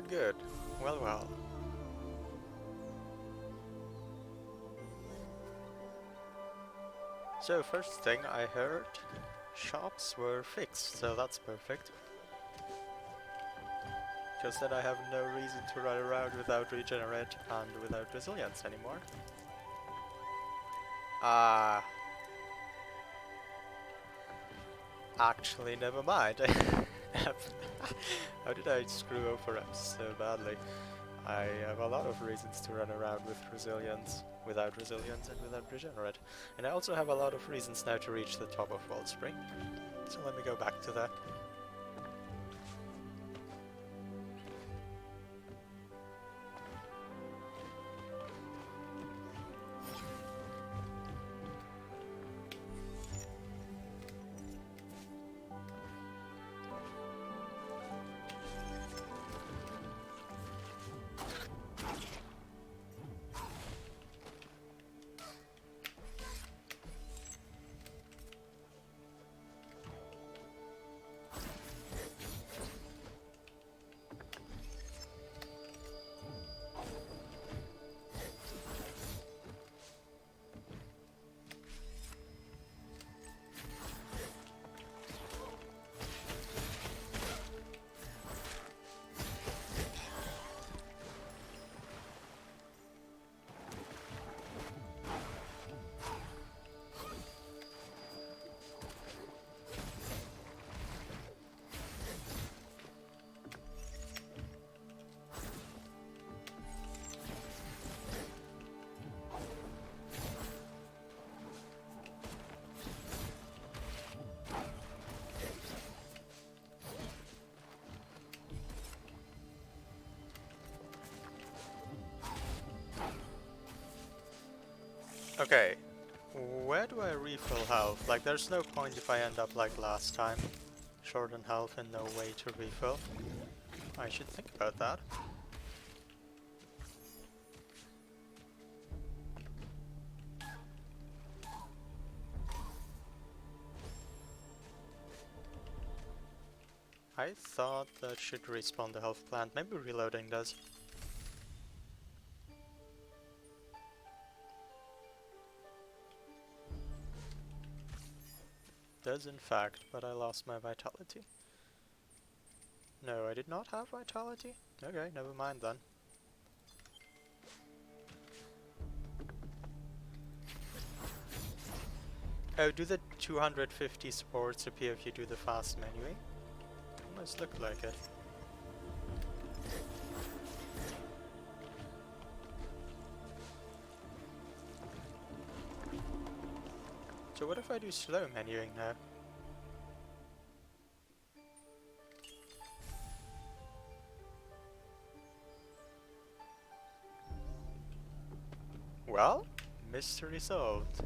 good. Well, well. So first thing I heard, shops were fixed, so that's perfect. Just that I have no reason to run around without regenerate and without resilience anymore. Ah, actually never mind. How did I screw over us so badly? I have a lot of reasons to run around with resilience, without resilience and without regenerate. And I also have a lot of reasons now to reach the top of Wellspring. So let me go back to that. Okay, where do I refill health? Like, there's no point if I end up like last time. Short on health and no way to refill. I should think about that. I thought that should respawn the health plant. Maybe reloading does. Does in fact, but I lost my vitality. No, I did not have vitality? Okay, never mind then. Oh, do the 250 supports appear if you do the fast menuing? Almost look like it. So what if I do slow menuing now? Well, mystery solved.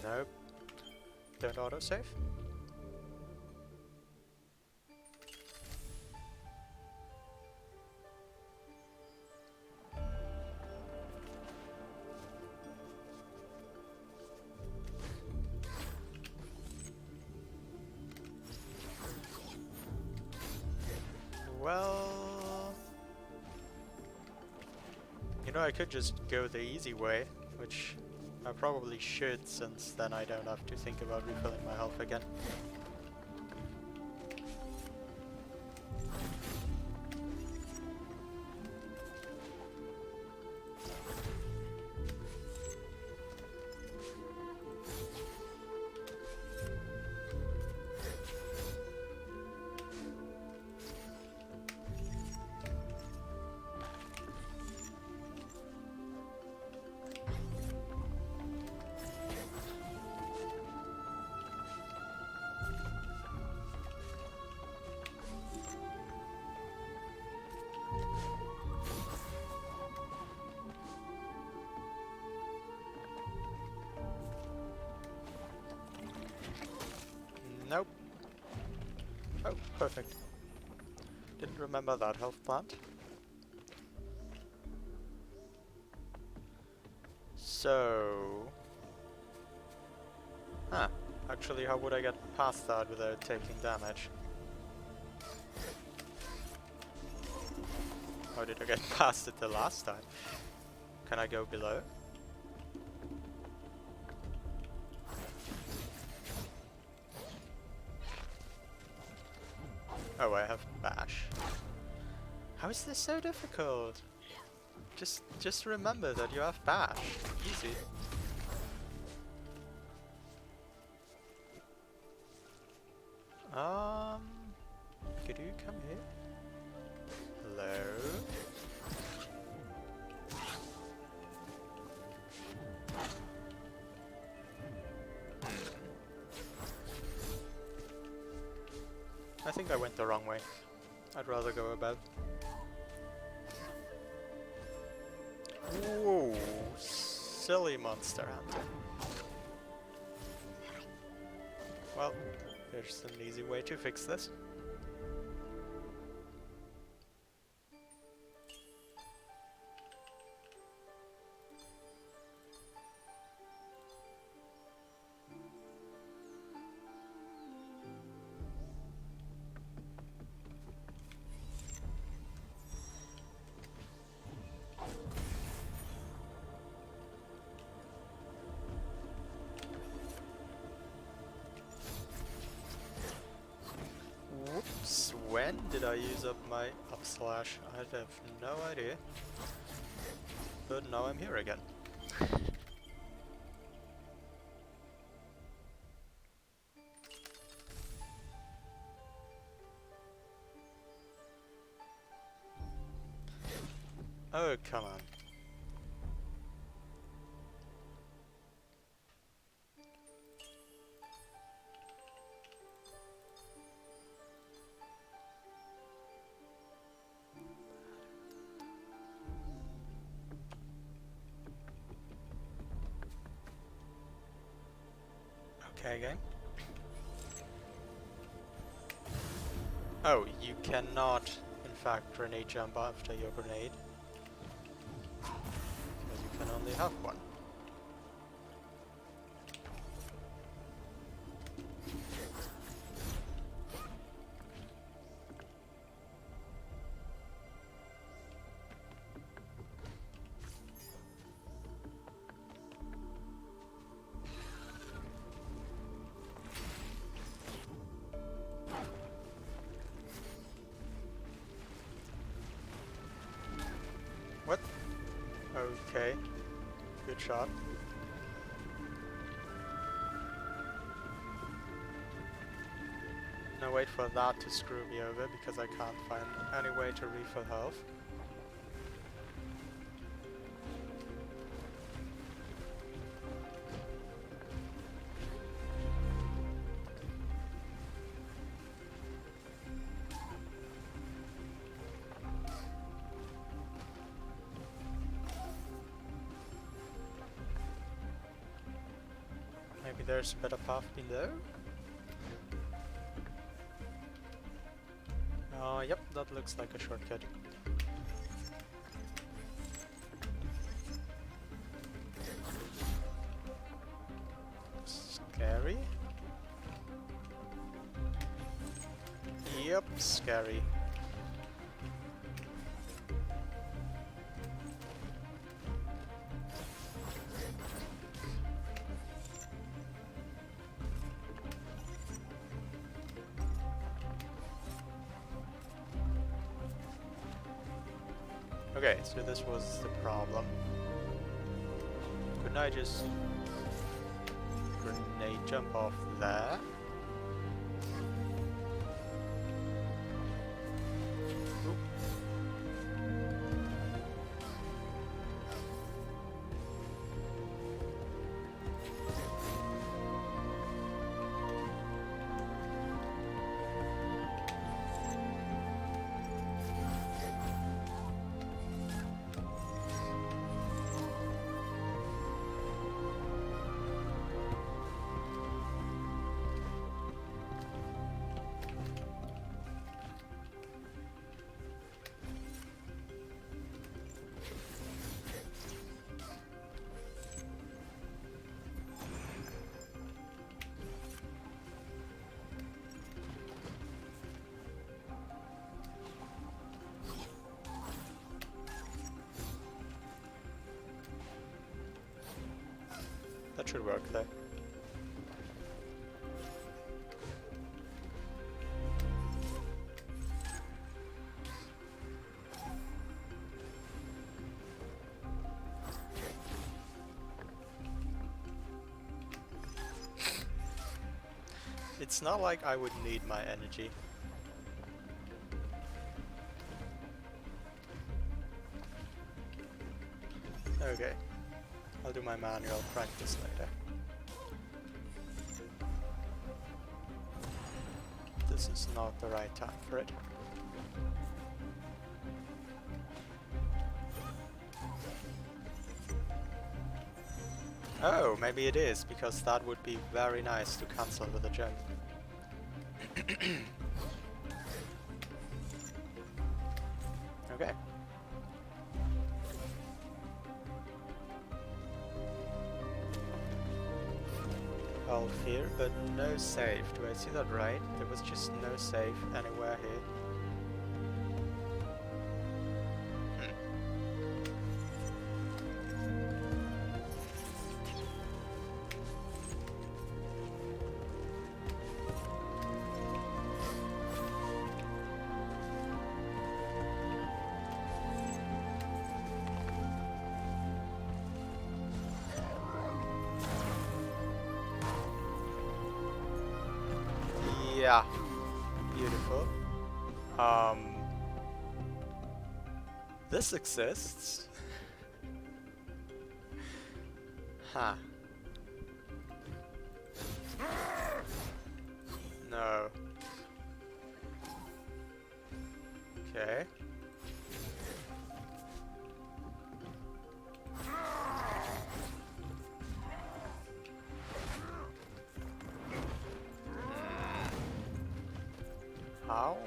Nope. Don't autosave. Well, you know, I could just go the easy way, which I probably should, since then I don't have to think about refilling my health again. Nope. Oh, perfect. Didn't remember that health plant. So... Huh. Actually, how would I get past that without taking damage? How did I get past it the last time? Can I go below? Oh, I have bash. How is this so difficult? Just remember that you have bash. Easy. Could you come here? Hello? I think I went the wrong way. I'd rather go above. Whoa, silly monster hunter. Well, there's an easy way to fix this. Whoops, when did I use up my up slash? I have no idea. But now I'm here again. Oh, come on. Okay, game. Oh, you cannot, in fact, grenade jump after your grenade. Because you can only have one. What? Okay. Good shot. Now wait for that to screw me over because I can't find any way to refill health. Maybe there's a better path below? Yep, that looks like a shortcut. Scary? Yep, scary. Okay, so this was the problem. Couldn't I just grenade jump off there? Oop. should work though. It's not like I would need my energy. Okay, I'll do my manual practice later. This is not the right time for it. Oh, maybe it is, because that would be very nice to cancel with a gem. Okay. Health here, but no save. Do I see that right? There was just no save anywhere here. Yeah, beautiful. This exists. Huh. No. Okay. How?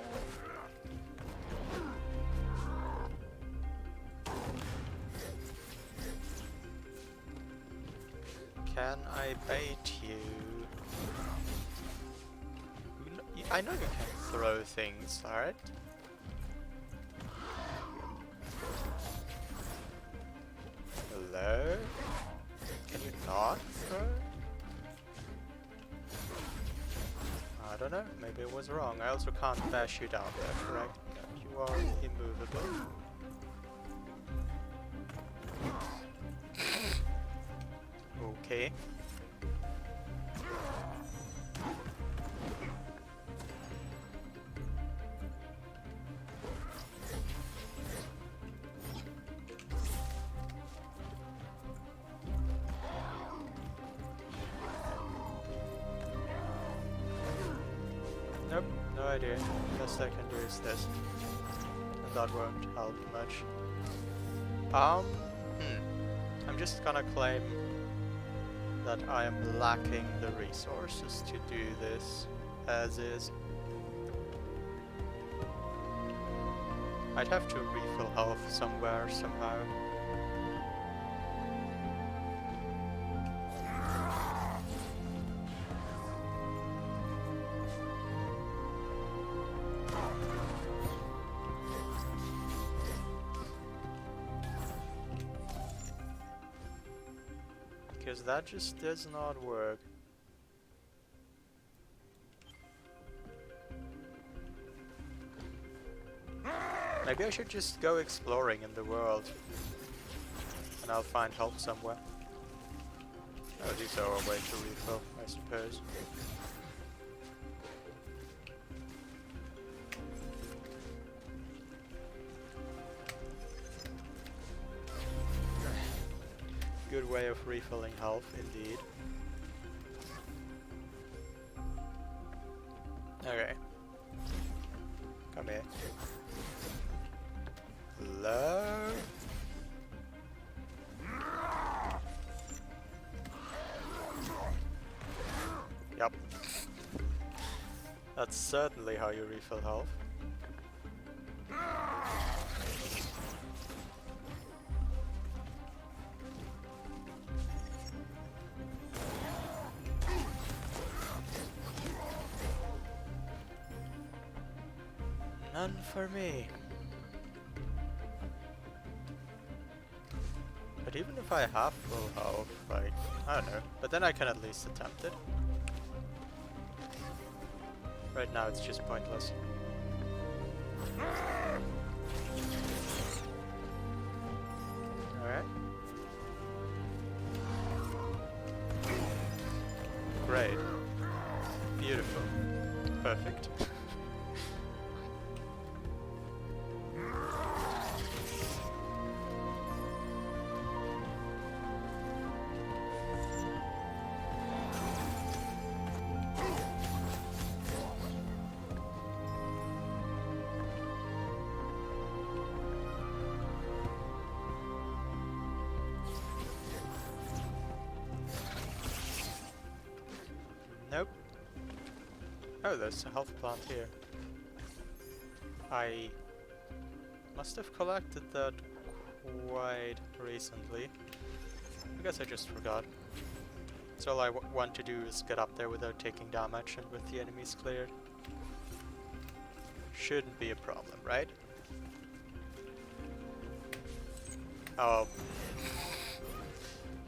Can I bait you? I know you can throw things, alright? Hello? Can you not throw? I don't know, maybe it was wrong. I also can't bash you down there, correct? No, you are immovable. Okay. Nope, no idea. Best I can do is this. And that won't help much. I'm just gonna claim that I am lacking the resources to do this as is. I'd have to refill health somewhere, somehow. Because that just does not work. Maybe I should just go exploring in the world. And I'll find help somewhere. Oh, these are a way to refill, I suppose. Good way of refilling health, indeed. Okay. Come here. Hello? Yep. That's certainly how you refill health. None for me. But Even if I have full health, like, I don't know. But then I can at least attempt it. Right now it's just pointless. Alright. Great. Beautiful. Perfect. Nope. Oh, there's a health plant here. I must have collected that quite recently. I guess I just forgot. So all I want to do is get up there without taking damage and with the enemies cleared. Shouldn't be a problem, right? Oh.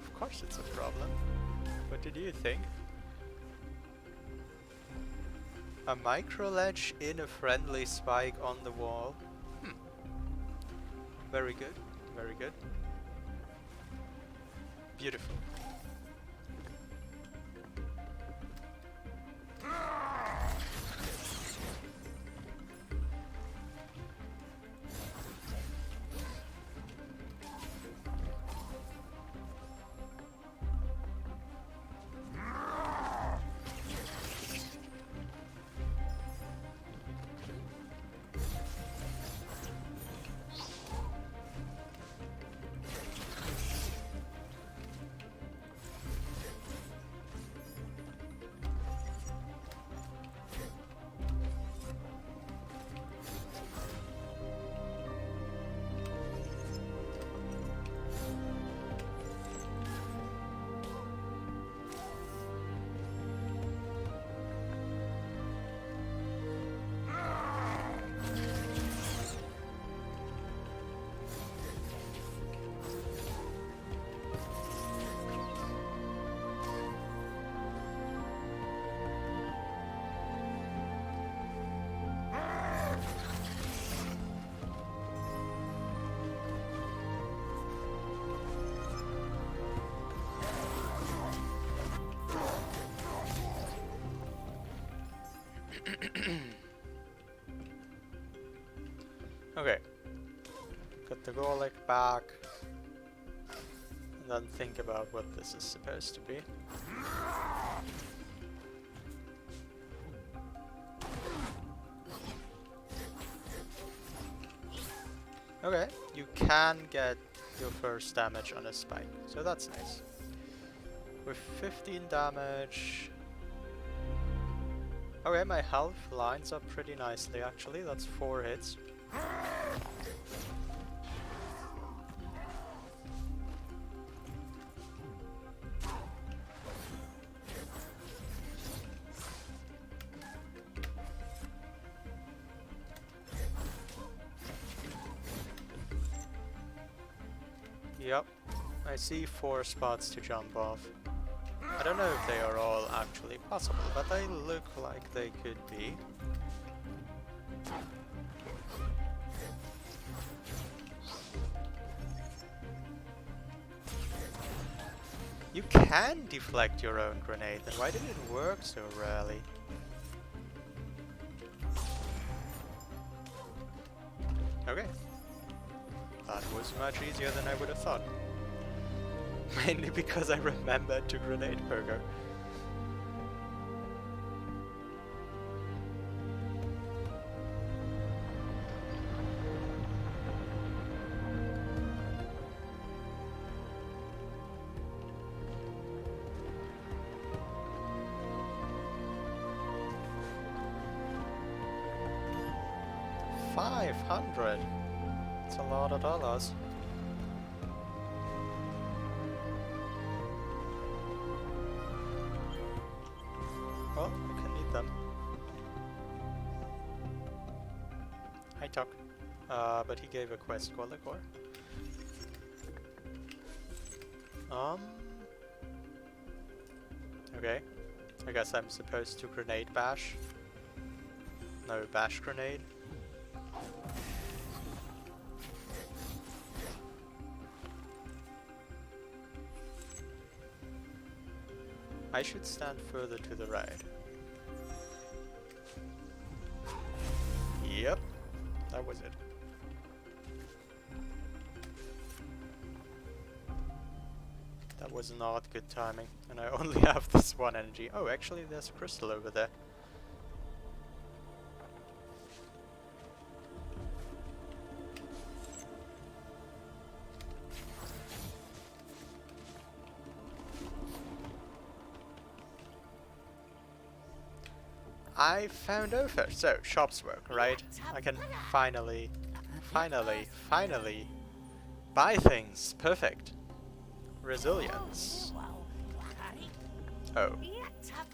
Of course it's a problem. What did you think? A micro ledge in a friendly spike on the wall. Very good, very good. Beautiful. Okay. Got the garlic back. And then think about what this is supposed to be. Okay, you can get your first damage on a spike, so that's nice. With 15 damage... Okay, my health lines up pretty nicely actually, that's 4 hits. Yep, I see 4 spots to jump off. I don't know if they are all actually possible, but they look like they could be. You can deflect your own grenade, then why did it work so rarely? Okay. That was much easier than I would have thought. Mainly because I remembered to grenade pogo. $500. It's a lot of dollars. Well, I can need them. Hi, Tuck. But he gave a quest called a core. Um. Okay. I guess I'm supposed to grenade bash. No, bash grenade. I should stand further to the right. Yep, that was it. That was not good timing, and I only have this one energy. Oh, actually there's a crystal over there. I found over. So, shops work, right? I can finally buy things. Perfect. Resilience. Oh.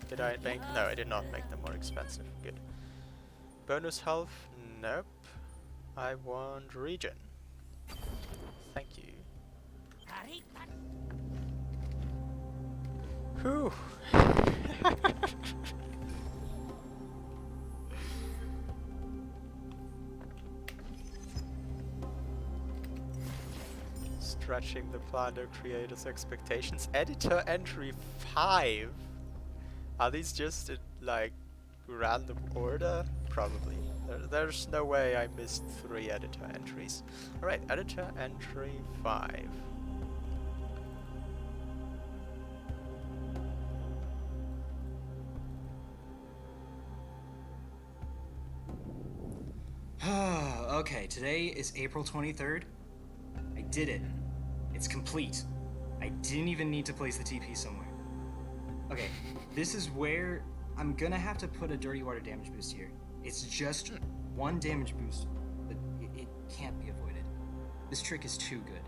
Did I make? No, I did not make them more expensive. Good. Bonus health? Nope. I want regen. Thank you. Whew. Stretching the planner creator's expectations. Editor entry 5. Are these just in, like, random order? Probably. There's no way I missed 3 editor entries. Alright, editor entry 5. Okay, today is April 23rd. I did it. It's complete. I didn't even need to place the TP somewhere. Okay, this is where I'm gonna have to put a dirty water damage boost here. It's just 1 damage boost, but it can't be avoided. This trick is too good.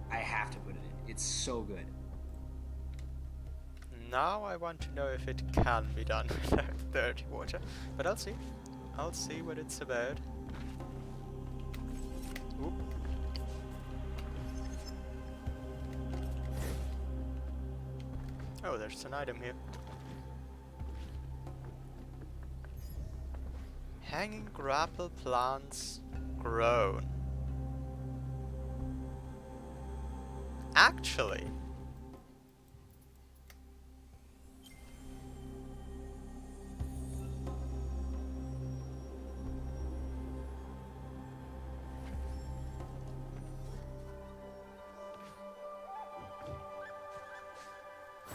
I have to put it in. It's so good. Now I want to know if it can be done without dirty water. But I'll see. I'll see what it's about. Oop. Oh, there's an item here. Hanging grapple plants grown. Actually,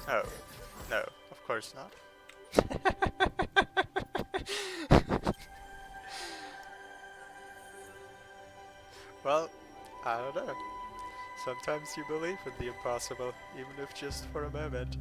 oh, no, of course not. Well, I don't know. Sometimes you believe in the impossible, even if just for a moment.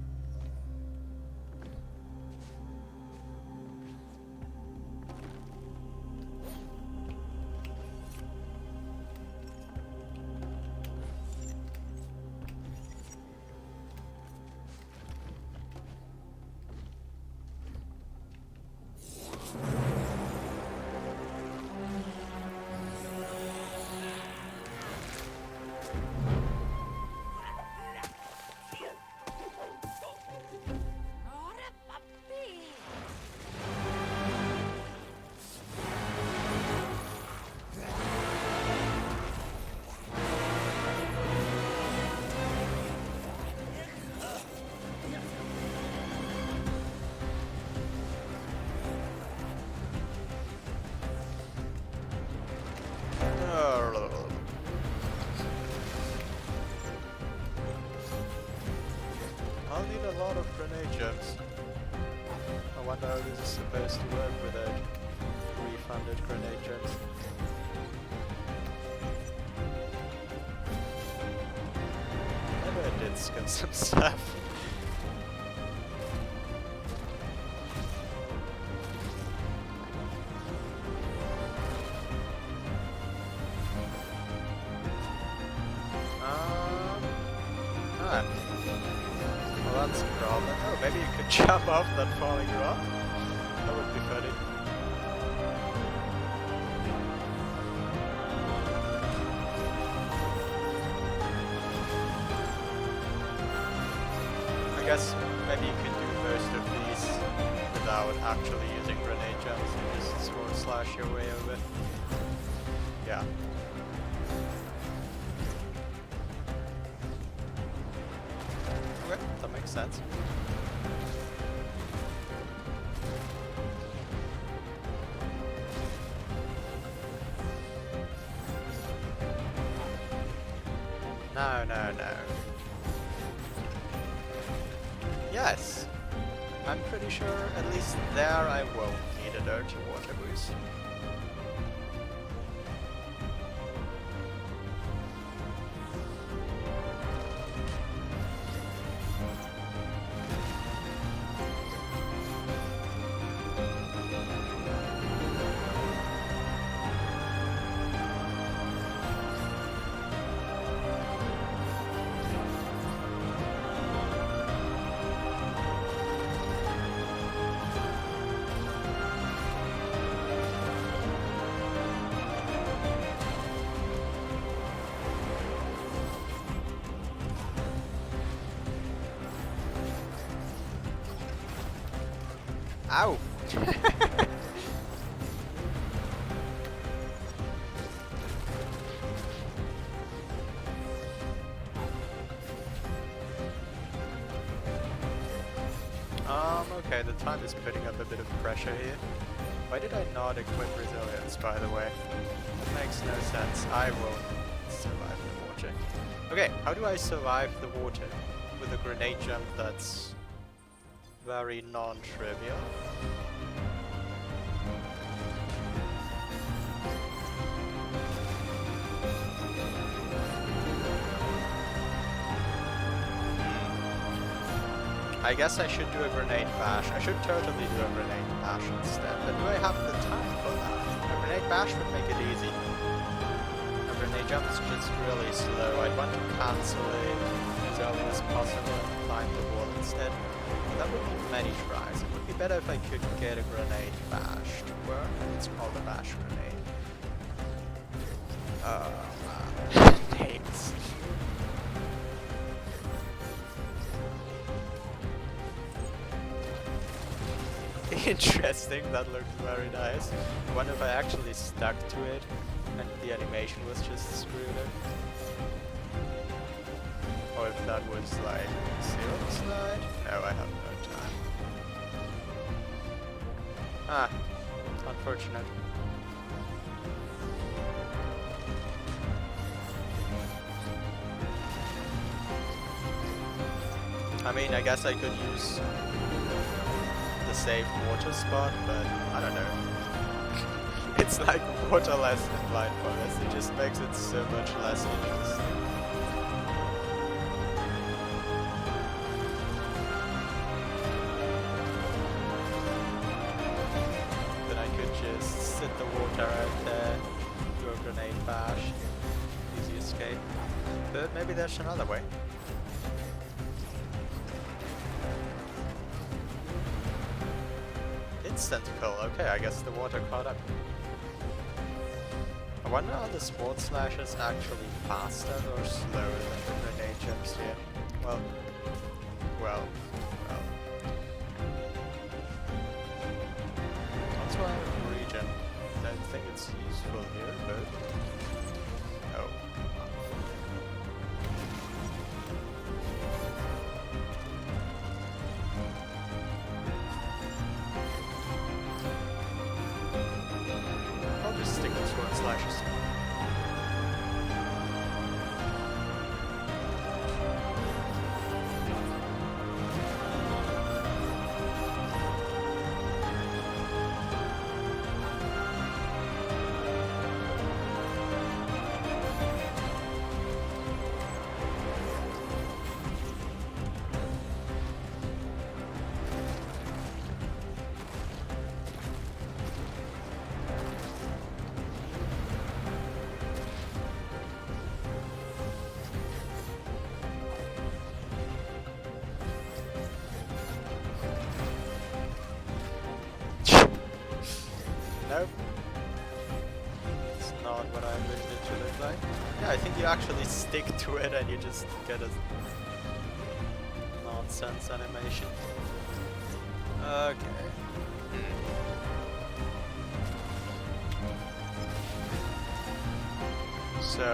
I'll need a lot of grenade gems. I wonder how this is supposed to work without refunded grenade gems. Maybe I did skip some stuff. Well, that's a problem. Oh, maybe you could jump off that falling rock? That would be funny. guess maybe you could do most of these without actually using grenade jumps and just sword slash your way over. Yeah. Okay, that makes sense. No, no, no. Yes. I'm pretty sure at least there I won't need a dirty water boost. Ow! Okay, the time is putting up a bit of pressure here. Why did I not equip resilience, by the way? That makes no sense. I won't survive the water. Okay, how do I survive the water? With a grenade jump that's very non-trivial. I guess I should do a grenade bash. I should totally do a grenade bash instead. But do I have the time for that? A grenade bash would make it easy. A grenade jump is just really slow. I'd want to cancel it as early as possible and climb the wall instead. That would need many tries. It would be better if I could get a grenade bash to work. It's called a bash grenade. Oh man. Hates. Interesting, that looked very nice. I wonder if I actually stuck to it and the animation was just screwed up. Or if that was like zero slide? No, I have no time. Ah, unfortunate. I mean, I guess I could use the safe water spot, but I don't know. It's like waterless in Blind Forest, it just makes it so much less interesting. Then I could just sit the water out there, do a grenade bash, easy escape. But maybe there's another way. Instant kill, okay, I guess the water caught up. I wonder are the sword slashes actually faster or slower than the grenade jumps here? Well. Also I have regen. I don't think it's useful here, but... Oh. I'll just stick with sword slashes. Nope. It's not what I envisioned it to look like. Yeah, I think you actually stick to it and you just get a nonsense animation. Okay. So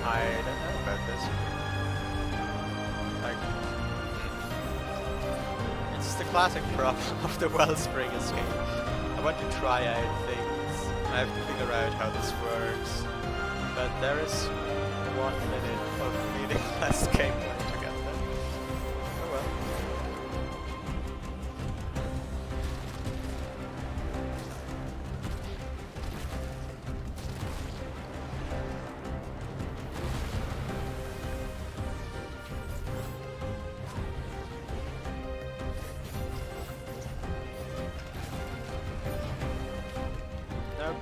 I don't know about this. Like, it's the classic problem of the wellspring escape. I want to try out things. I have to figure out how this works. But there is 1 minute of meaningless gameplay to get there. Oh well. Nope.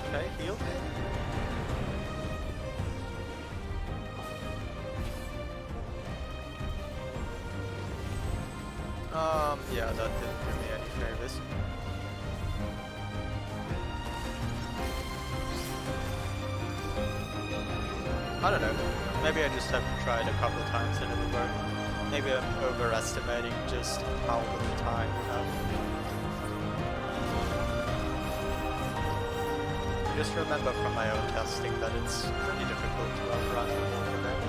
Okay, heal. Yeah, that didn't do me any favors. I don't know. Maybe I just haven't tried a couple times and it'll work. Maybe I'm overestimating just how little time you have. Just remember from my own testing that it's pretty difficult to outrun the water there.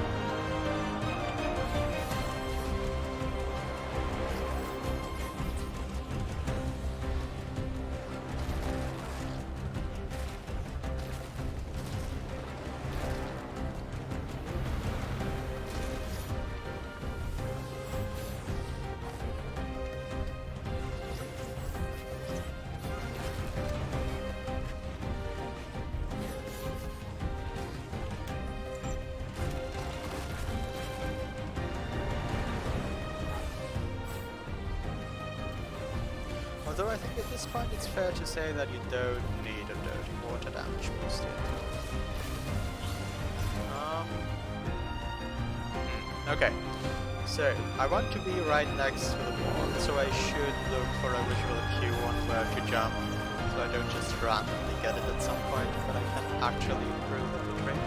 Although I think at this point it's fair to say that you don't need a dirty water damage boost yet. Okay, so I want to be right next to the wall, so I should look for a visual cue on where to jump, so I don't just randomly get it at some point, but I can actually improve at the trick.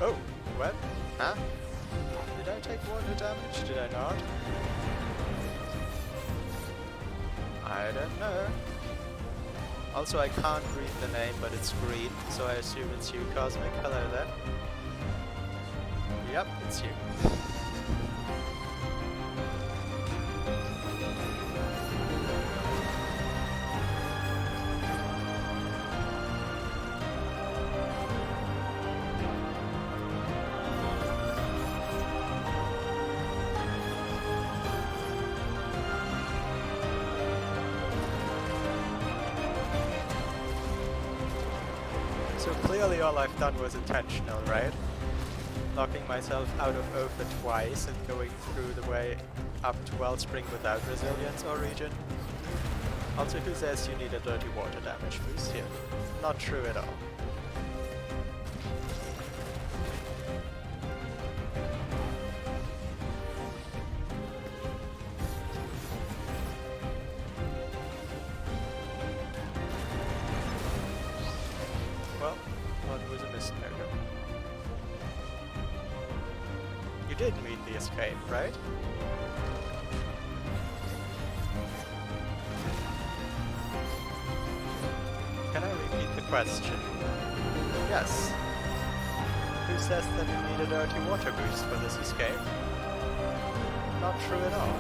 Oh, what? Huh? Did I take water damage? Did I not? I don't know. Also, I can't read the name, but it's green, so I assume it's you, Cosmic. Hello there. Yep, it's you. So clearly all I've done was intentional, right? Knocking myself out of Opha twice and going through the way up to Wellspring without resilience or regen. Also, who says you need a dirty water damage boost here? Not true at all. Well, one was a misnomer. You did mean the escape, right? Can I repeat the question? Yes. Who says that you need a dirty water boost for this escape? Not true at all.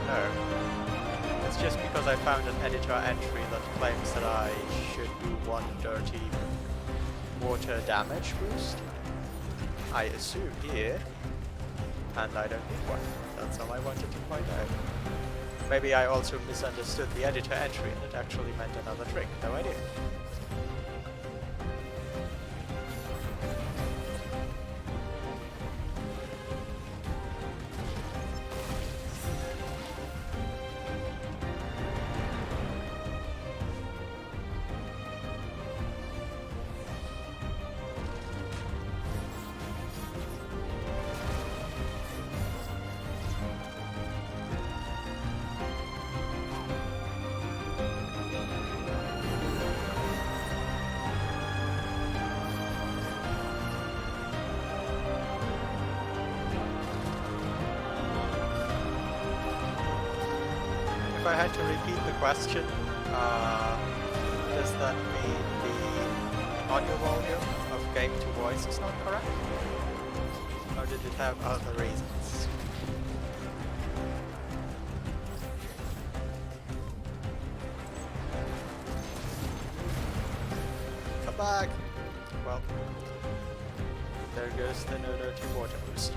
No. It's just because I found an editor entry that claims that I should do one dirty water damage boost. I assume, here, and I don't need one. That's all I wanted to point out. Maybe I also misunderstood the editor entry and it actually meant another trick. No idea. If I had to repeat the question, does that mean the audio volume of game to voice is not correct? Or did it have other reasons? Come back! Well, there goes the no dirty water boost.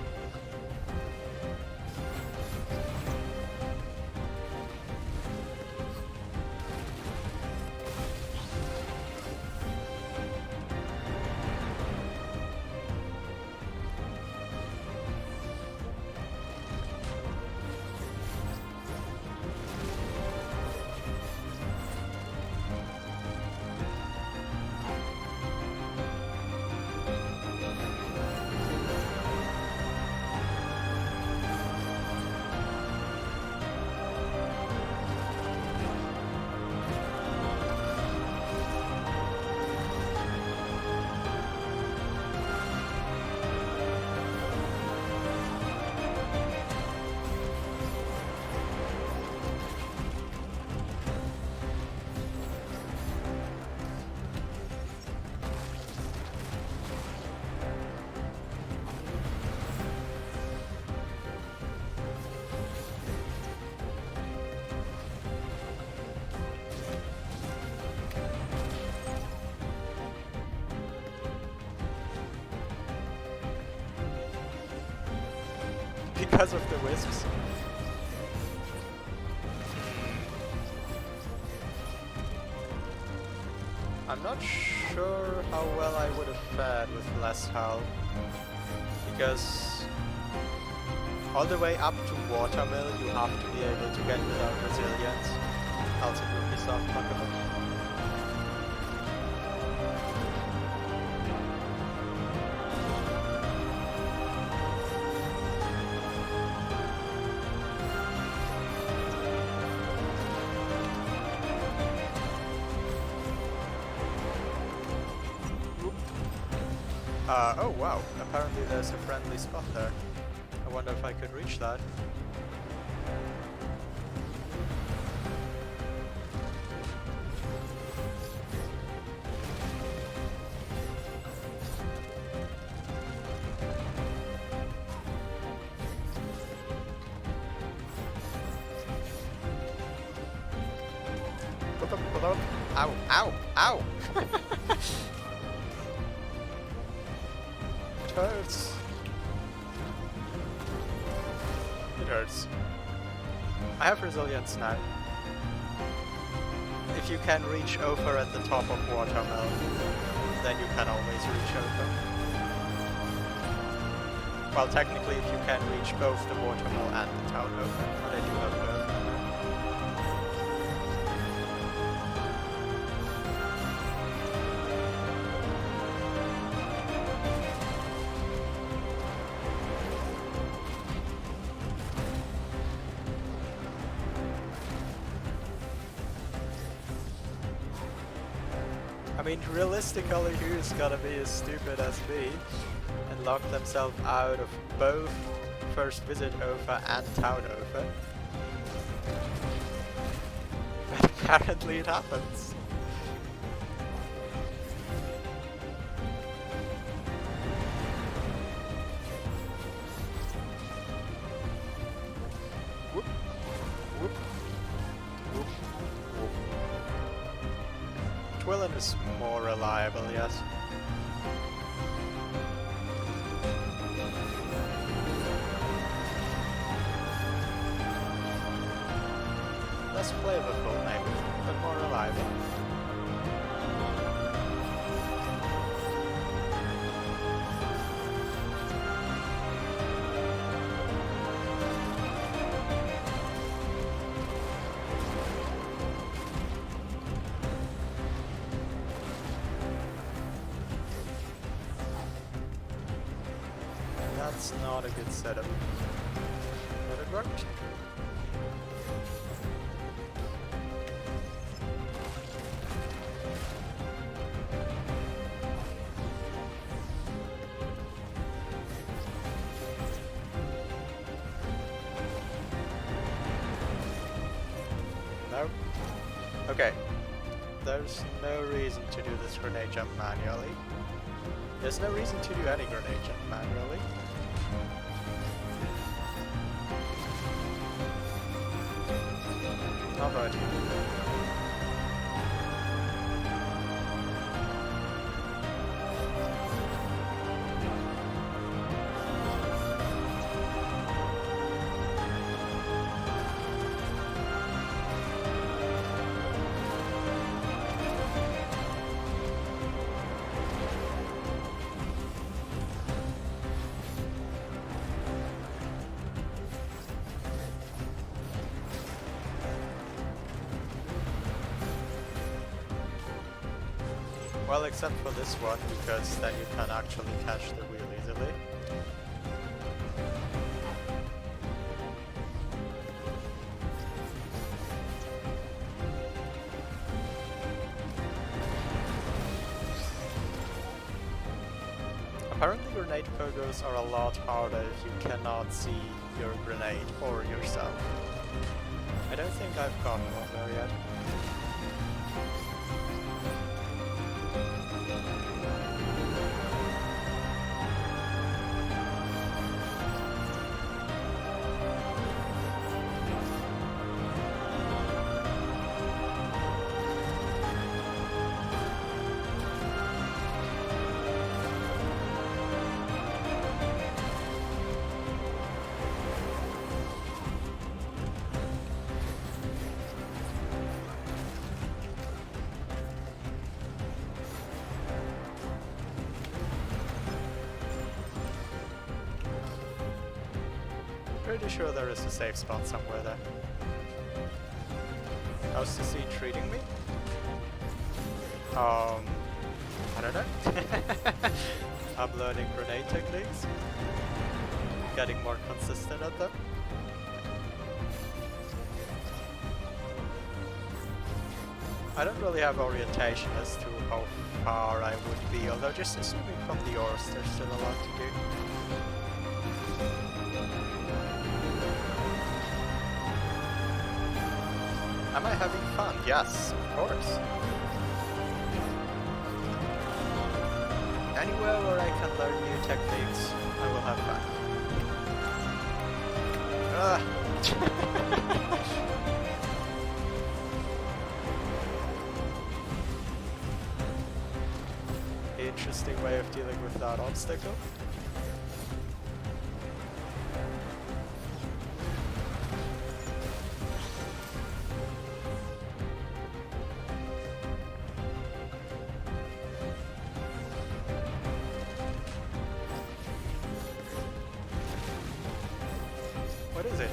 Because of the wisps. I'm not sure how well I would have fared with less health, because all the way up to Watermill you have to be able to get without resilience, else it would be soft buckable. Oh wow, apparently there's a friendly spot there. I wonder if I could reach that. Ow, ow, ow! It hurts. It hurts. I have resilience now. If you can reach over at the top of Watermill, then you can always reach over. Well, technically if you can reach both the Watermill and the town over, but I do have both. I mean, realistically, who's gonna be as stupid as me and lock themselves out of both first visit over and town over? But apparently it happens. Whoop, whoop, whoop, whoop. Twillen is more reliable, yes. less flavorful maybe, but more reliable. That's not a good setup, but it worked. No? Okay. There's no reason to do this grenade jump manually. There's no reason to do any grenade jump manually. Alright. Well, except for this one, because then you can actually catch the wheel easily. Apparently grenade pogos are a lot harder if you cannot see your grenade or yourself. I don't think I've gotten one there yet. Pretty sure there is a safe spot somewhere there. How's the sea treating me? I don't know. I'm learning grenade techniques. Getting more consistent at them. I don't really have orientation as to how far I would be, although just assuming from the oars there's still a lot to do. Am I having fun? Yes, of course. Anywhere where I can learn new techniques, I will have fun. Interesting way of dealing with that obstacle. What is it?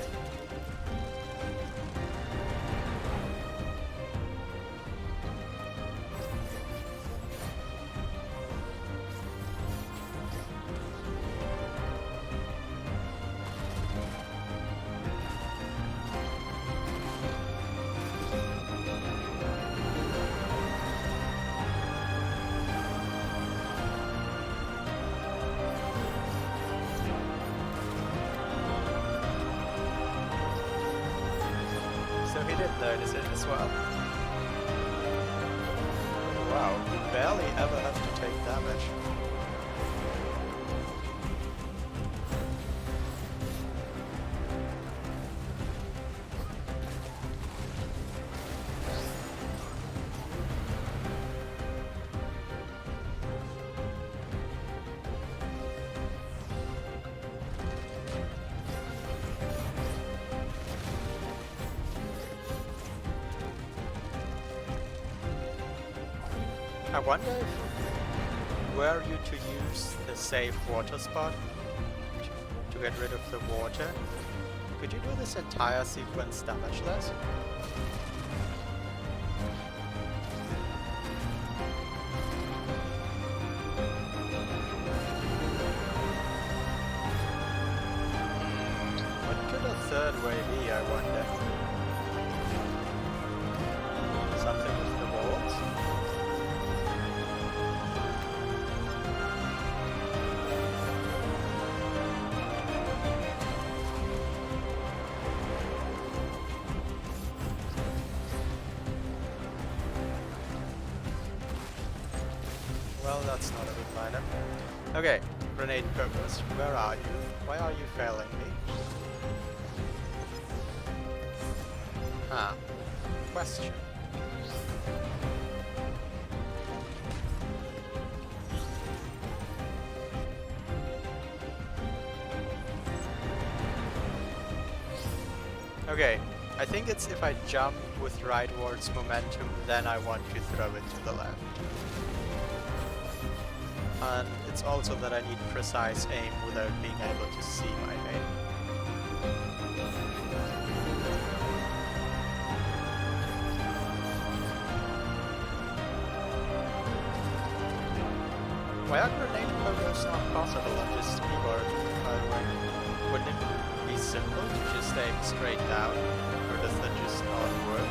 So he did notice it as well. Wow, you barely ever have to take damage. I wonder if were you to use the safe water spot to get rid of the water, could you do this entire sequence damageless? What could a third way be, I wonder? Something with the walls? Well, that's not a good lineup. Okay, grenade purpose. Where are you? Why are you failing me? Huh. Question. Okay, I think it's if I jump with rightwards momentum, then I want to throw it to the left. And it's also that I need precise aim without being able to see my aim. Why are grenade photos not possible on this keyboard, by the way? Wouldn't it be simple to just aim straight down, or does that just not work?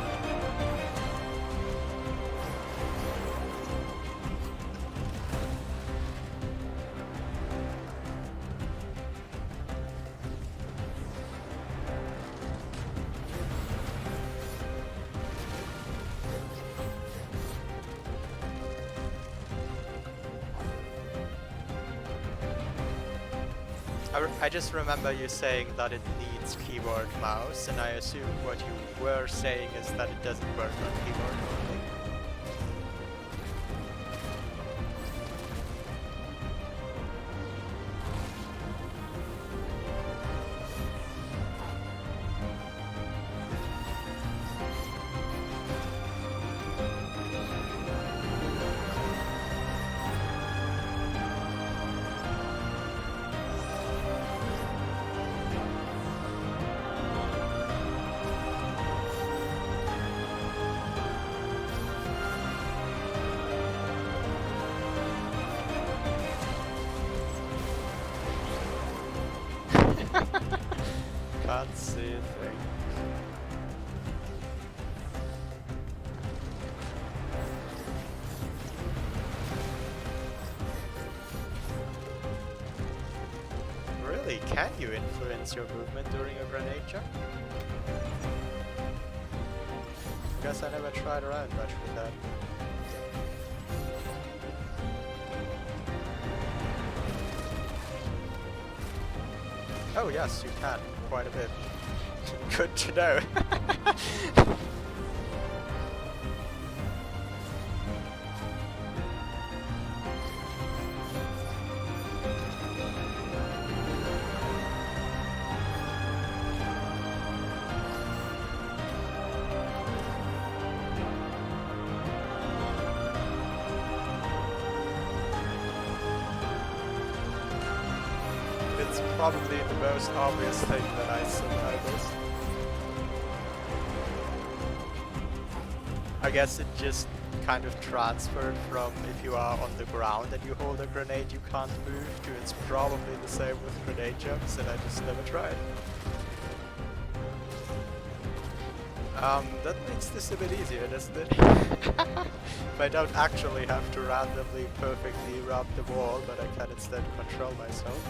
I just remember you saying that it needs keyboard mouse, and I assume what you were saying is that it doesn't work on keyboard only. Can't see a thing. Really? Can you influence your movement during a grenade jump? Guess I never tried around much with that. Oh yes, you can. Quite a bit. Good to know. It's probably the most obvious thing that I noticed. I guess it just kind of transferred from if you are on the ground and you hold a grenade you can't move to it's probably the same with grenade jumps, and I just never tried. That makes this a bit easier, doesn't it? If I don't actually have to randomly perfectly rub the wall, but I can instead control myself.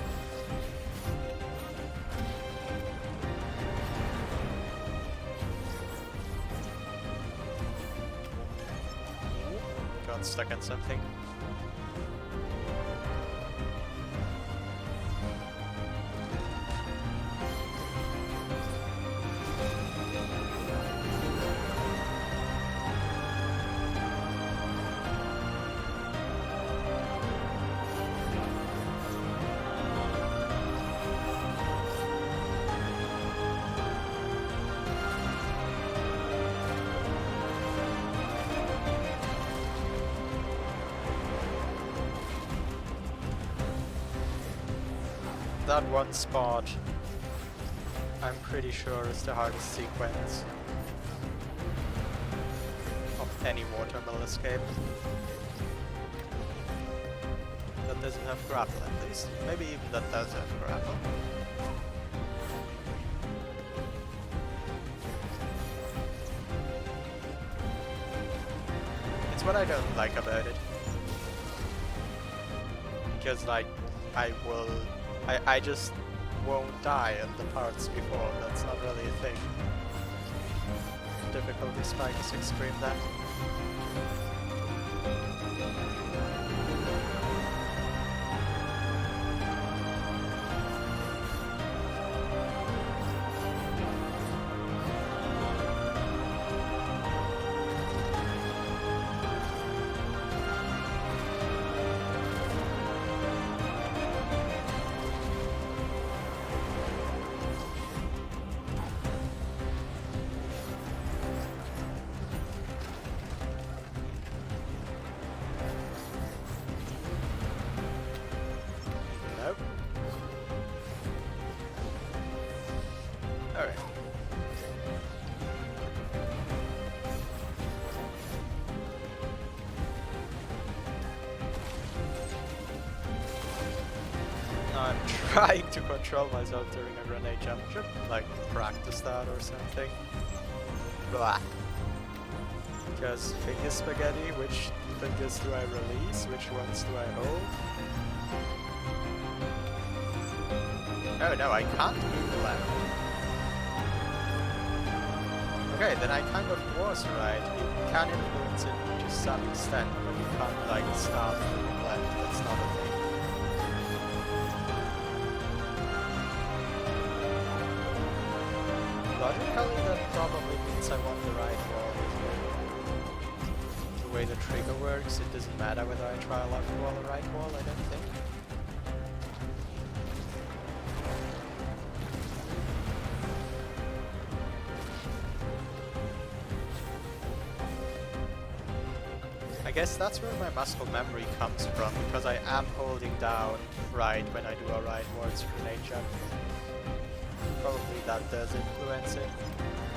Got stuck on something. that one spot, I'm pretty sure is the hardest sequence of any watermill escape. That doesn't have grapple at least. Maybe even that does have grapple. It's what I don't like about it. Because like, I just won't die in the parts before. That's not really a thing. Difficulty spike is extreme then. Nope. Alright. I'm trying to control myself during a grenade jump. Should like practice that or something. Blah. Because finger spaghetti, which fingers do I release? Which ones do I hold? Oh no, I can't move left. Okay, then I kind of was right. You can influence it to some extent, but you can't like start moving left. That's not a thing. Logically, that probably means I want the right wall. The way the trigger works, it doesn't matter whether I try a left wall or right wall, I don't think. I guess that's where my muscle memory comes from, because I am holding down right when I do a rightwards grenade jump. Probably that does influence it.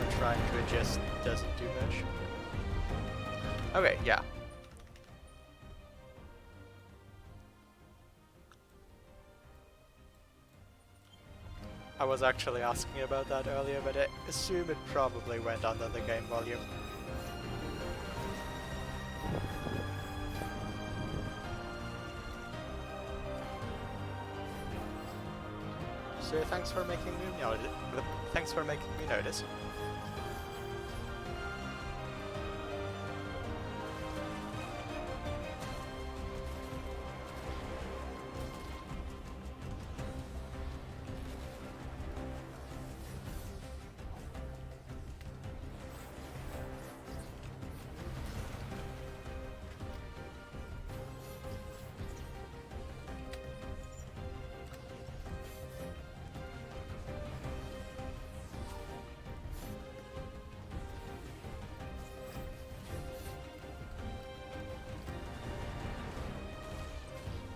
I'm trying to adjust, doesn't do much. Okay, yeah. I was actually asking about that earlier, but I assume it probably went under the game volume. So thanks for making me notice.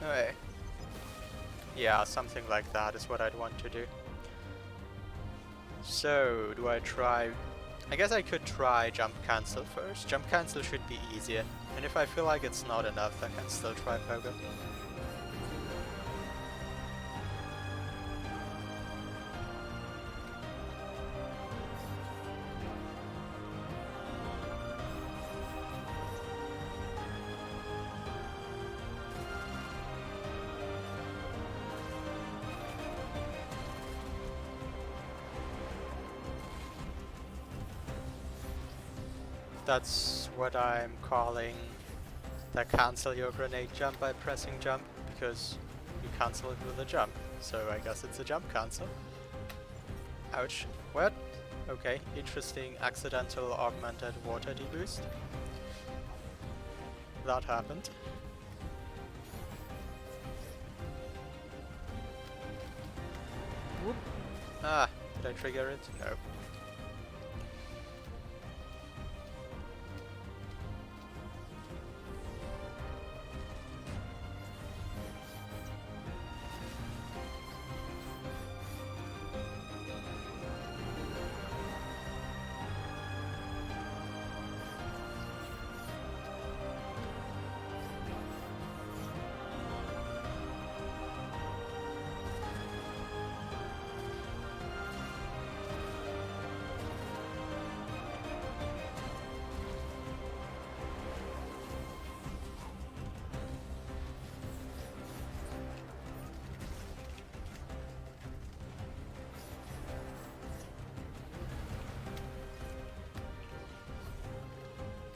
Okay. Yeah, something like that is what I'd want to do. So, do I try... I guess I could try jump cancel first. Jump cancel should be easier. And if I feel like it's not enough, I can still try pogo. That's what I'm calling the cancel your grenade jump by pressing jump, because you cancel it with a jump. So I guess it's a jump cancel. Ouch. What? Okay, interesting accidental augmented water deboost. That happened. Whoop. Ah, did I trigger it? No.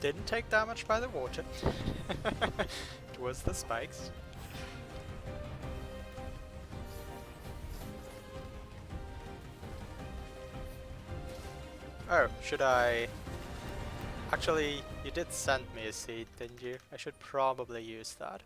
didn't take damage by the water. It was the spikes. Oh, should I... Actually, you did send me a seed, didn't you? I should probably use that.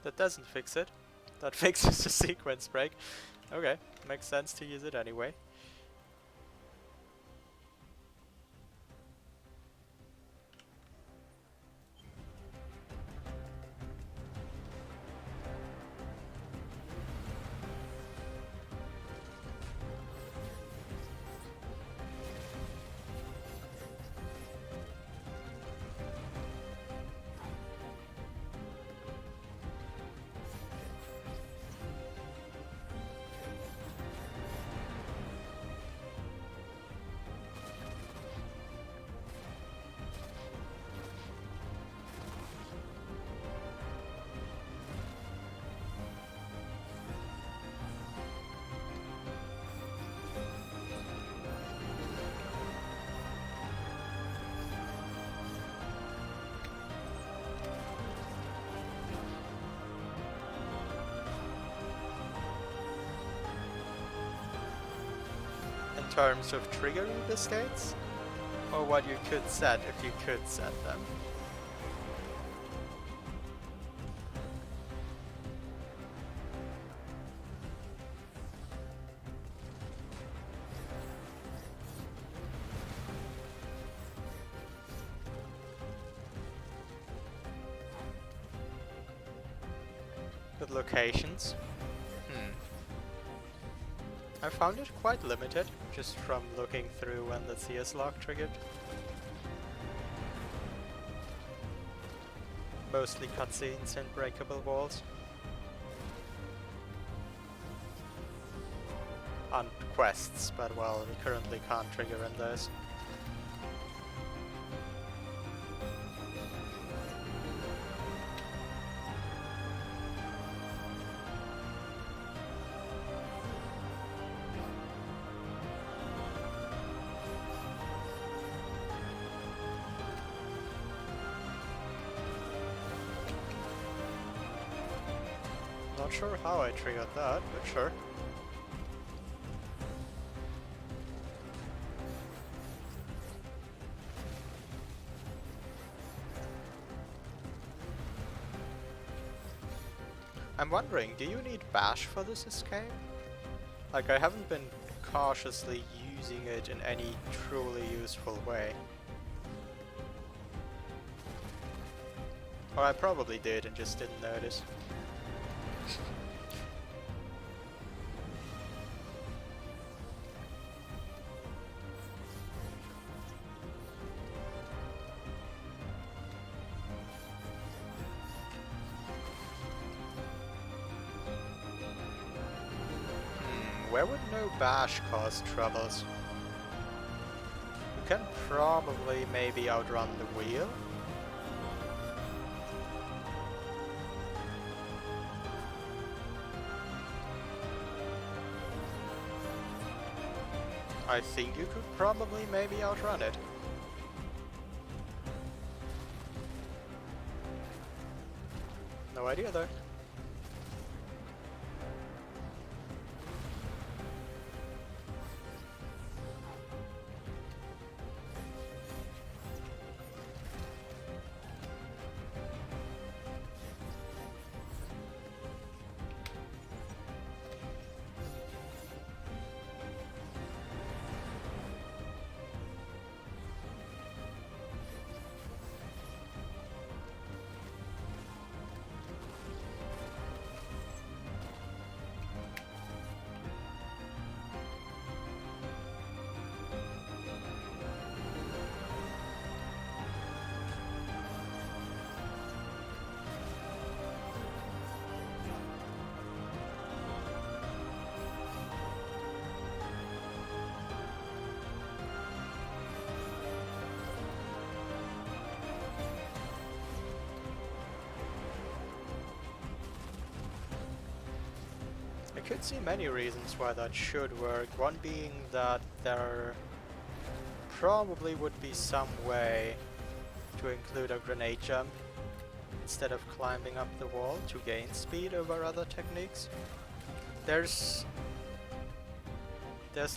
That doesn't fix it. That fixes the sequence break. Okay, makes sense to use it anyway. In terms of triggering the skates, or what you could set if you could set them. With locations. I found it quite limited, just from looking through when the CS lock triggered. Mostly cutscenes and breakable walls. And quests, but well, we currently can't trigger in those. Not sure how I triggered that, but sure. I'm wondering, do you need bash for this escape? Like, I haven't been cautiously using it in any truly useful way. Or I probably did and just didn't notice. Where would no bash cause troubles? You can probably maybe outrun the wheel. I think you could probably maybe outrun it. No idea though. could see many reasons why that should work. One being that there probably would be some way to include a grenade jump instead of climbing up the wall to gain speed over other techniques. There's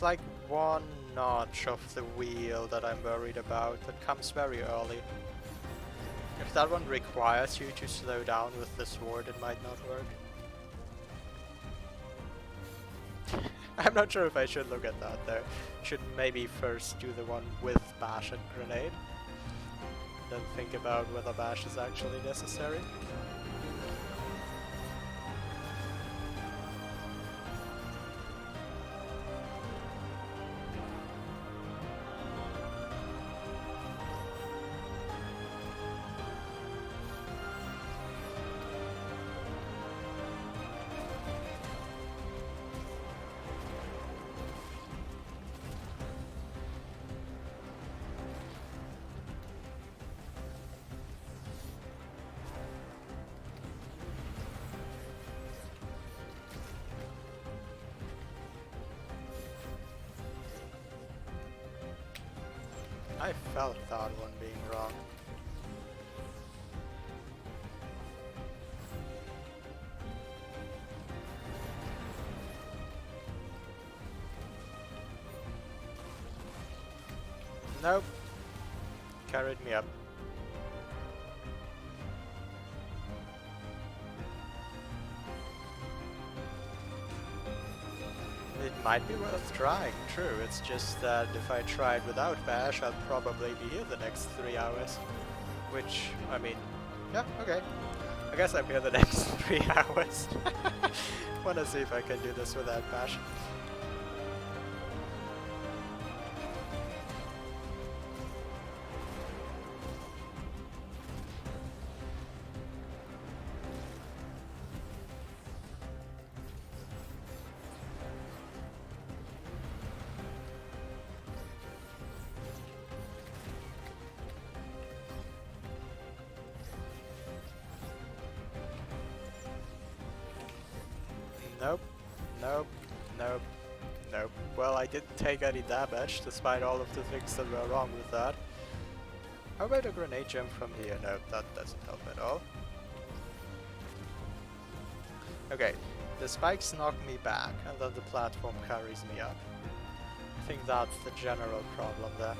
like one notch of the wheel that I'm worried about that comes very early. If that one requires you to slow down with the sword, it might not work. I'm not sure if I should look at that though. Should maybe first do the one with bash and grenade, then think about whether bash is actually necessary. I felt that one being wrong. Nope. Carried me up. It might be worth trying, true. It's just that if I tried without bash, I'd probably be here the next 3 hours. Which, I mean, yeah, okay. I guess I'm here the next 3 hours. Wanna see if I can do this without bash. Nope, nope, nope, nope. Well, I didn't take any damage, despite all of the things that were wrong with that. How about a grenade jump from here? Nope, that doesn't help at all. Okay, the spikes knock me back, and then the platform carries me up. I think that's the general problem there.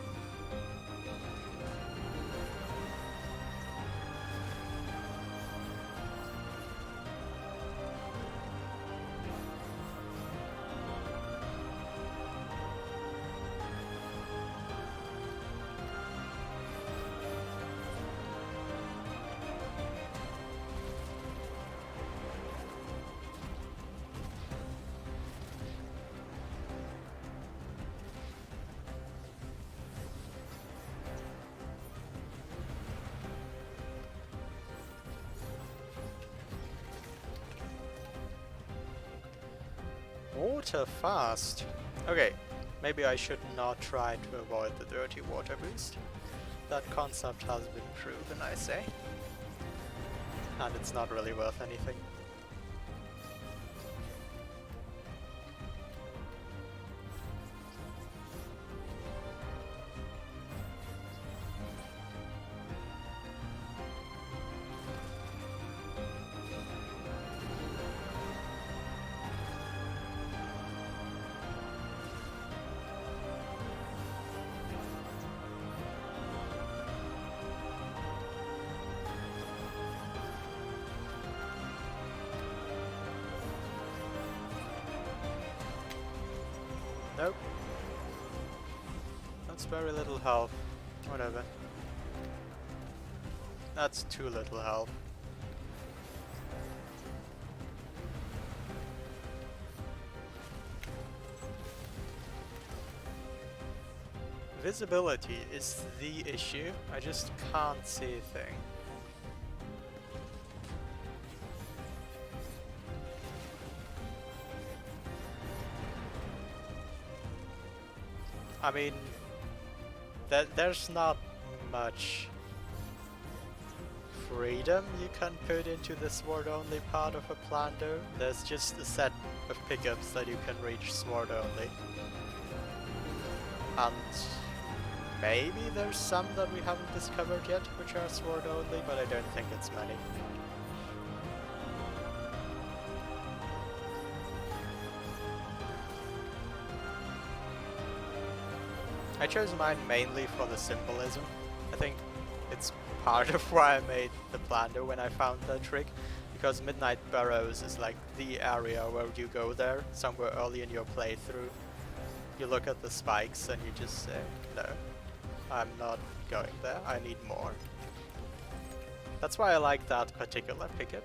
Water fast. Okay, maybe I should not try to avoid the dirty water boost. That concept has been proven, I say. And it's not really worth anything. Nope. That's very little health. Whatever. That's too little health. Visibility is the issue. I just can't see a thing. I mean, there's not much freedom you can put into the sword-only part of a Plando. There's just a set of pickups that you can reach sword-only. And maybe there's some that we haven't discovered yet, which are sword-only, but I don't think it's many. I chose mine mainly for the symbolism. I think it's part of why I made the Plando when I found that trick, because Midnight Burrows is like the area where you go there, somewhere early in your playthrough. You look at the spikes and you just say, no, I'm not going there, I need more. That's why I like that particular pickup.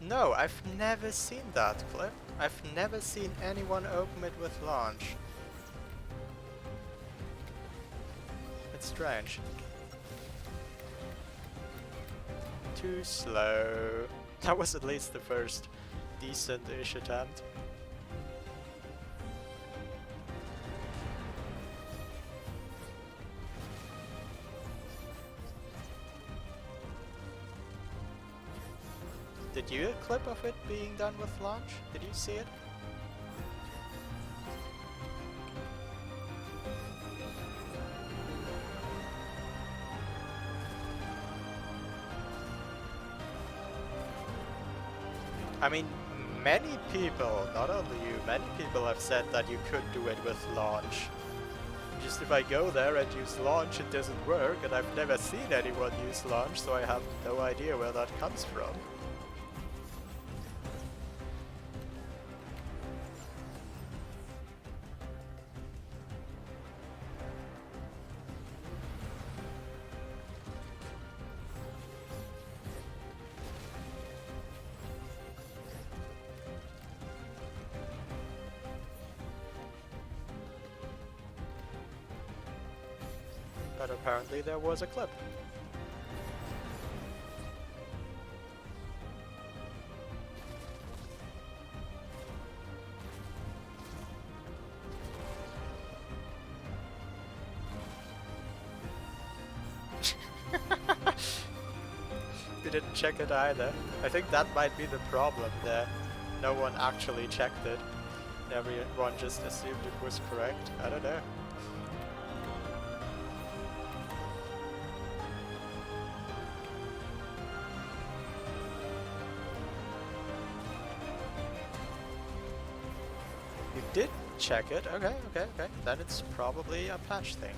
No, I've never seen that clip. I've never seen anyone open it with launch. It's strange. Too slow. That was at least the first decent-ish attempt. Did you get a clip of it being done with launch? Did you see it? I mean, many people, not only you, many people have said that you could do it with launch. Just if I go there and use launch, it doesn't work, and I've never seen anyone use launch, so I have no idea where that comes from. But apparently there was a clip. You didn't check it either. I think that might be the problem there. No one actually checked it. Everyone just assumed it was correct. I don't know. You did check it. Okay. Then it's probably a patch thing.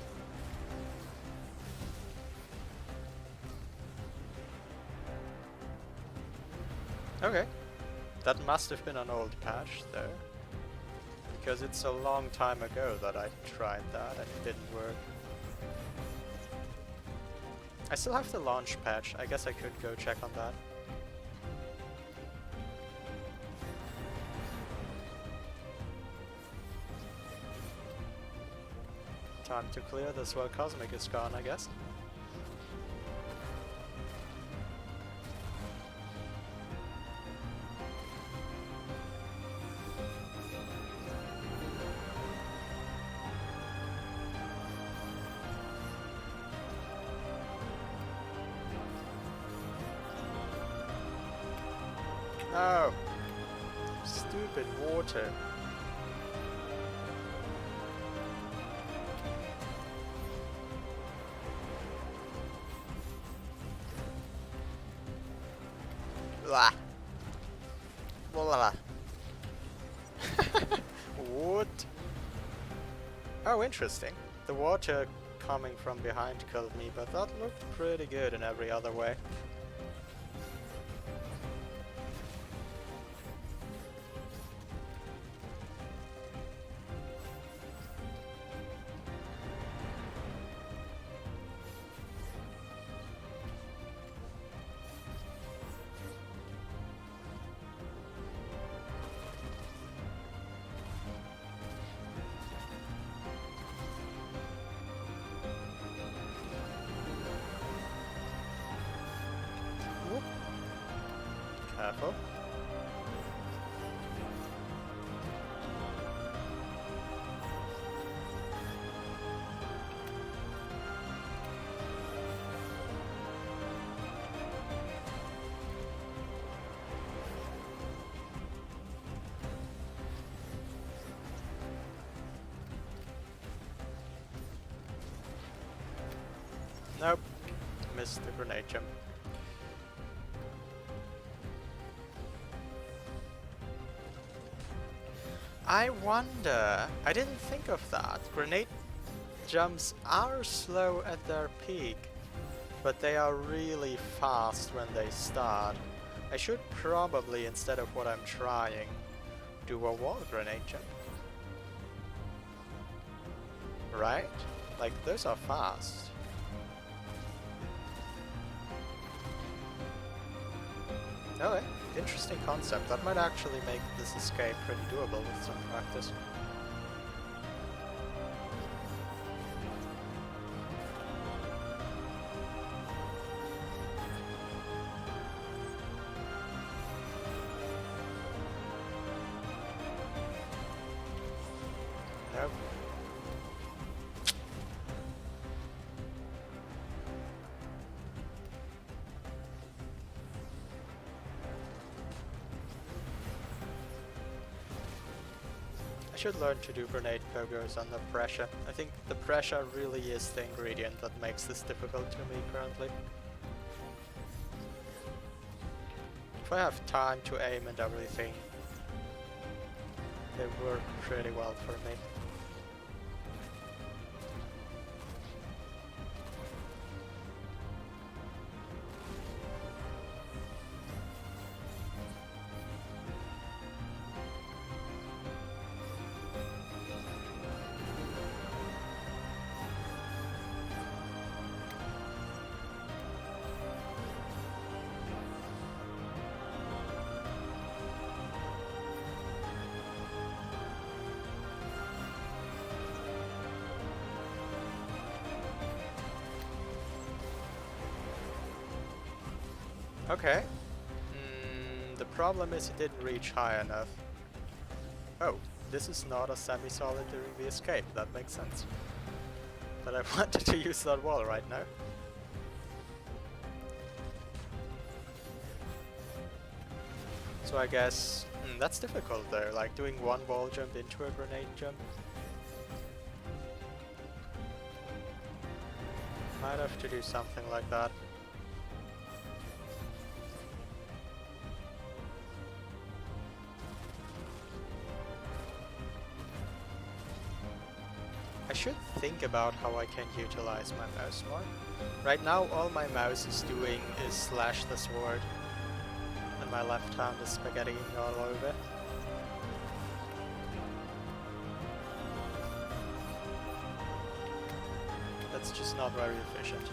Okay. That must have been an old patch though. Because it's a long time ago that I tried that and it didn't work. I still have the launch patch. I guess I could go check on that. Time to clear this while Cosmic is gone, I guess. No! Stupid water. Blah. Blah. What? Oh, interesting. The water coming from behind killed me, but that looked pretty good in every other way. Whoop. Careful. Nope. Missed the grenade jump. I wonder, I didn't think of that. Grenade jumps are slow at their peak, but they are really fast when they start. I should probably, instead of what I'm trying, do a wall grenade jump. Right? Like, those are fast. Okay, interesting concept. That might actually make this escape pretty doable with some practice. Nope. I should learn to do grenade pogos under pressure. I think the pressure really is the ingredient that makes this difficult to me currently. If I have time to aim and everything, they work pretty well for me. Okay. The problem is it didn't reach high enough. Oh, this is not a semi-solid during the escape. That makes sense. But I wanted to use that wall right now. So I guess that's difficult there, like doing one wall jump into a grenade jump. Might have to do something like that. I should think about how I can utilize my mouse more. Right now all my mouse is doing is slash the sword, and my left hand is spaghettiing all over. That's just not very efficient.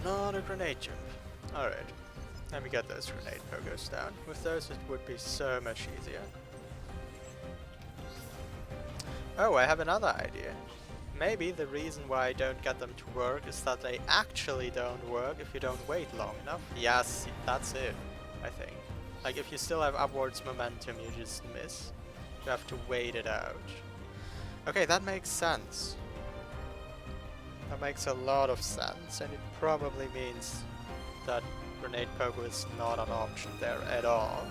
Not a grenade jump. Alright. Let me get those grenade pogos down. With those it would be so much easier. Oh, I have another idea. Maybe the reason why I don't get them to work is that they actually don't work if you don't wait long enough. Yes, that's it, I think. Like, if you still have upwards momentum, you just miss. You have to wait it out. Okay, that makes sense. That makes a lot of sense, and it probably means that grenade pogo is not an option there at all.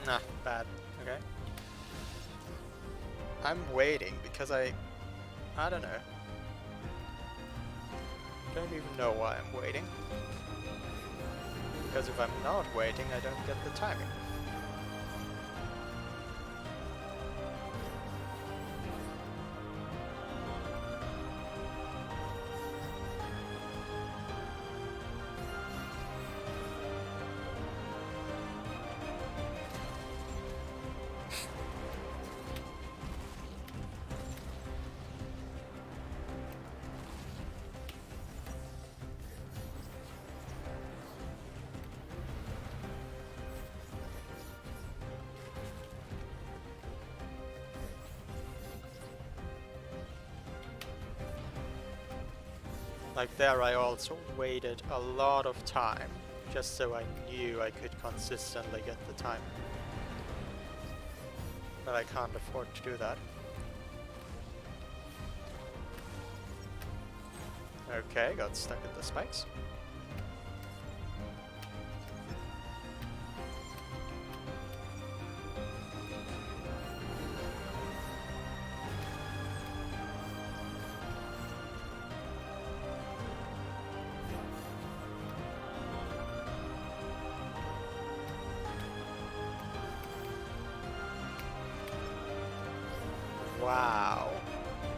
Nah, bad. Okay. I'm waiting because I don't know. Don't even know why I'm waiting. Because if I'm not waiting, I don't get the timing. Like there I also waited a lot of time, just so I knew I could consistently get the time. But I can't afford to do that. Okay, got stuck in the spikes. Wow.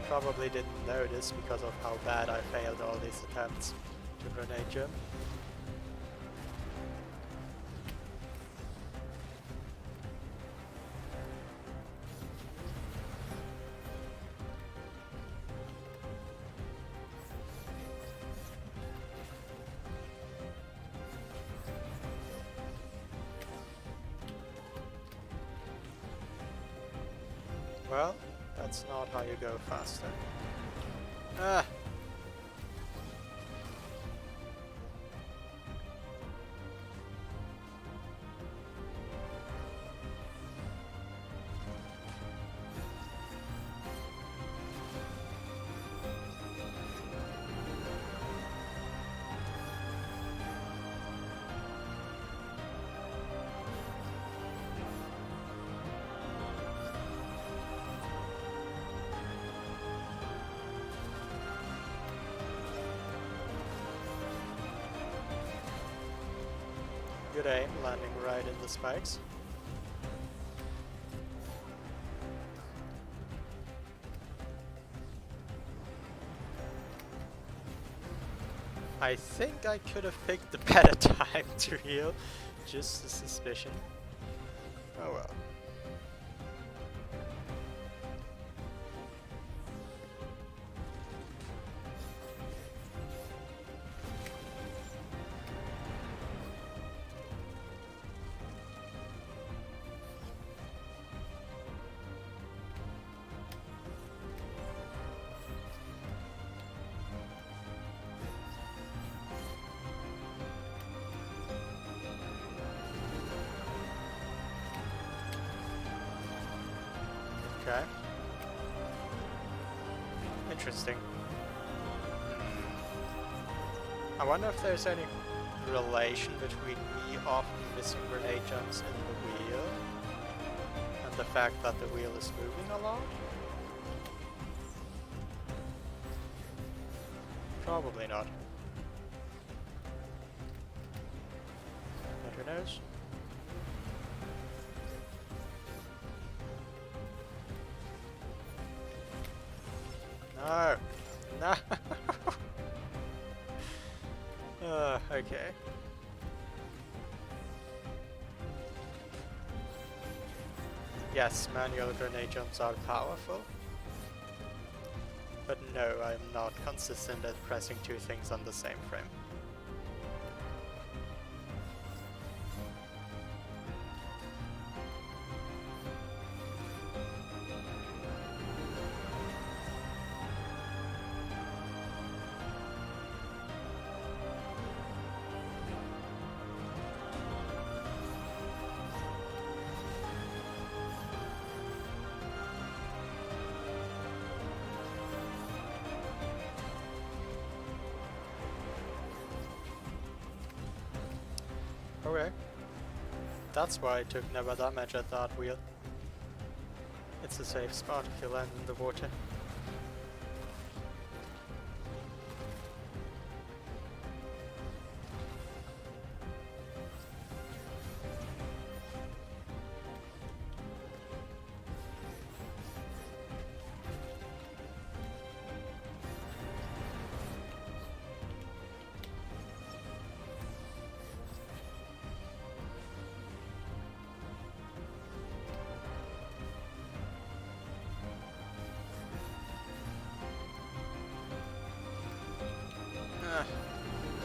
Probably didn't notice because of how bad I failed all these attempts to grenade jump. Well, that's not how you go faster. Ah! Good aim, landing right in the spikes. I think I could have picked the better time to heal, just a suspicion. Oh well. Okay. Interesting. I wonder if there's any relation between me often missing grenade jumps in the wheel and the fact that the wheel is moving a lot? Probably not. But who knows? No! No! Okay. Yes, manual grenade jumps are powerful. But no, I'm not consistent at pressing two things on the same frame. Okay. That's why I took never damage at that wheel. It's a safe spot if you land in the water.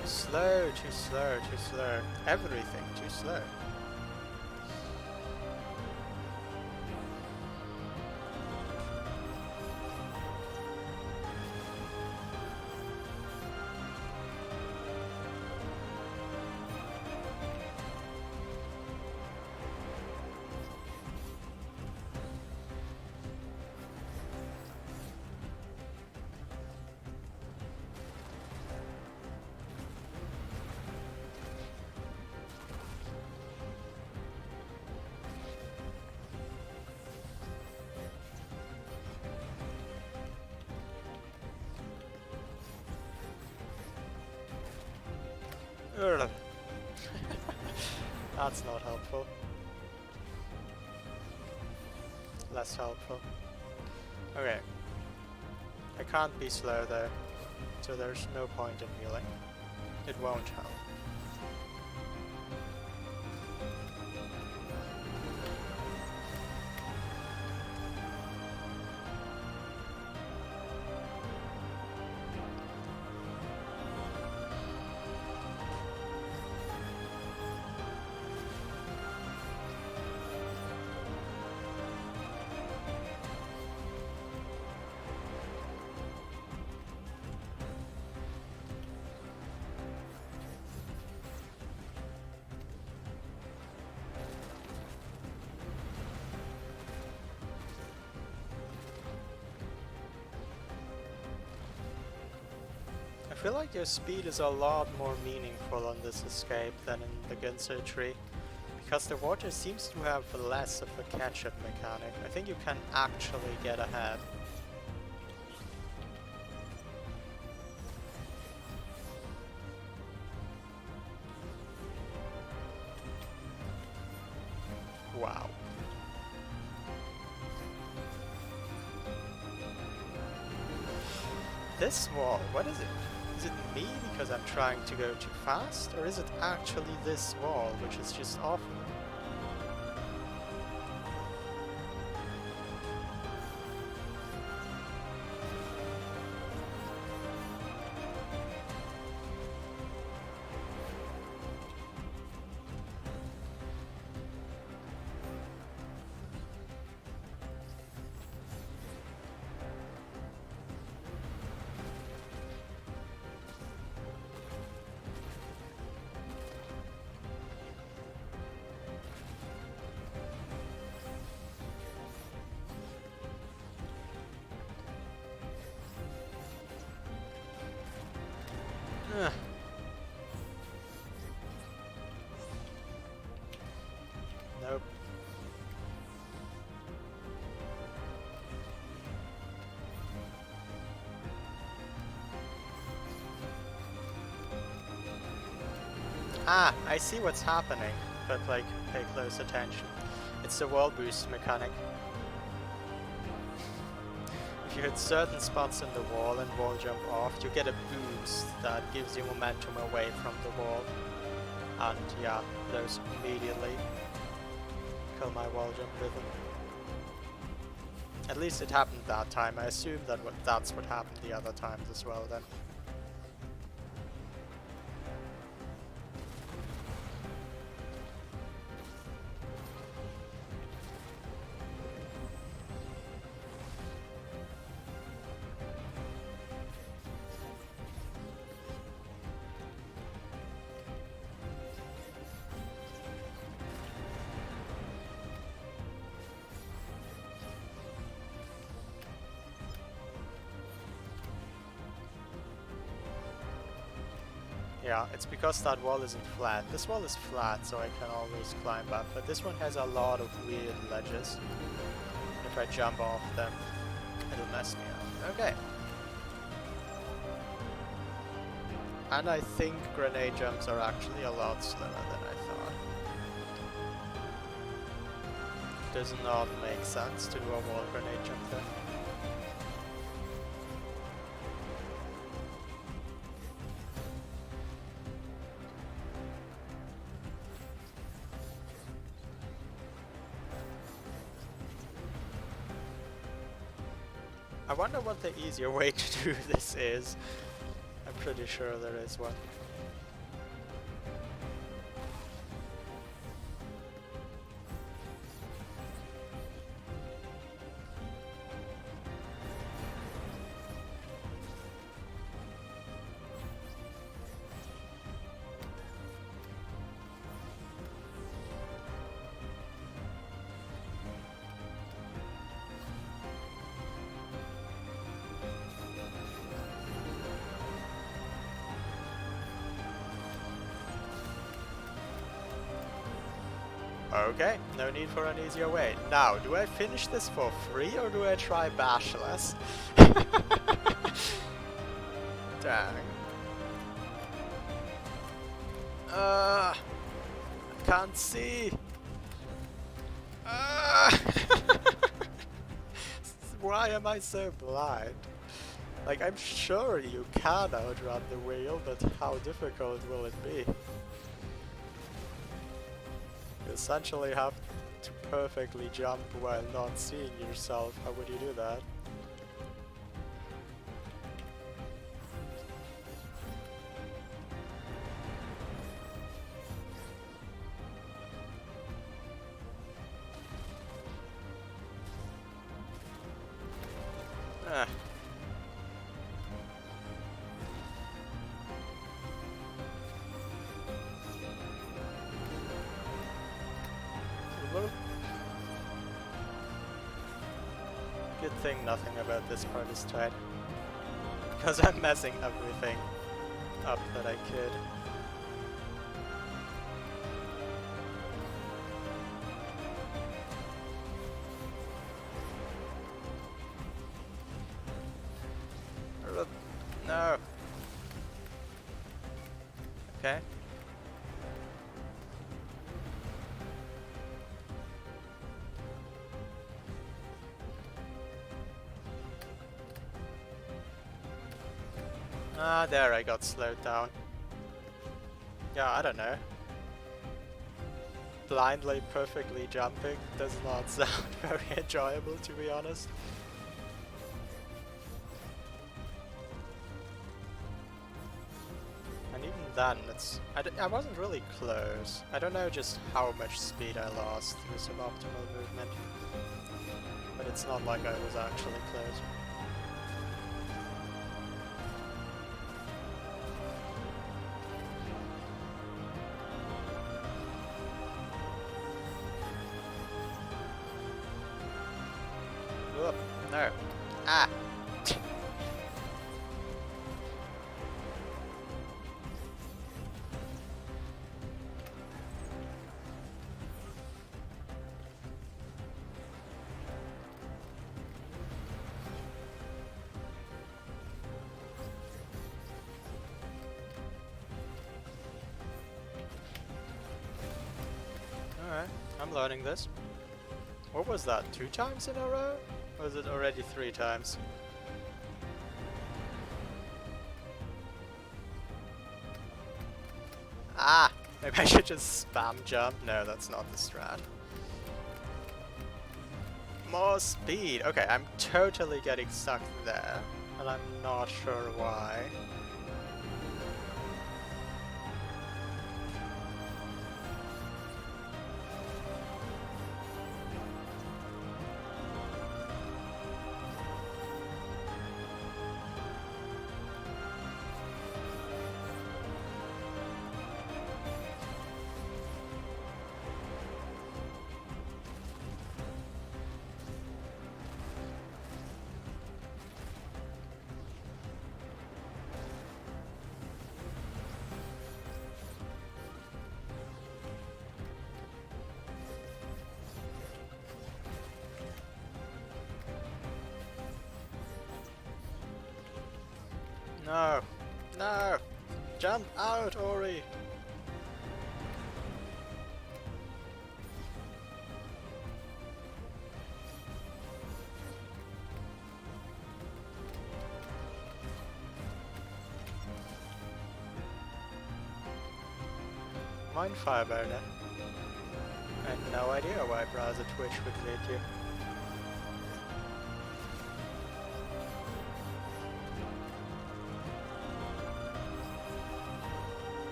Too slow, too slow, too slow. Everything too slow. Ugh. That's not helpful. Less helpful. Okay. I can't be slow though, so there's no point in healing. It won't help. I feel like your speed is a lot more meaningful on this escape than in the Ginso tree, because the water seems to have less of a catch-up mechanic. I think you can actually get ahead. Wow. This wall, what is it? Is it me because I'm trying to go too fast? Or is it actually this wall, which is just awful? Ugh. Nope. Ah, I see what's happening, but like, pay close attention. It's the wall boost mechanic. If you hit certain spots in the wall and wall jump off, you get a boost that gives you momentum away from the wall. And yeah, those immediately kill my wall jump rhythm. At least it happened that time. I assume that that's what happened the other times as well then. Yeah, it's because that wall isn't flat. This wall is flat, so I can always climb up, but this one has a lot of weird ledges. If I jump off them, it'll mess me up. Okay. And I think grenade jumps are actually a lot slower than I thought. Does not make sense to do a wall grenade jump there. I wonder what the easier way to do this is. I'm pretty sure there is one. Okay, no need for an easier way. Now, do I finish this for free or do I try bashless? Dang. I can't see. Why am I so blind? Like, I'm sure you can outrun the wheel, but how difficult will it be? You essentially have to perfectly jump while not seeing yourself. How would you do that? Ah. Good thing nothing about this part is tight. Because I'm messing everything up that I could. No. Okay. Ah, there I got slowed down. Yeah, I don't know. Blindly, perfectly jumping does not sound very enjoyable, to be honest. And even then, I wasn't really close. I don't know just how much speed I lost through suboptimal movement. But it's not like I was actually close. Whoop, no. Ah! Alright, I'm learning this. What was that, 2 times in a row? Or was it already 3 times? Ah! Maybe I should just spam jump? No, that's not the strat. More speed! Okay, I'm totally getting stuck there. And I'm not sure why. No! No! Jump out, Ori! Mind Fireburner. I had no idea why Browser Twitch would lead you.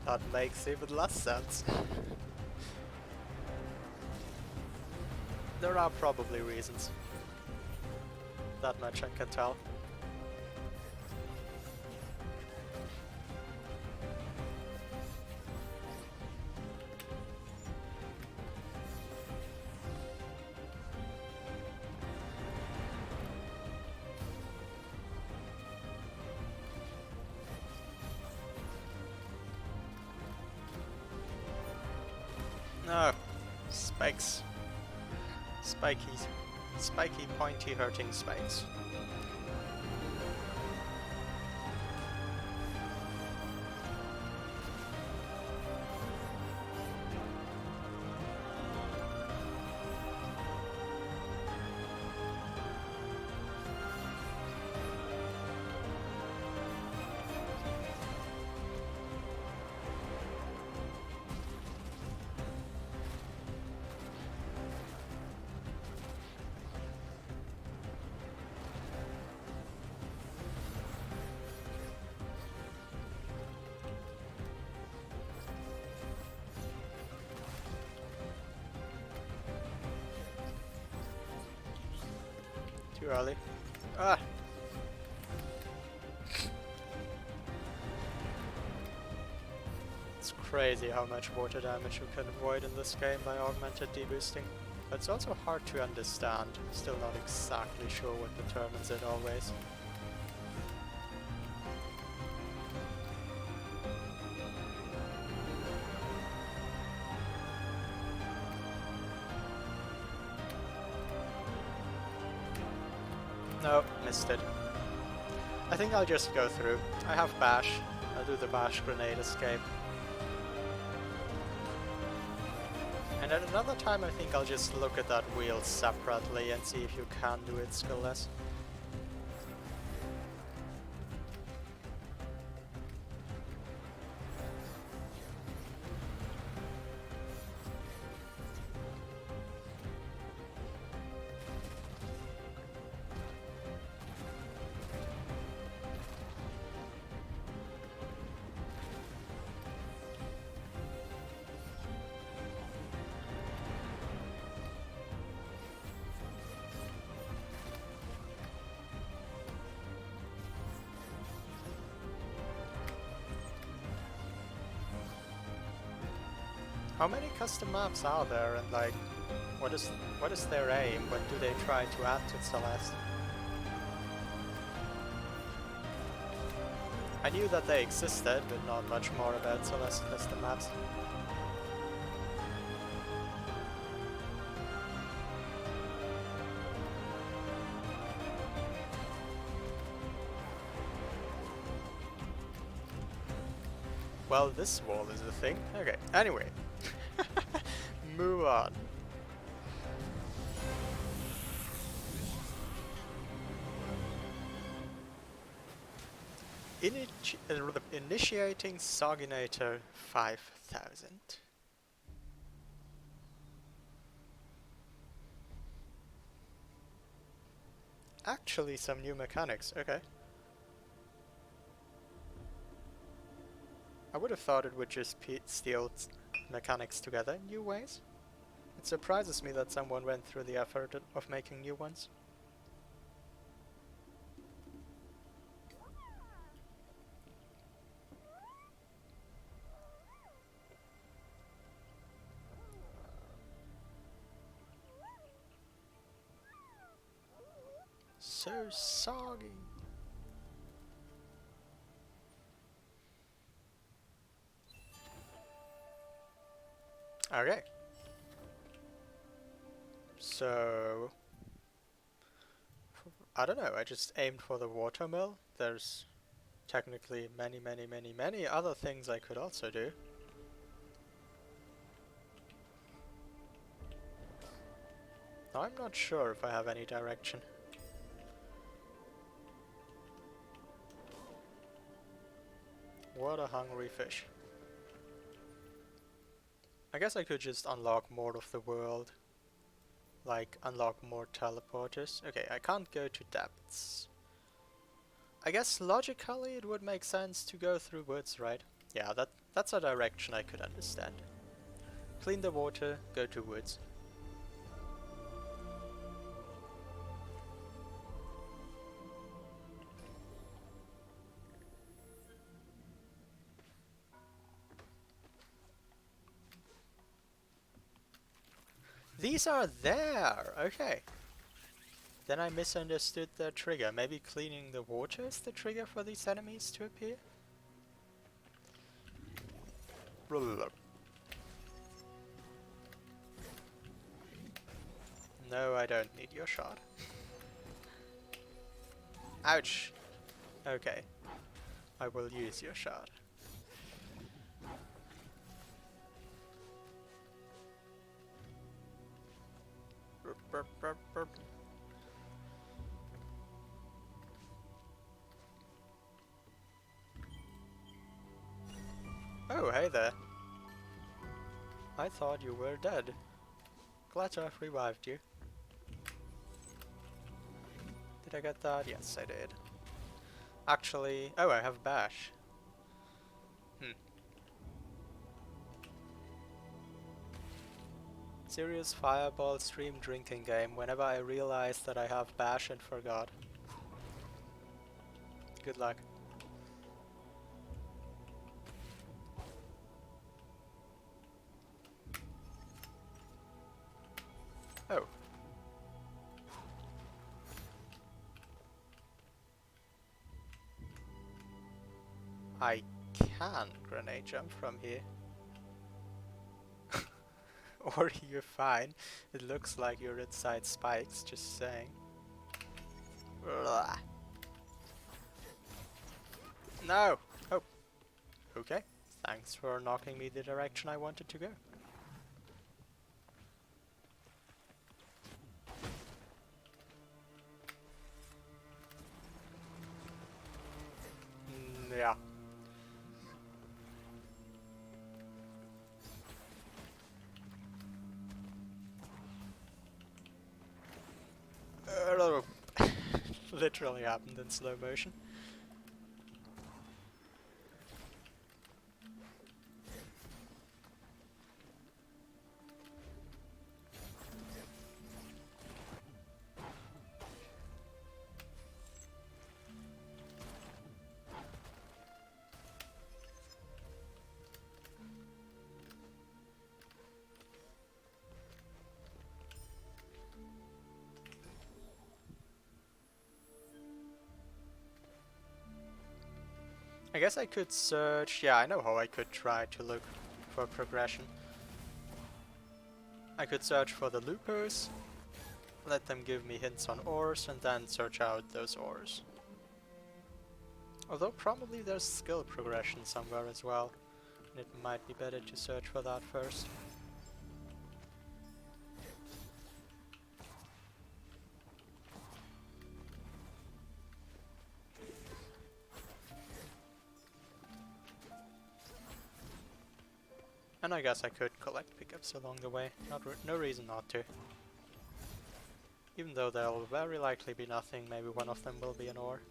That makes even less sense. There are probably reasons. That much I can tell. No! Spikes. Spikies. Spiky, pointy, hurting spikes. Too early. Ah! It's crazy how much water damage you can avoid in this game by augmented deboosting. But it's also hard to understand. Still not exactly sure what determines it always. No, missed it. I think I'll just go through. I have bash. I'll do the bash grenade escape. And at another time I think I'll just look at that wheel separately and see if you can do it skill-less. How many custom maps are there, and like, what is their aim? What do they try to add to Celeste? I knew that they existed, but not much more about Celeste custom maps. Well, this wall is the thing. Okay, anyway. Move on. Initiating Soginator 5000. Actually, some new mechanics. Okay. I would have thought it would just steal mechanics together in new ways. It surprises me that someone went through the effort of making new ones. So soggy. Okay. So I don't know, I just aimed for the watermill. There's technically many other things I could also do. I'm not sure if I have any direction. What a hungry fish. I guess I could just unlock more of the world. Like, unlock more teleporters. Okay, I can't go to depths. I guess logically it would make sense to go through woods, right? Yeah, that's a direction I could understand. Clean the water, go to woods. These are there! Okay. Then I misunderstood the trigger. Maybe cleaning the water is the trigger for these enemies to appear? No, I don't need your shot. Ouch! Okay. I will use your shot. Burp, burp, burp, burp. Oh, hey there. I thought you were dead. Glad to have revived you. Did I get that? Yes, I did. Actually... Oh, I have Bash. Serious fireball stream drinking game whenever I realized that I have Bash and forgot. Good luck. Oh. I can grenade jump from here. Or you're fine. It looks like you're inside spikes, just saying. Blah. No! Oh. Okay. Thanks for knocking me the direction I wanted to go. Yeah. Literally happened in slow motion. I guess I could search... Yeah, I know how I could try to look for progression. I could search for the loopers, let them give me hints on ores, and then search out those ores. Although probably there's skill progression somewhere as well, and it might be better to search for that first. And I guess I could collect pickups along the way, no reason not to. Even though there'll very likely be nothing, maybe one of them will be an ore.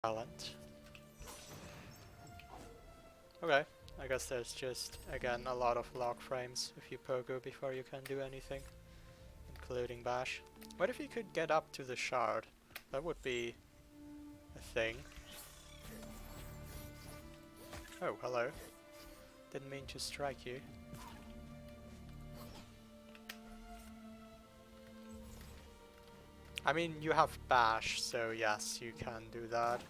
talent. Okay, I guess there's just, again, a lot of lock frames if you pogo before you can do anything, including bash. What if you could get up to the shard? That would be a thing. Oh, hello. Didn't mean to strike you. I mean, you have bash, so yes, you can do that.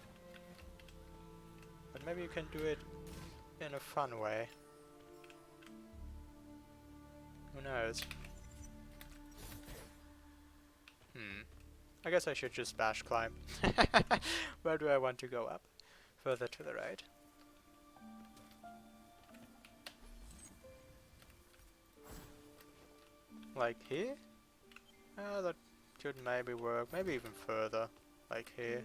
But maybe you can do it in a fun way. Who knows? I guess I should just bash climb. Where do I want to go up? Further to the right. Like here? That could maybe work. Maybe even further. Like here.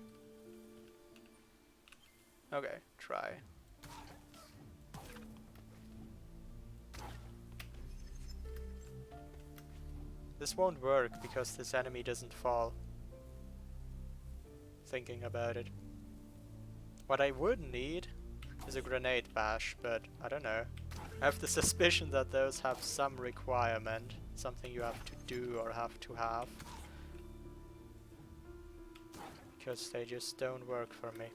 Okay, try. This won't work because this enemy doesn't fall. Thinking about it. What I would need is a grenade bash, but I don't know. I have the suspicion that those have some requirement. Something you have to do or have to have. Because they just don't work for me.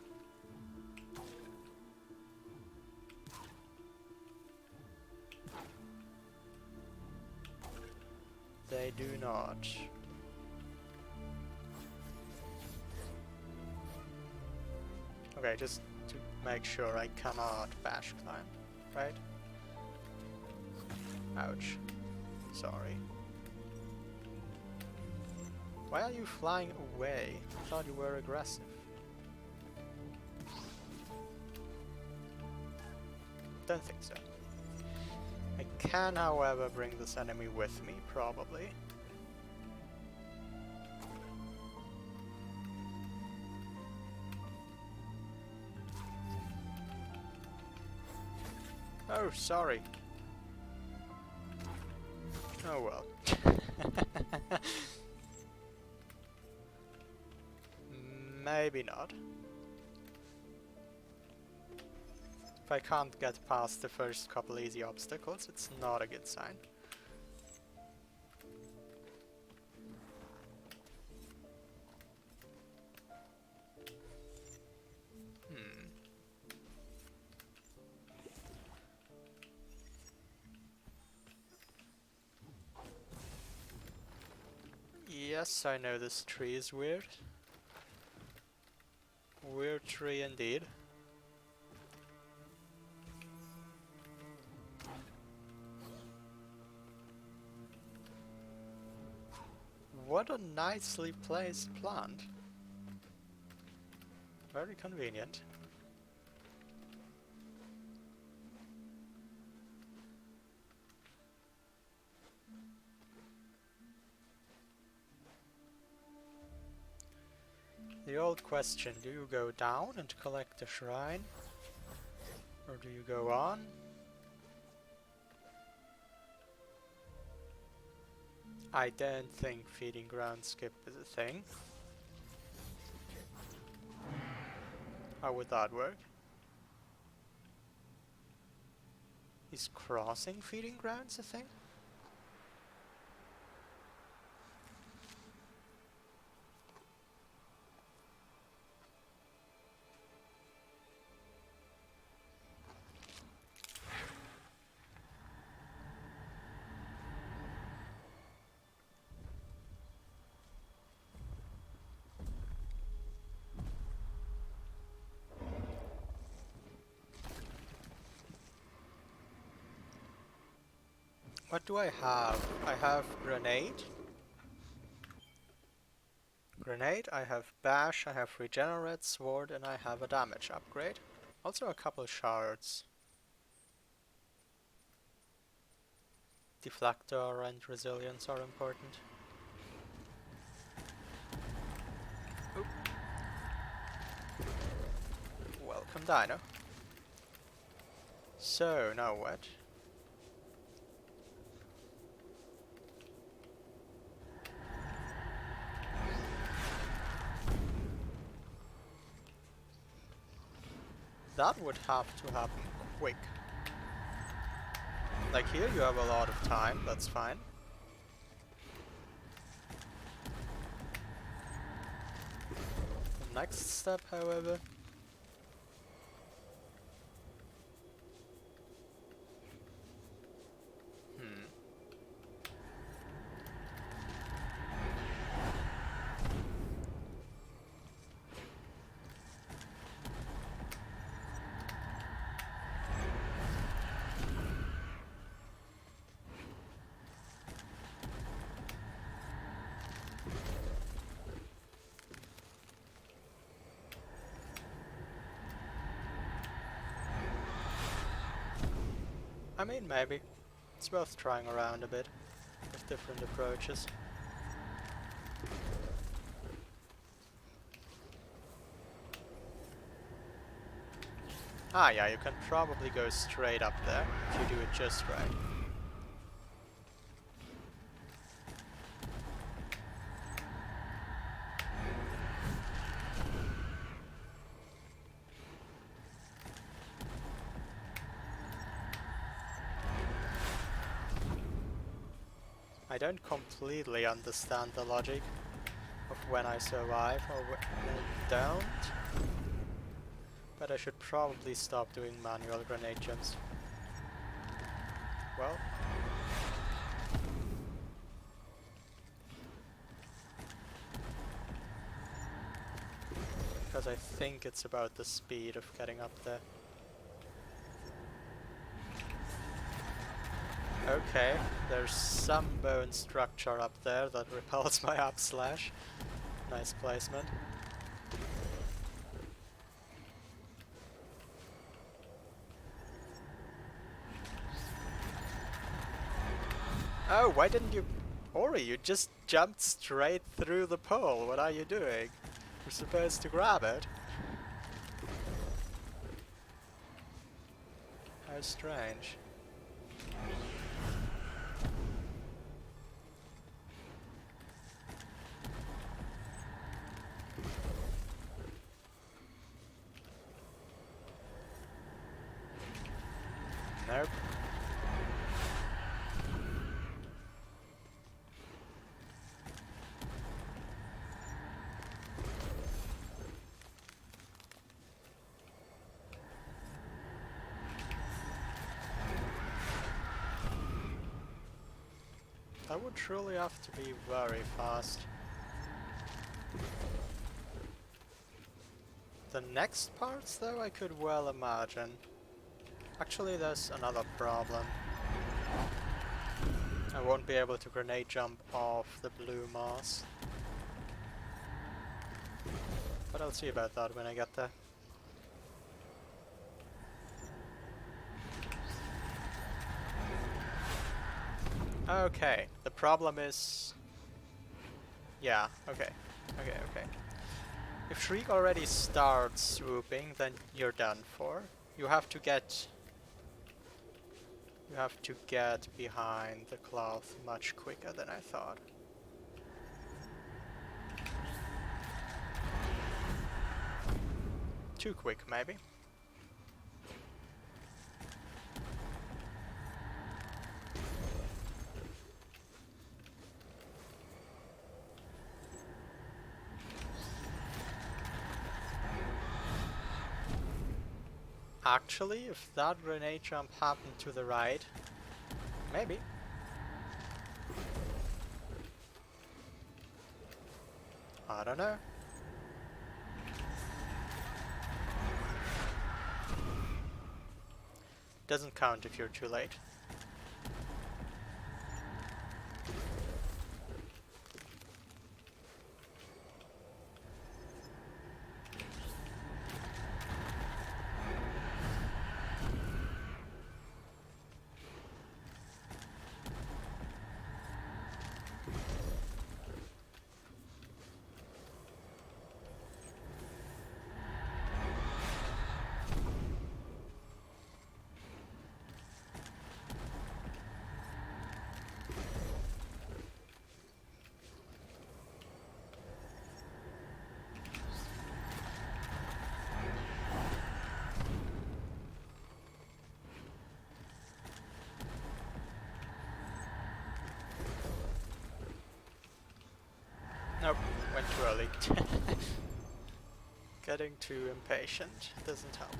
They do not. Okay, just to make sure I cannot bash climb, right? Ouch. Sorry. Why are you flying away? I thought you were aggressive. Don't think so. I can, however, bring this enemy with me, probably. Oh, sorry. Oh well. Maybe not. If I can't get past the first couple easy obstacles, it's not a good sign. Yes, I know this tree is weird. Weird tree indeed. What a nicely placed plant. Very convenient. The old question, do you go down and collect the shrine? Or do you go on? I don't think feeding ground skip is a thing. How would that work? Is crossing feeding grounds a thing? What do I have? I have grenade. Grenade, I have bash, I have regenerate, sword, and I have a damage upgrade. Also a couple shards. Deflector and resilience are important. Oop. Welcome, Dino. So, now what? that would have to happen quick. Like here you have a lot of time, that's fine. The next step, however... I mean, maybe. It's worth trying around a bit with different approaches. Ah yeah, you can probably go straight up there if you do it just right. I don't completely understand the logic of when I survive or when I don't, but I should probably stop doing manual grenade jumps. Well, because I think it's about the speed of getting up there. Okay, there's some bone structure up there that repels my up slash. Nice placement. Oh, why didn't you... Ori, you just jumped straight through the pole. What are you doing? You're supposed to grab it. How strange. Nope. I would truly have to be very fast. The next parts, though, I could well imagine. Actually, there's another problem. I won't be able to grenade jump off the blue mass. But I'll see about that when I get there. Okay, the problem is... Yeah, okay. Okay. If Shriek already starts swooping, then you're done for. You have to get behind the cloth much quicker than I thought. Too quick, maybe. Actually, if that grenade jump happened to the right, maybe. I don't know. Doesn't count if you're too late. went too early. Getting too impatient doesn't help.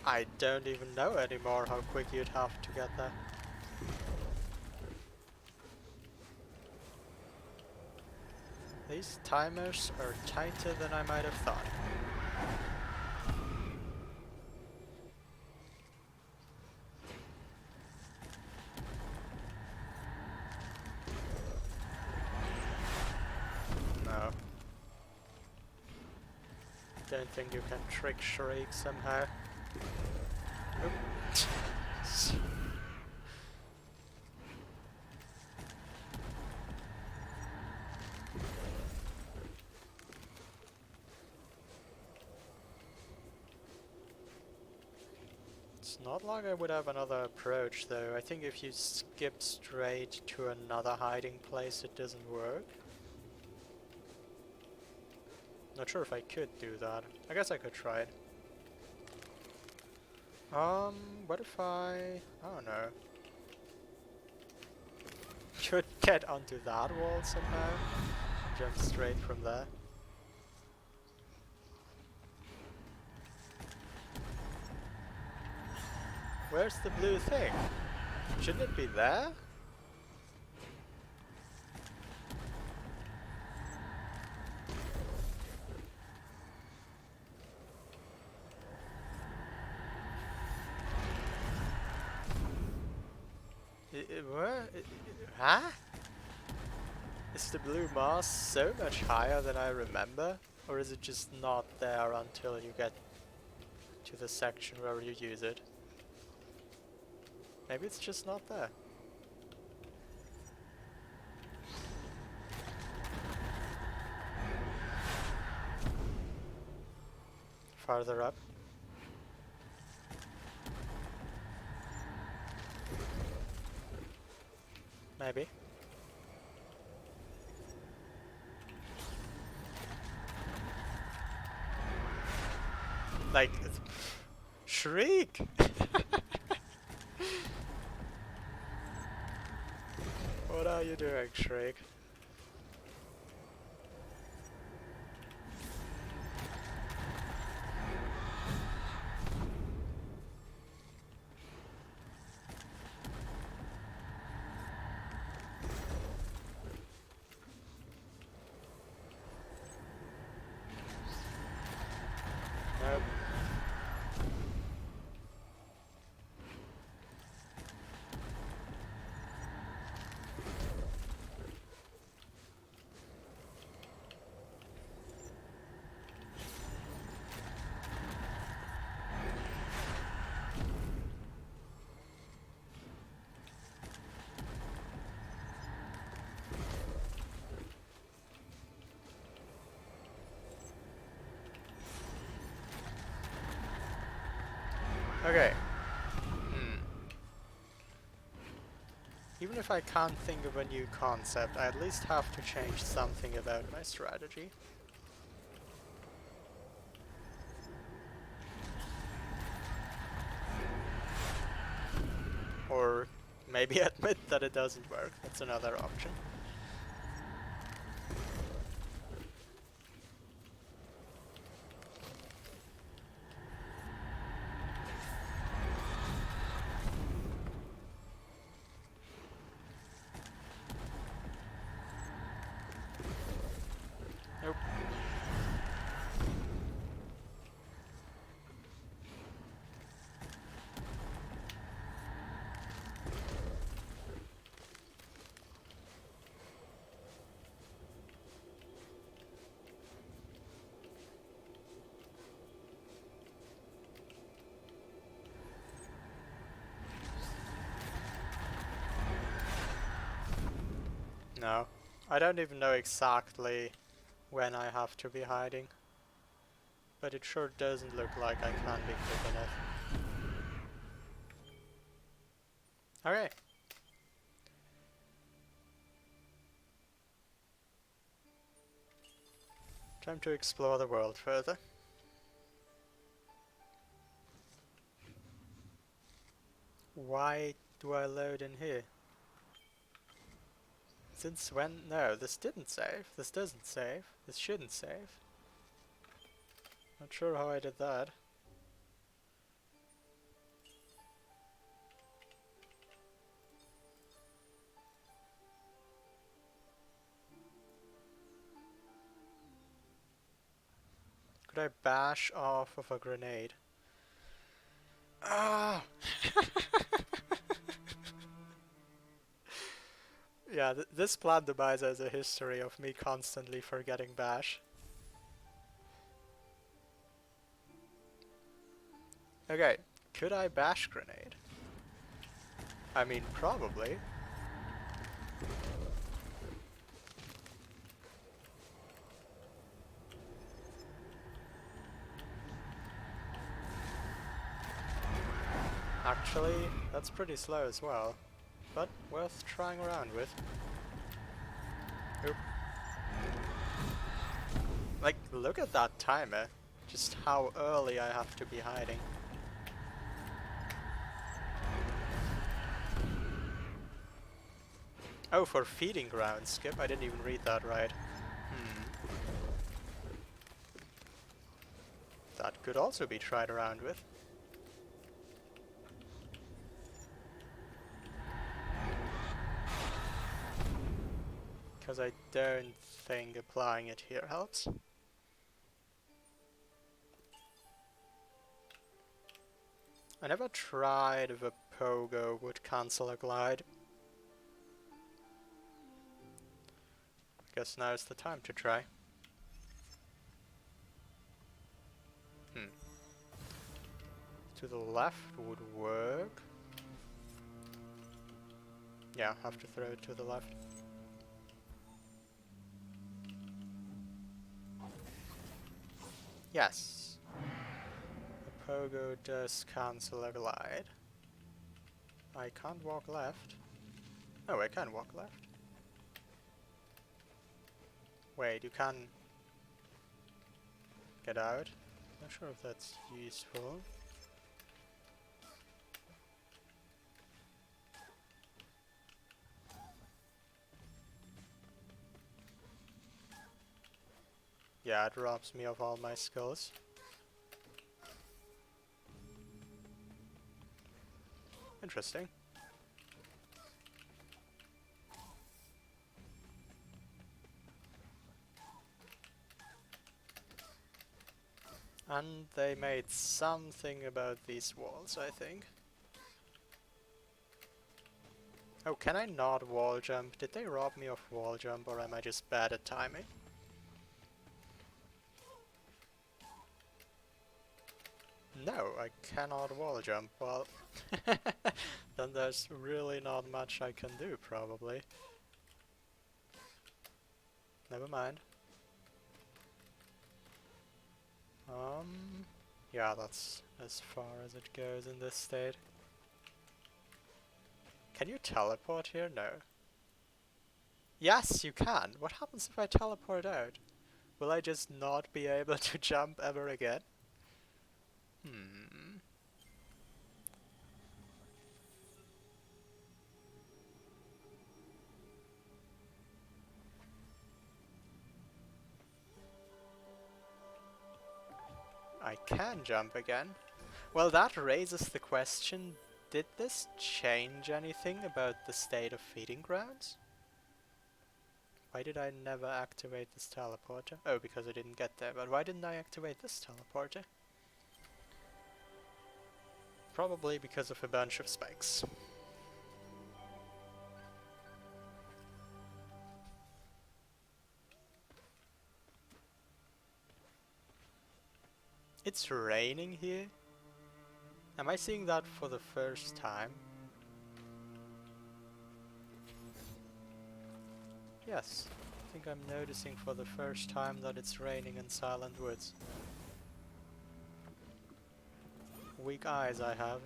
I don't even know anymore how quick you'd have to get there. These timers are tighter than I might have thought. No. Don't think you can trick Shriek somehow. Nope. It's not like I would have another approach though. I think if you skip straight to another hiding place it doesn't work. Not sure if I could do that. I guess I could try it. What if I don't know. Could get onto that wall somehow. Jump straight from there. Where's the blue thing? Shouldn't it be there? Where? Huh? Is the blue mass so much higher than I remember? Or is it just not there until you get to the section where you use it? Maybe it's just not there. Farther up. Maybe. Like, Shriek! What are you doing, Shriek? Nope. Okay. Even if I can't think of a new concept, I at least have to change something about my strategy. Or maybe admit that it doesn't work. That's another option. Nope. No. I don't even know exactly when I have to be hiding. But it sure doesn't look like I can be quick enough. Okay. Time to explore the world further. Why do I load in here? Since when? No, this didn't save. This doesn't save. This shouldn't save. Not sure how I did that. Could I bash off of a grenade? Ah! Yeah, this Plandomizer has a history of me constantly forgetting bash. Okay, could I bash grenade? I mean, probably. Actually, that's pretty slow as well, but worth trying around with. Oop. Like, look at that timer. Just how early I have to be hiding. Oh, for feeding ground skip? I didn't even read that right. That could also be tried around with. Because I don't think applying it here helps. I never tried if a pogo would cancel a glide. Guess now's the time to try. To the left would work. Yeah, have to throw it to the left. Yes. The pogo does cancel a glide. I can't walk left. Oh, I can walk left. Wait, you can get out? Not sure if that's useful. Yeah, it robs me of all my skills. Interesting. And they made something about these walls, I think. Oh, can I not wall jump? Did they rob me of wall jump, or am I just bad at timing? No, I cannot wall jump. Well, then there's really not much I can do, probably. Never mind. Yeah, that's as far as it goes in this state. Can you teleport here? No. Yes, you can! What happens if I teleport out? Will I just not be able to jump ever again? I can jump again. Well, that raises the question, did this change anything about the state of feeding grounds? Why did I never activate this teleporter? Oh, because I didn't get there, but why didn't I activate this teleporter? Probably because of a bunch of spikes. It's raining here? Am I seeing that for the first time? Yes. think I'm noticing for the first time that it's raining in Silent Woods. Weak eyes I have.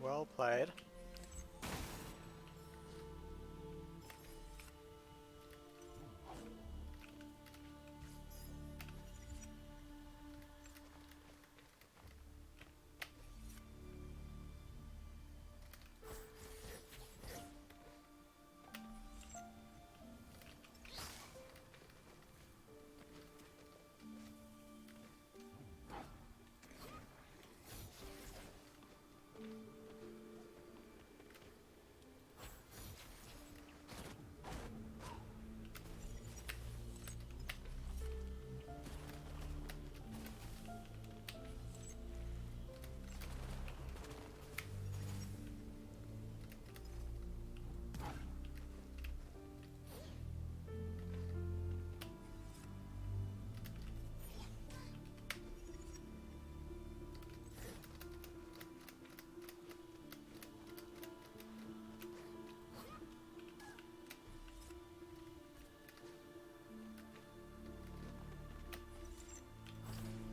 Well played.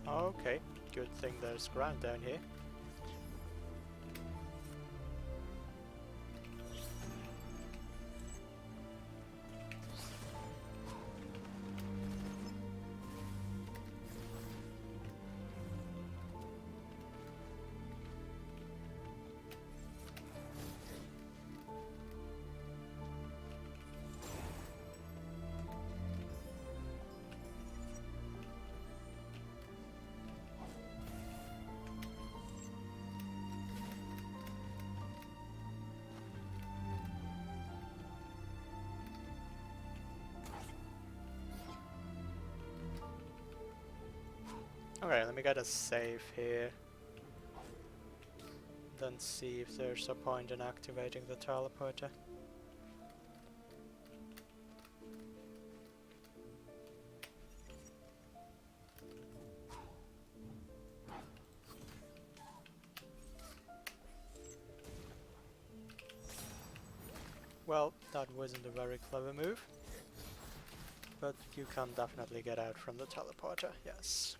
Okay, good thing there's ground down here. Okay, let me get a save here. Then see if there's a point in activating the teleporter. Well, that wasn't a very clever move. But you can definitely get out from the teleporter, yes.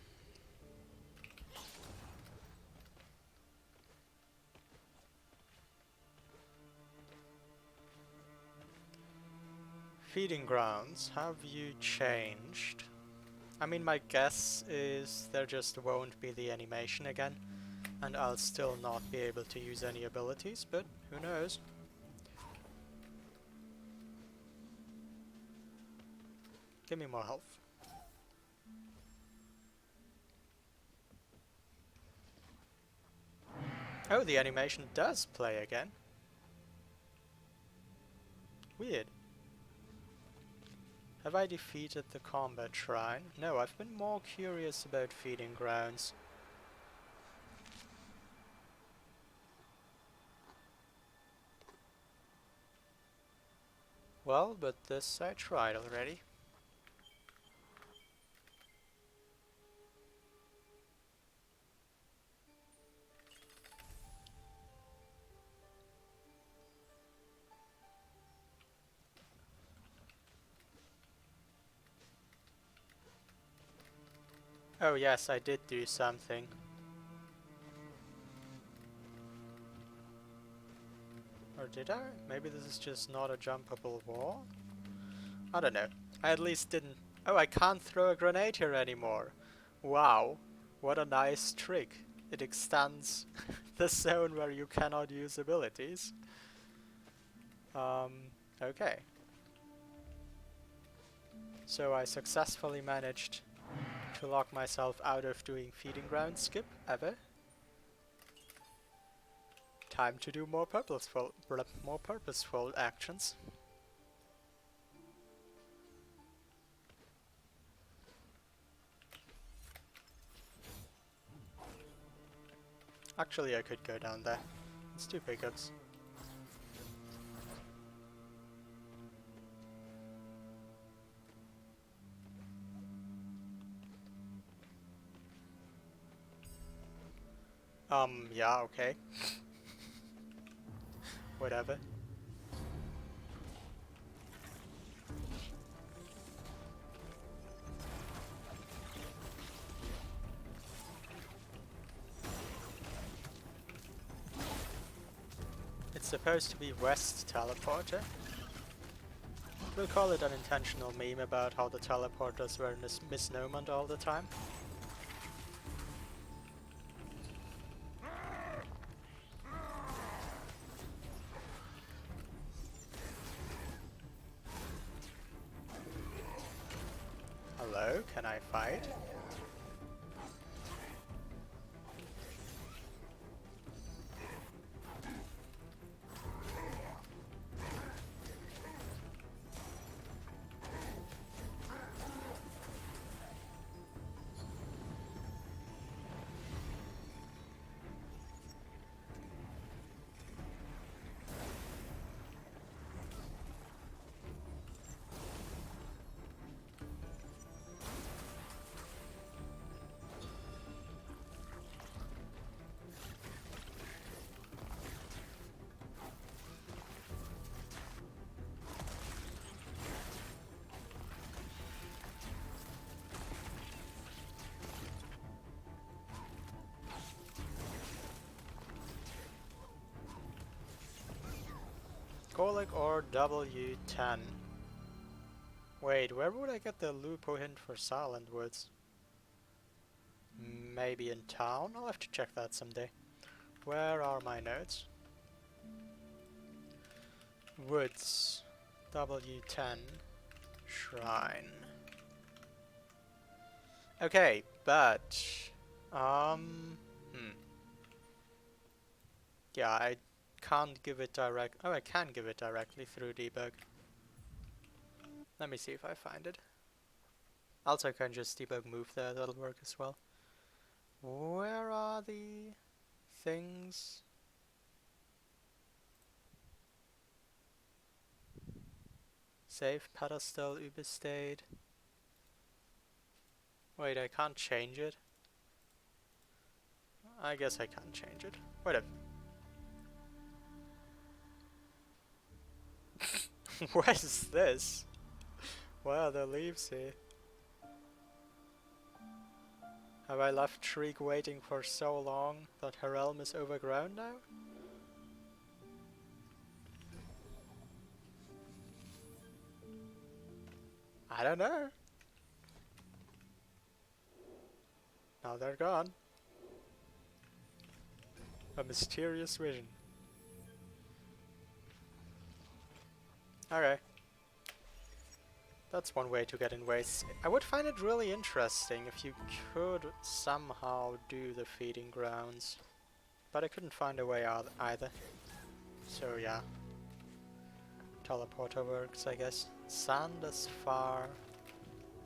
Feeding grounds, have you changed? I mean, my guess is there just won't be the animation again, and I'll still not be able to use any abilities, but who knows? Give me more health. Oh, the animation does play again. Weird. Have I defeated the combat shrine? No, I've been more curious about feeding grounds. Well, but this I tried already. Oh yes, I did do something. Or did I? Maybe this is just not a jumpable wall? I don't know. I at least didn't... Oh, I can't throw a grenade here anymore. Wow. What a nice trick. It extends the zone where you cannot use abilities. Okay. So I successfully managed to lock myself out of doing feeding ground skip ever. Time to do more purposeful actions. Actually, I could go down there. It's 2 pickups. Yeah, okay. Whatever. It's supposed to be West Teleporter. We'll call it an intentional meme about how the teleporters were misnomered all the time. Hello, can I fight? Colic or W10? Wait, where would I get the Lupo hint for Silent Woods? Maybe in town? I'll have to check that someday. Where are my notes? Woods. W10. Shrine. Okay, but... Yeah, I can't give it direct... Oh, I can give it directly through debug. Let me see if I find it. Also, I can just debug move there, that'll work as well. Where are the things? Save pedestal überstayed. Wait, I can't change it? I guess I can't change it. Whatever. What is this? Why are there leaves here? Have I left Shriek waiting for so long that her realm is overgrown now? I don't know. Now they're gone. A mysterious vision. Okay. That's one way to get in wastes. I would find it really interesting if you could somehow do the feeding grounds. But I couldn't find a way out either. So yeah. Teleporter works, I guess. Sand as far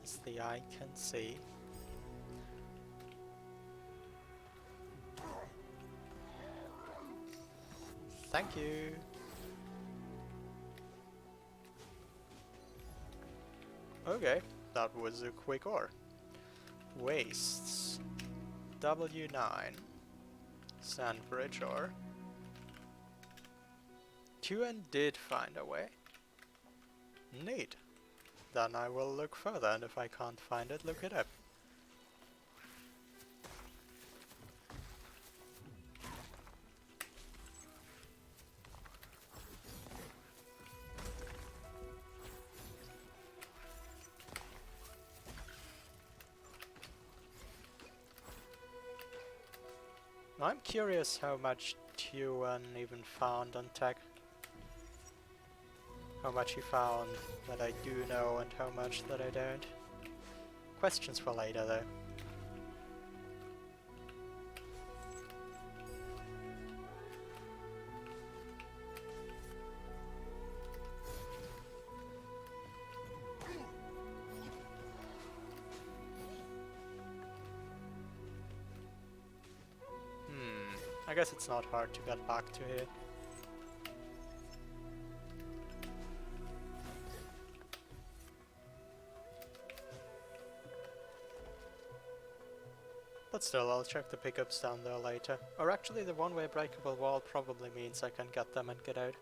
as the eye can see. Thank you. Okay, that was a quick ore. Wastes. W9. Sandbridge ore. Tuan did find a way. Neat. Then I will look further, and if I can't find it, look it up. I'm curious how much Tuan even found on tech. how much he found that I do know and how much that I don't. Questions for later though. I guess it's not hard to get back to here. But still, I'll check the pickups down there later. Or actually, the one-way breakable wall probably means I can get them and get out.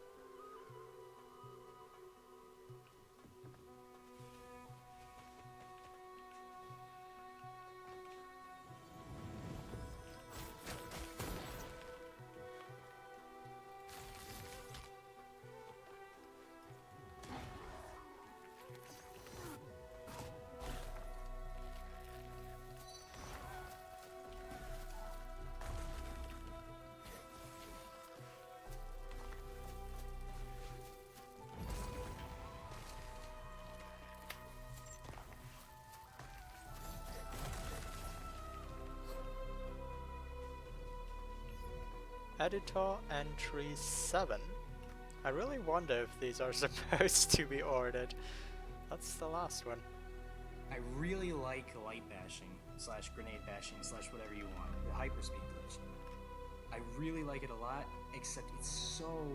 Editor entry 7. I really wonder if these are supposed to be ordered. That's the last one. I really like light bashing, slash grenade bashing, slash whatever you want, the hyperspeed glitch. I really like it a lot, except it's so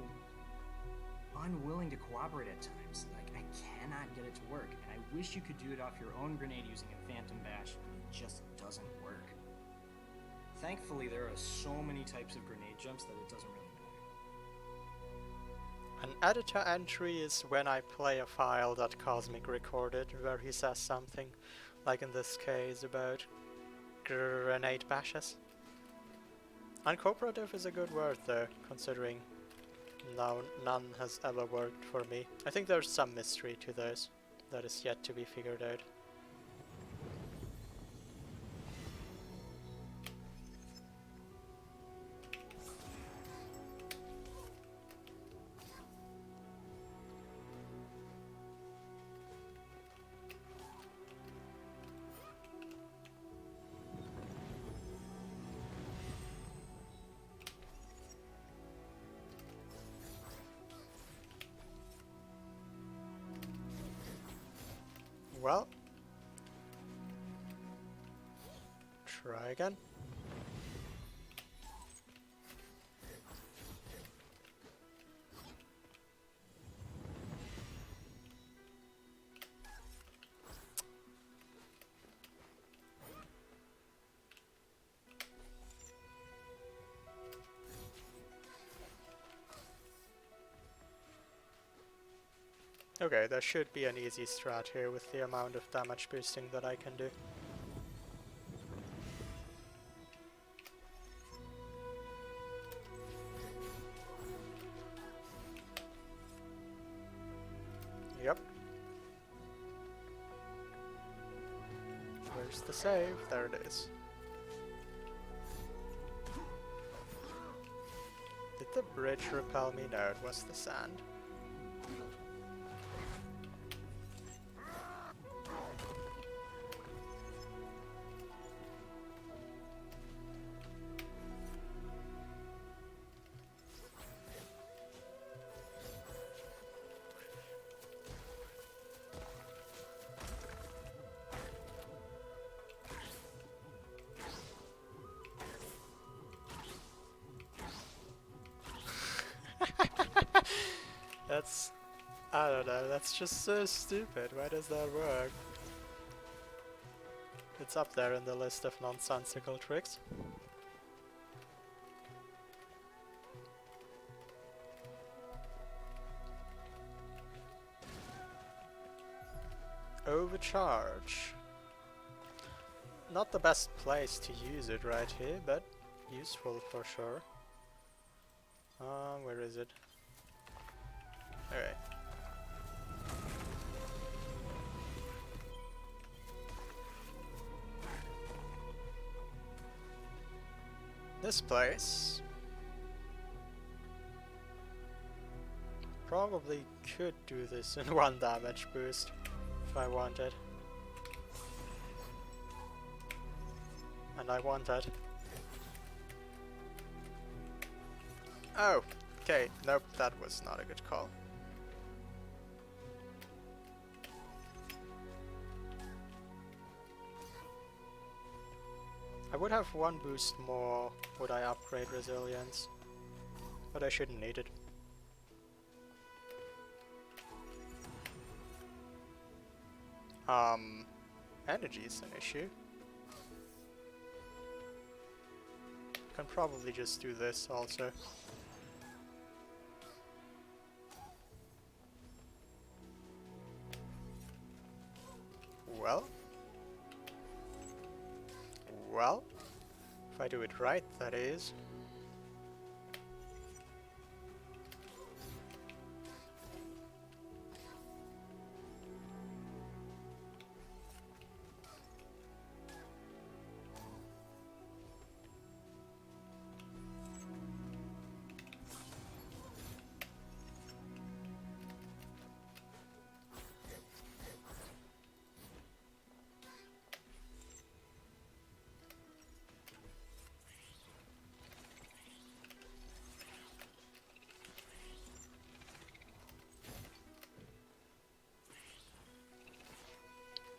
unwilling to cooperate at times. Like, I cannot get it to work, and I wish you could do it off your own grenade using a phantom bash, but it just doesn't work. Thankfully, there are so many types of grenade jumps that it doesn't really matter. An editor entry is when I play a file that Cosmic recorded, where he says something, like in this case about grenade bashes. Uncooperative is a good word though, considering now none has ever worked for me. I think there's some mystery to those that is yet to be figured out. Well, try again. Okay, there should be an easy strat here with the amount of damage boosting that I can do. Yep. Where's the save? There it is. Did the bridge repel me? No, it was the sand. That's... I don't know, that's just so stupid. Why does that work? It's up there in the list of nonsensical tricks. Overcharge. Not the best place to use it right here, but useful for sure. Where is it? Alright. This place probably could do this in 1 damage boost if I wanted. And I wanted. Oh, okay, nope, that was not a good call. I would have 1 boost more would I upgrade resilience, but I shouldn't need it. Energy is an issue. Can probably just do this also. Well, if I do it right, that is.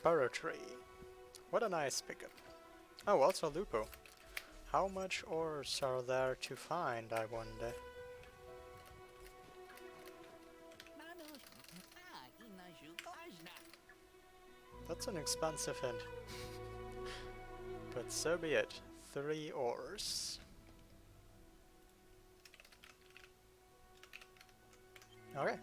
Burrow tree. What a nice pickup. Oh, also Lupo. How much ores are there to find, I wonder? That's an expensive hint. But so be it. 3 ores. Okay.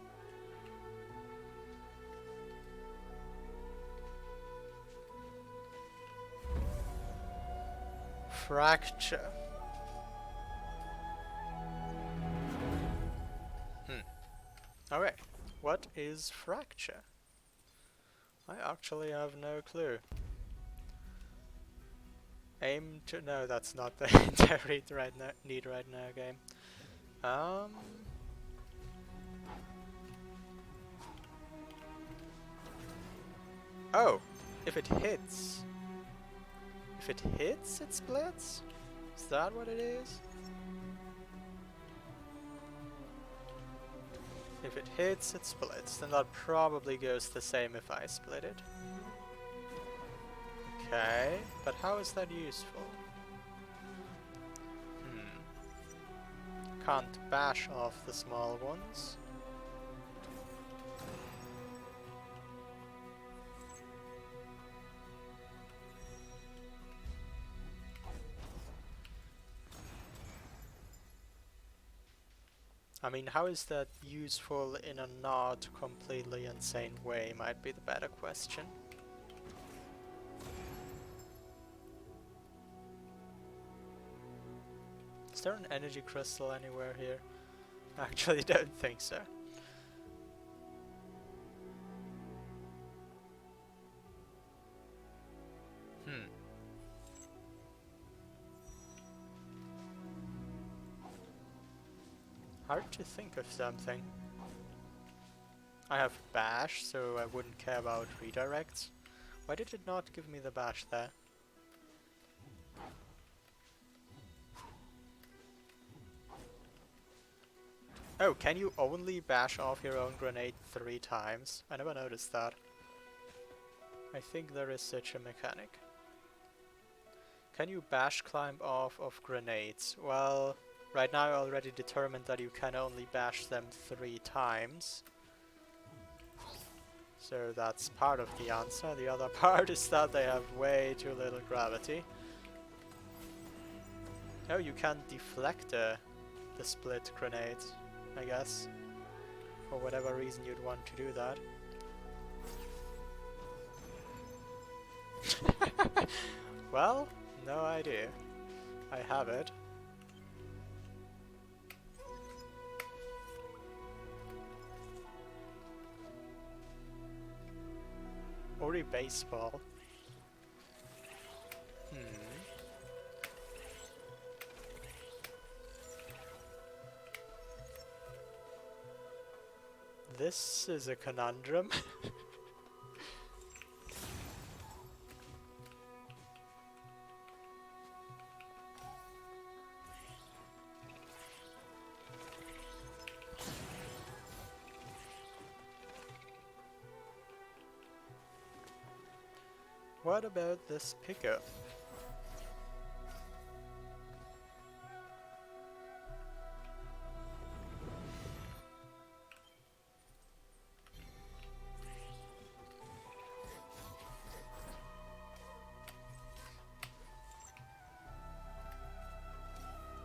Fracture. Okay. What is fracture? I actually have no clue. Aim to... No, that's not the hint I need right now, game. Oh! If it hits... If it hits, it splits? Is that what it is? If it hits, it splits. Then that probably goes the same if I split it. Okay, but how is that useful? Can't bash off the small ones. I mean, how is that useful in a not completely insane way might be the better question. Is there an energy crystal anywhere here? I actually don't think so. Hard to think of something. I have bash, so I wouldn't care about redirects. Why did it not give me the bash there? Oh, can you only bash off your own grenade 3 times? I never noticed that. I think there is such a mechanic. Can you bash climb off of grenades? Well, right now I already determined that you can only bash them 3 times. So that's part of the answer. The other part is that they have way too little gravity. Oh, you can deflect the split grenades, I guess. For whatever reason you'd want to do that. Well, no idea. I have it. Ori baseball. This is a conundrum. What about this pickup?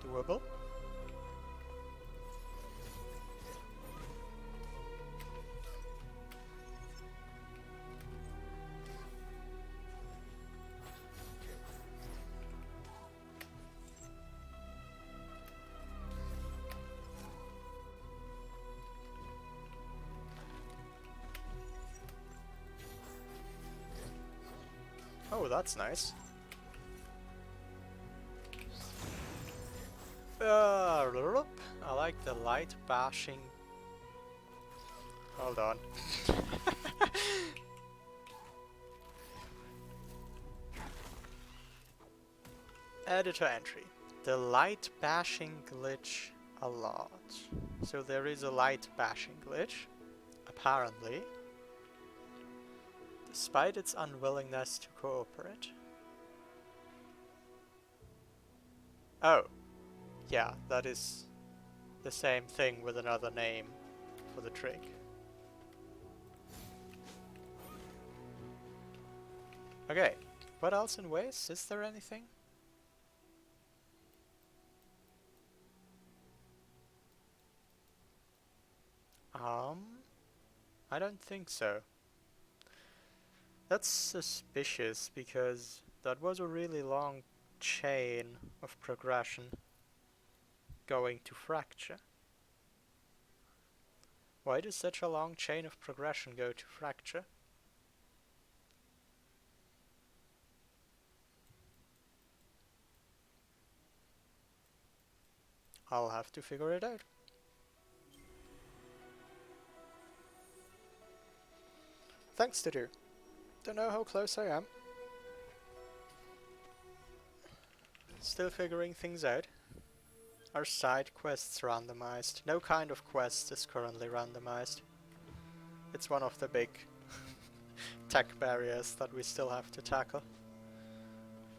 Doable? Oh, that's nice. I like the light bashing. Hold on. Editor entry. The light bashing glitch a lot. So there is a light bashing glitch, apparently, despite its unwillingness to cooperate. Oh, yeah, that is the same thing with another name for the trick. Okay, what else in ways? Is there anything? I don't think so. That's suspicious because that was a really long chain of progression going to fracture. Why does such a long chain of progression go to fracture? I'll have to figure it out. Thanks to do. Don't know how close I am. Still figuring things out. Are side quests randomized? No kind of quest is currently randomized. It's one of the big tech barriers that we still have to tackle.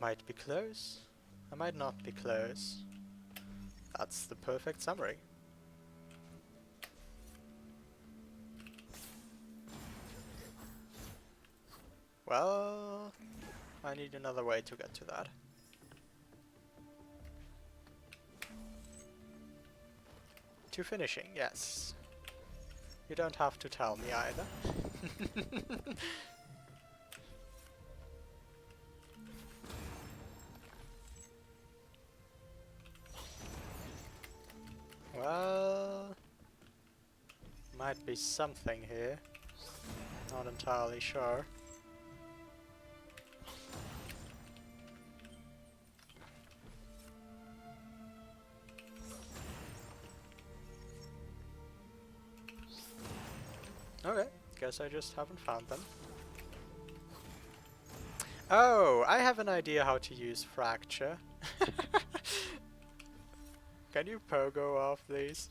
Might be close. I might not be close. That's the perfect summary. Well, I need another way to get to that. To finishing, yes. You don't have to tell me either. Well, might be something here. Not entirely sure. Okay, guess I just haven't found them. Oh, I have an idea how to use fracture. Can you pogo off these?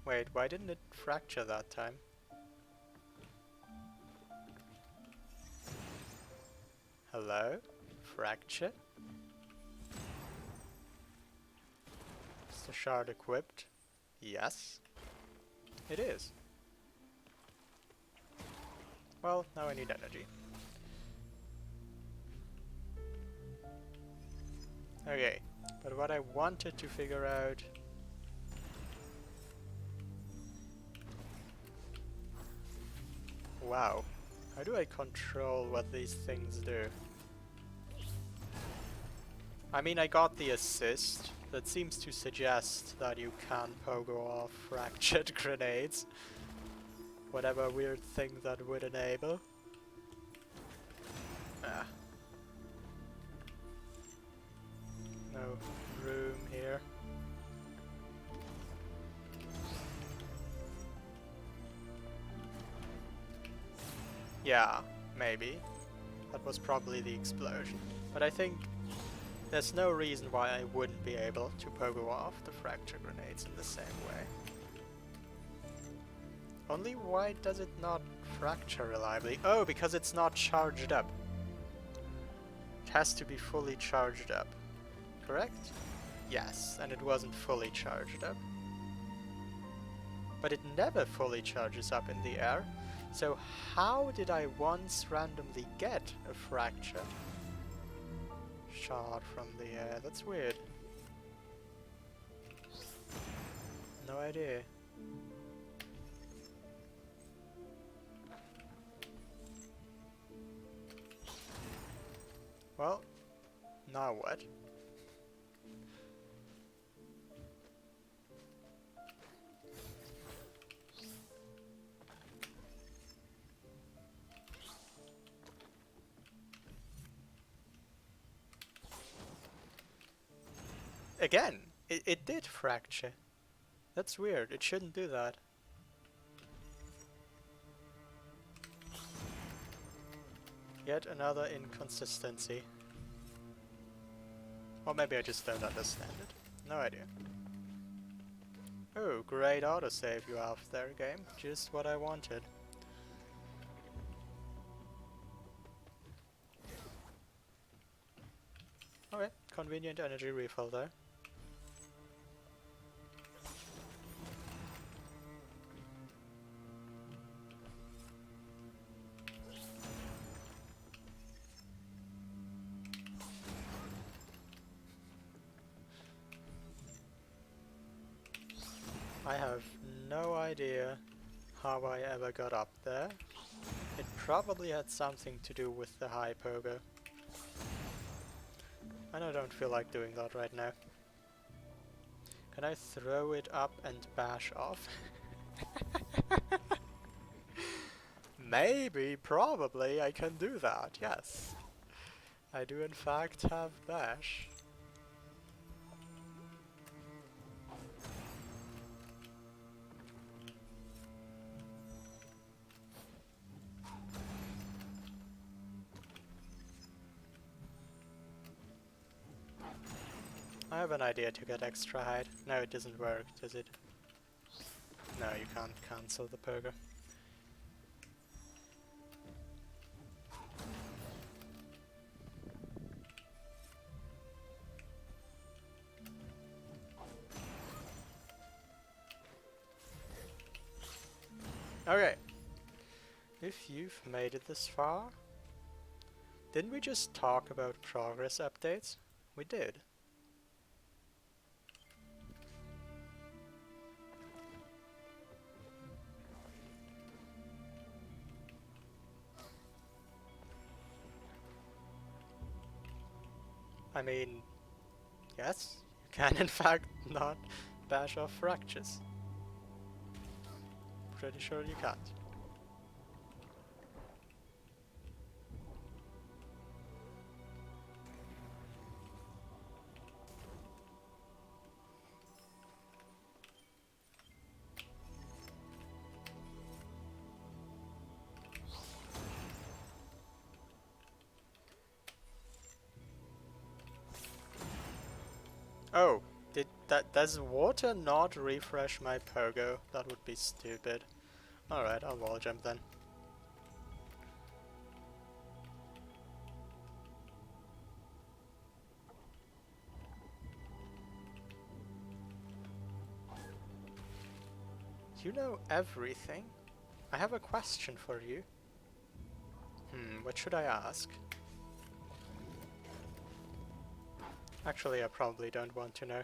Wait, why didn't it fracture that time? Hello? Fracture? Is the shard equipped? Yes. It is. Well, now I need energy. Okay, but what I wanted to figure out... Wow, how do I control what these things do? I mean, I got the assist. That seems to suggest that you can pogo off fractured grenades. Whatever weird thing that would enable. Ah. No room here. Yeah, maybe. That was probably the explosion. But I think there's no reason why I wouldn't be able to pogo off the fracture grenades in the same way. Only why does it not fracture reliably? Oh, because it's not charged up. It has to be fully charged up. Correct? Yes, and it wasn't fully charged up. But it never fully charges up in the air. So how did I once randomly get a fracture shot from the air? That's weird. No idea. Well, now what? Again, it did fracture. That's weird, it shouldn't do that. Yet another inconsistency. Or maybe I just don't understand it. No idea. Oh, great autosave you have there, game. Just what I wanted. Okay, convenient energy refill there. I have no idea how I ever got up there. It probably had something to do with the high pogo. And I don't feel like doing that right now. Can I throw it up and bash off? Maybe, probably, I can do that, yes. I do in fact have bash. I have an idea to get extra height. No, it doesn't work, does it? No, you can't cancel the pogo. Okay. If you've made it this far... Didn't we just talk about progress updates? We did. I mean, yes, you can in fact not bash off fractures. Pretty sure you can't. Oh, does water not refresh my pogo? That would be stupid. Alright, I'll wall jump then. You know everything. I have a question for you. What should I ask? Actually, I probably don't want to know.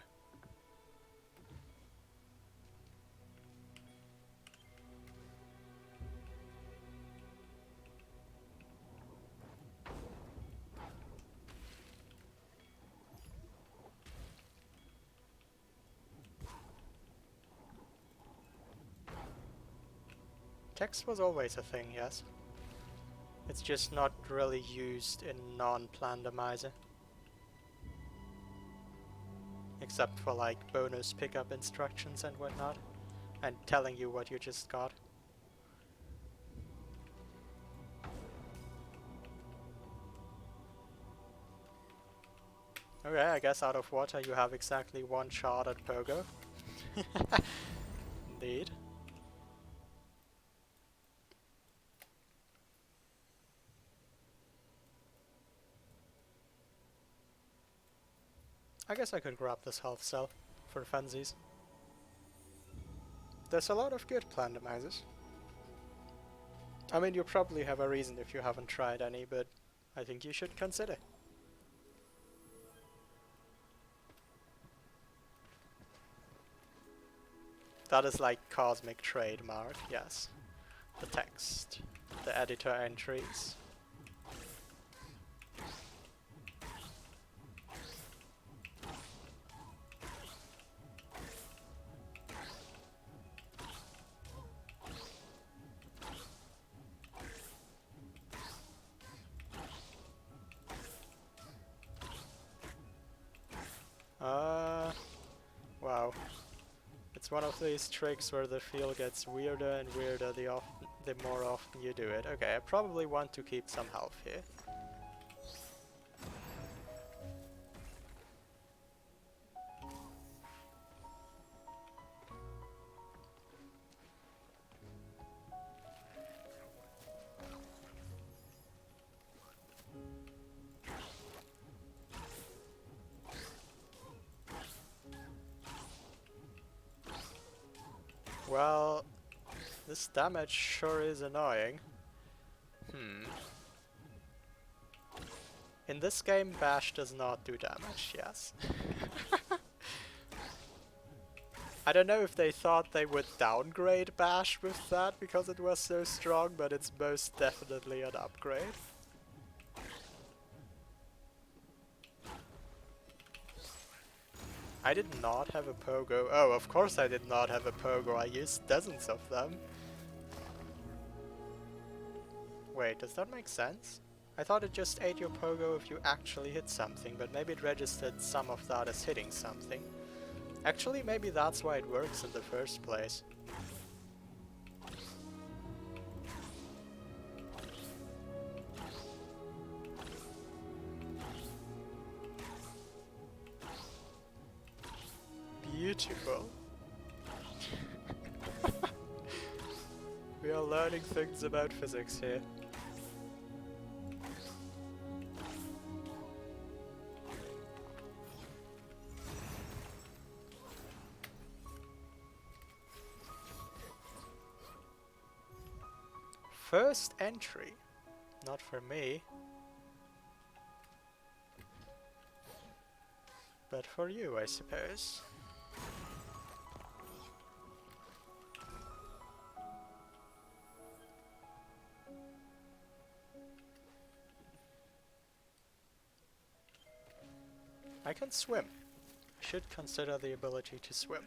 Text was always a thing, yes. It's just not really used in non-Plandomizer. Except for like bonus pickup instructions and whatnot. And telling you what you just got. Okay, I guess out of water you have exactly one shot at Pogo. Indeed. I guess I could grab this health cell for funsies. There's a lot of good Plandomizers. I mean, you probably have a reason if you haven't tried any, but I think you should consider. That is like Cosmic trademark, yes. The text, the editor entries. Wow. It's one of these tricks where the feel gets weirder and weirder the more often you do it. Okay, I probably want to keep some health here. Well, this damage sure is annoying. In this game, Bash does not do damage, yes. I don't know if they thought they would downgrade Bash with that because it was so strong, but it's most definitely an upgrade. I did not have a Pogo. Oh, of course I did not have a Pogo. I used dozens of them. Wait, does that make sense? I thought it just ate your Pogo if you actually hit something, but maybe it registered some of that as hitting something. Actually, maybe that's why it works in the first place. Beautiful. We are learning things about physics here. First entry. Not for me. But for you, I suppose. I can swim. I should consider the ability to swim.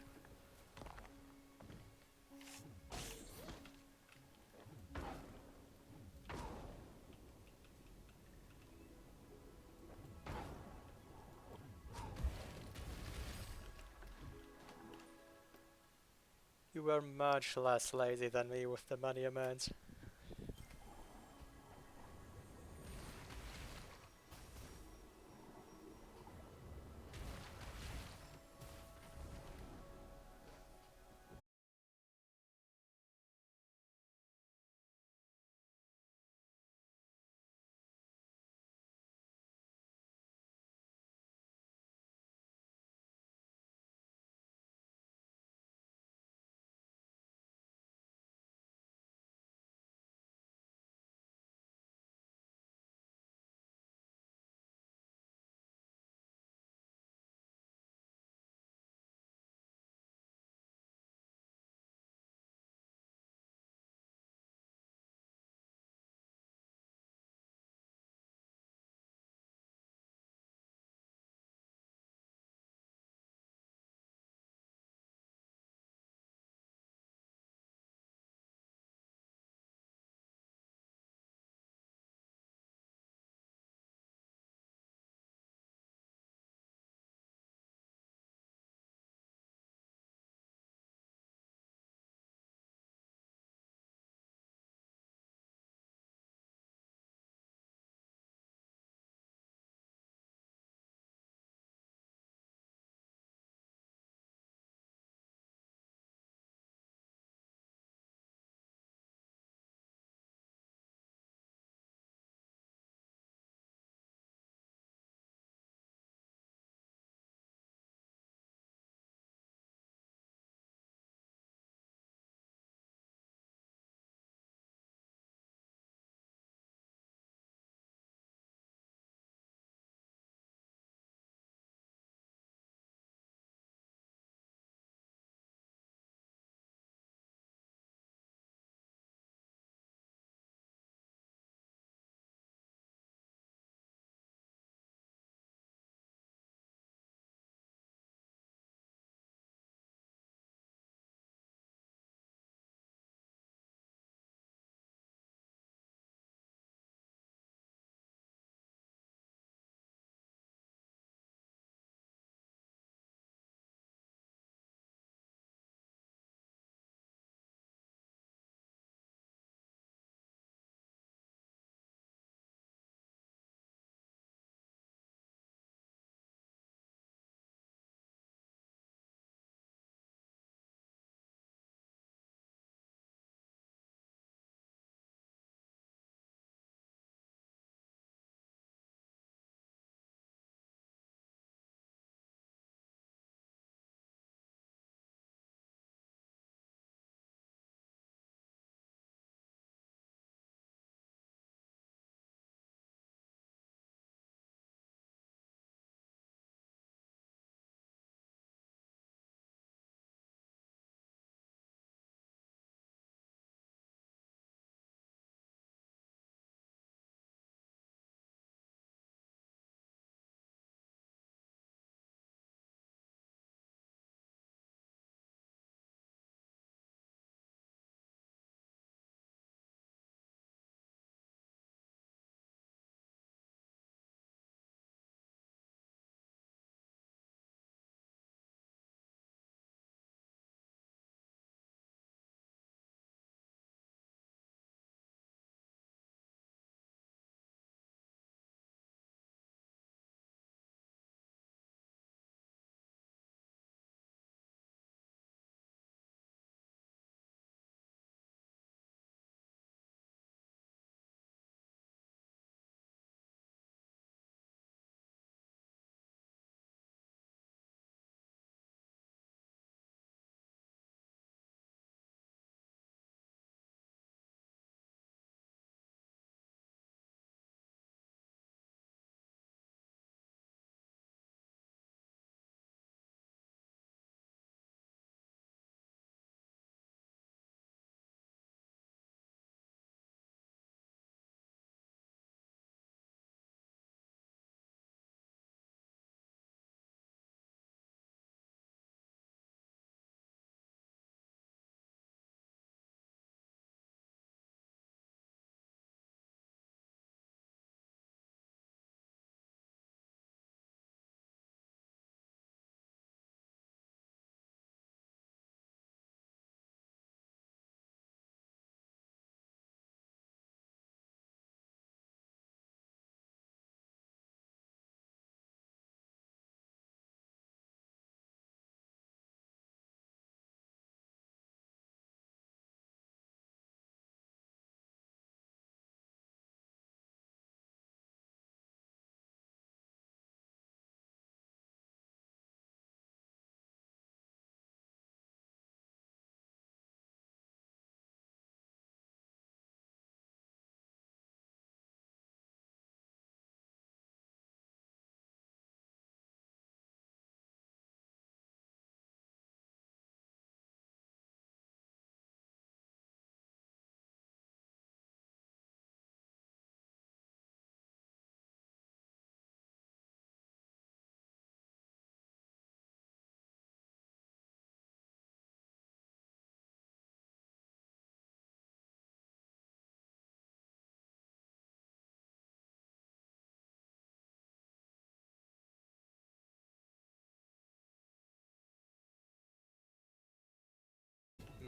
You were much less lazy than me with the money amounts.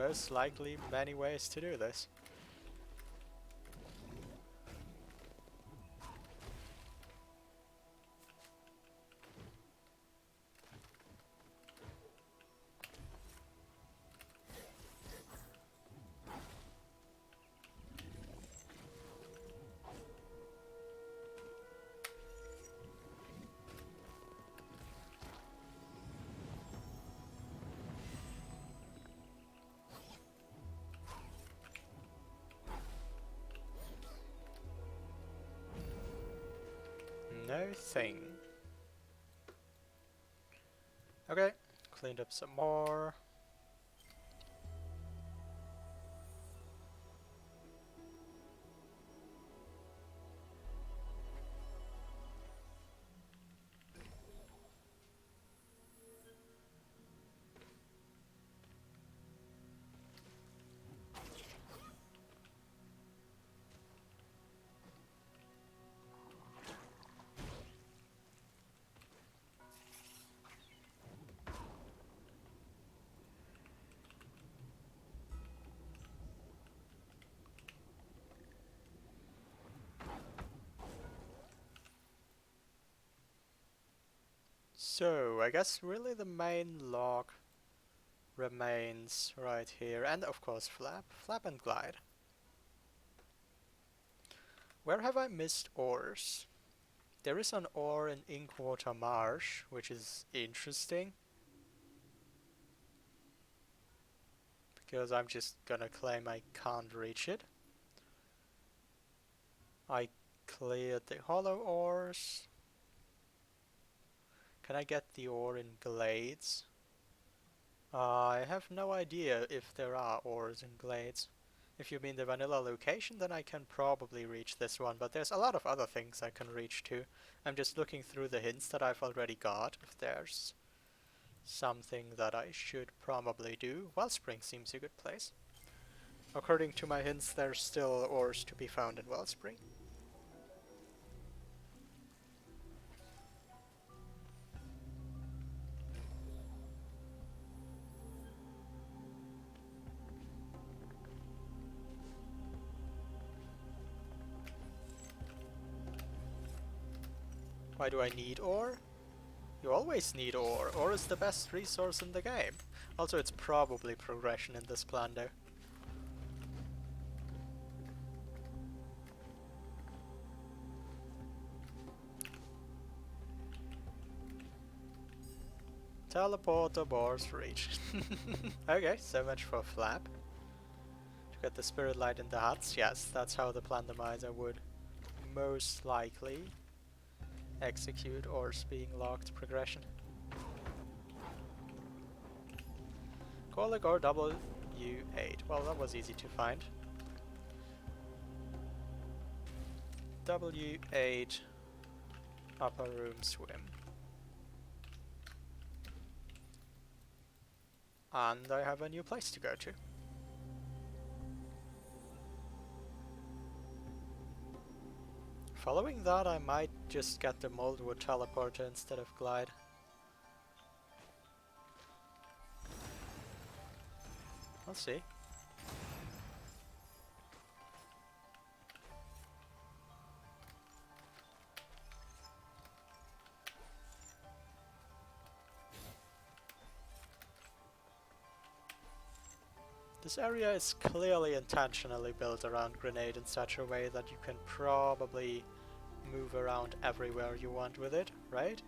most likely many ways to do this. No thing. Okay, cleaned up some more. So, I guess really the main log remains right here, and of course flap and glide. Where have I missed ores? There is an ore in Inkwater Marsh, which is interesting, because I'm just gonna claim I can't reach it. I cleared the hollow ores. Can I get the ore in Glades? I have no idea if there are ores in Glades. If you mean the vanilla location, then I can probably reach this one, but there's a lot of other things I can reach too. I'm just looking through the hints that I've already got, if there's something that I should probably do. Wellspring seems a good place. According to my hints, there's still ores to be found in Wellspring. Why do I need ore? You always need ore. Ore is the best resource in the game. Also, it's probably progression in this Plando. Teleporter bars reached. Okay, so much for flap. To get the spirit light in the huts, yes, that's how the Plandomizer would most likely execute ores being locked progression. Kolik or W8. Well, that was easy to find. W8 upper room swim. And I have a new place to go to. Following that, I might just get the Moldwood teleporter instead of Glide. We'll see. This area is clearly intentionally built around Grenade in such a way that you can probably move around everywhere you want with it, right?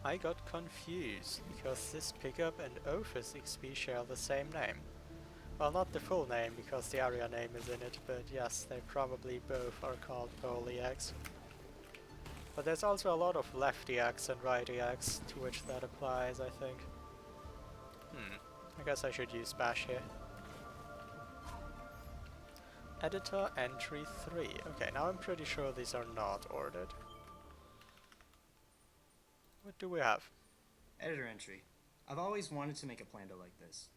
I got confused, because this pickup and Ophis XP share the same name. Well, not the full name, because the area name is in it, but yes, they probably both are called Polyax. But there's also a lot of lefty X and righty X, to which that applies, I think. I guess I should use bash here. Editor entry 3. Okay, now I'm pretty sure these are not ordered. What do we have? Editor entry. I've always wanted to make a Plando like this.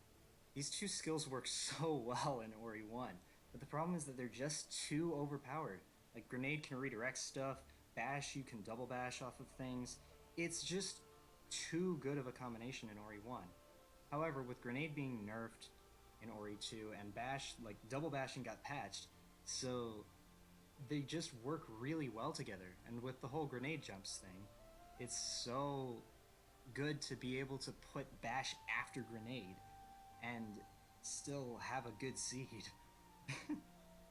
These two skills work so well in Ori 1, but the problem is that they're just too overpowered. Like, Grenade can redirect stuff, Bash you can double bash off of things. It's just too good of a combination in Ori 1. However, with Grenade being nerfed in Ori 2 and Bash, like, double bashing got patched, so they just work really well together. And with the whole grenade jumps thing, it's so good to be able to put Bash after Grenade and still have a good seed.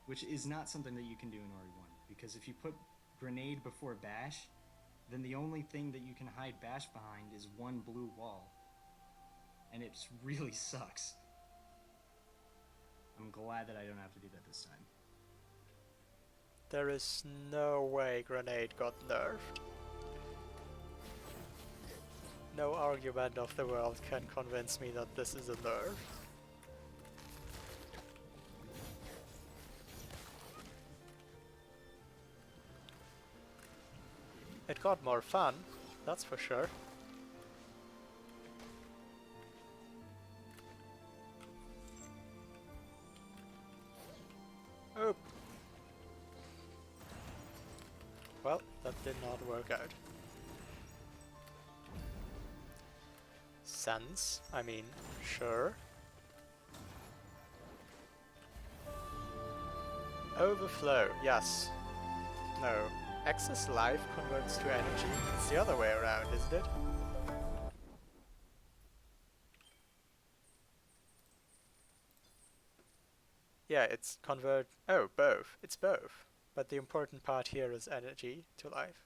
Which is not something that you can do in Ori 1, because if you put Grenade before Bash, then the only thing that you can hide Bash behind is one blue wall. And it really sucks. I'm glad that I don't have to do that this time. There is no way Grenade got nerfed. No argument of the world can convince me that this is a nerf. It got more fun, that's for sure. Oh. Well, that did not work out. Sense, I mean, sure. Overflow, yes. No. Excess life converts to energy. It's the other way around, isn't it? Yeah, it's convert... Oh, both. It's both. But the important part here is energy to life.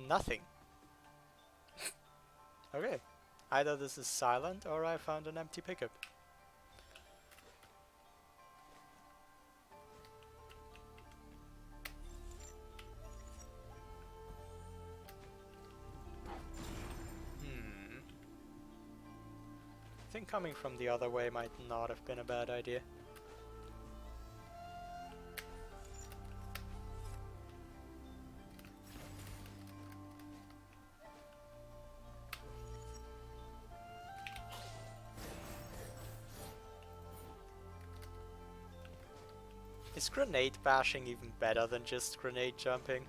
Nothing. Okay. Either this is silent or I found an empty pickup. I think coming from the other way might not have been a bad idea. Is grenade bashing even better than just grenade jumping?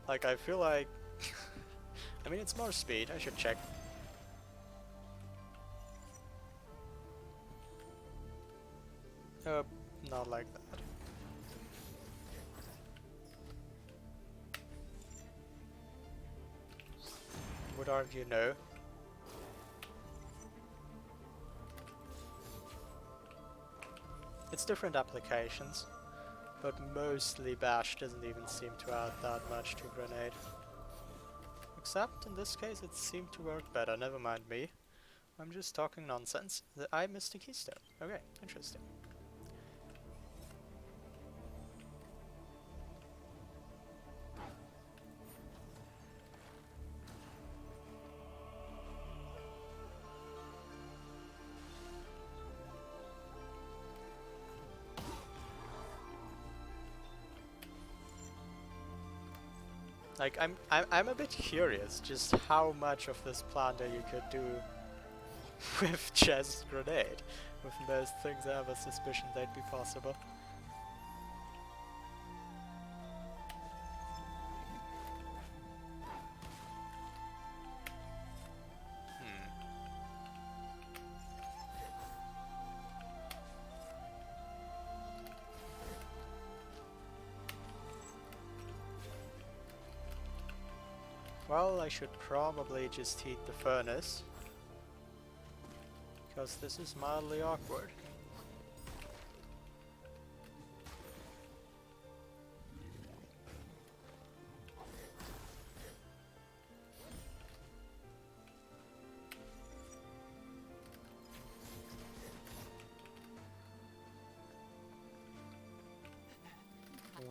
Like, I feel like... I mean, it's more speed, I should check. Not like that. Would argue no. It's different applications, but mostly Bash doesn't even seem to add that much to Grenade. Except in this case it seemed to work better, never mind me. I'm just talking nonsense. I missed a keystone. Okay, interesting. Like, I'm a bit curious just how much of this planter you could do with just grenade. With most things I have a suspicion they'd be possible. Well, I should probably just heat the furnace, because this is mildly awkward.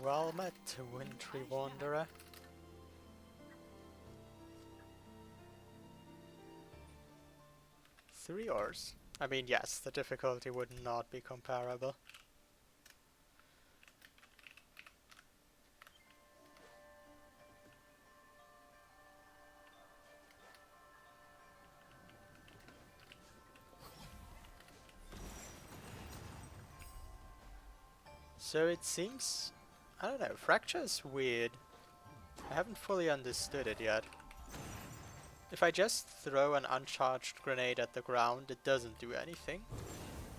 Well met, Wintry Wanderer. Three ores. I mean, yes, the difficulty would not be comparable. So it seems, I don't know, Fracture is weird. I haven't fully understood it yet. If I just throw an uncharged grenade at the ground, it doesn't do anything.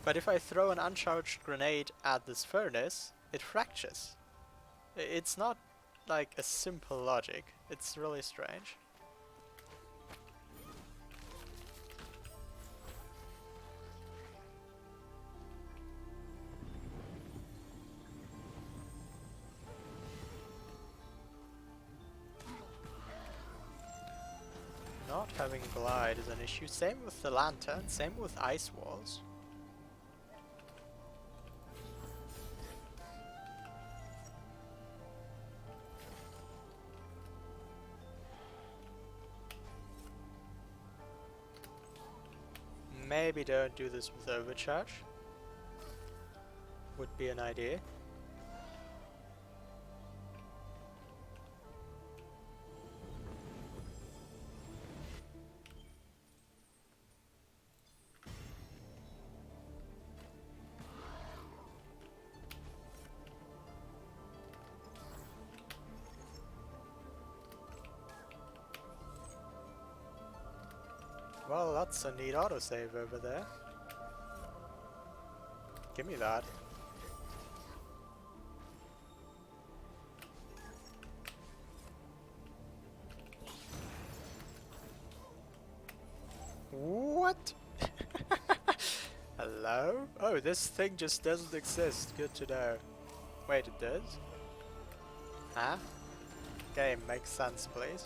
But if I throw an uncharged grenade at this furnace, it fractures. It's not like a simple logic. It's really strange. Not having glide is an issue. Same with the lantern, same with ice walls. Maybe don't do this with overcharge. Would be an idea. Well, that's a neat autosave over there. Give me that. What? Hello? Oh, this thing just doesn't exist. Good to know. Wait, it does? Huh? Game, makes sense, please.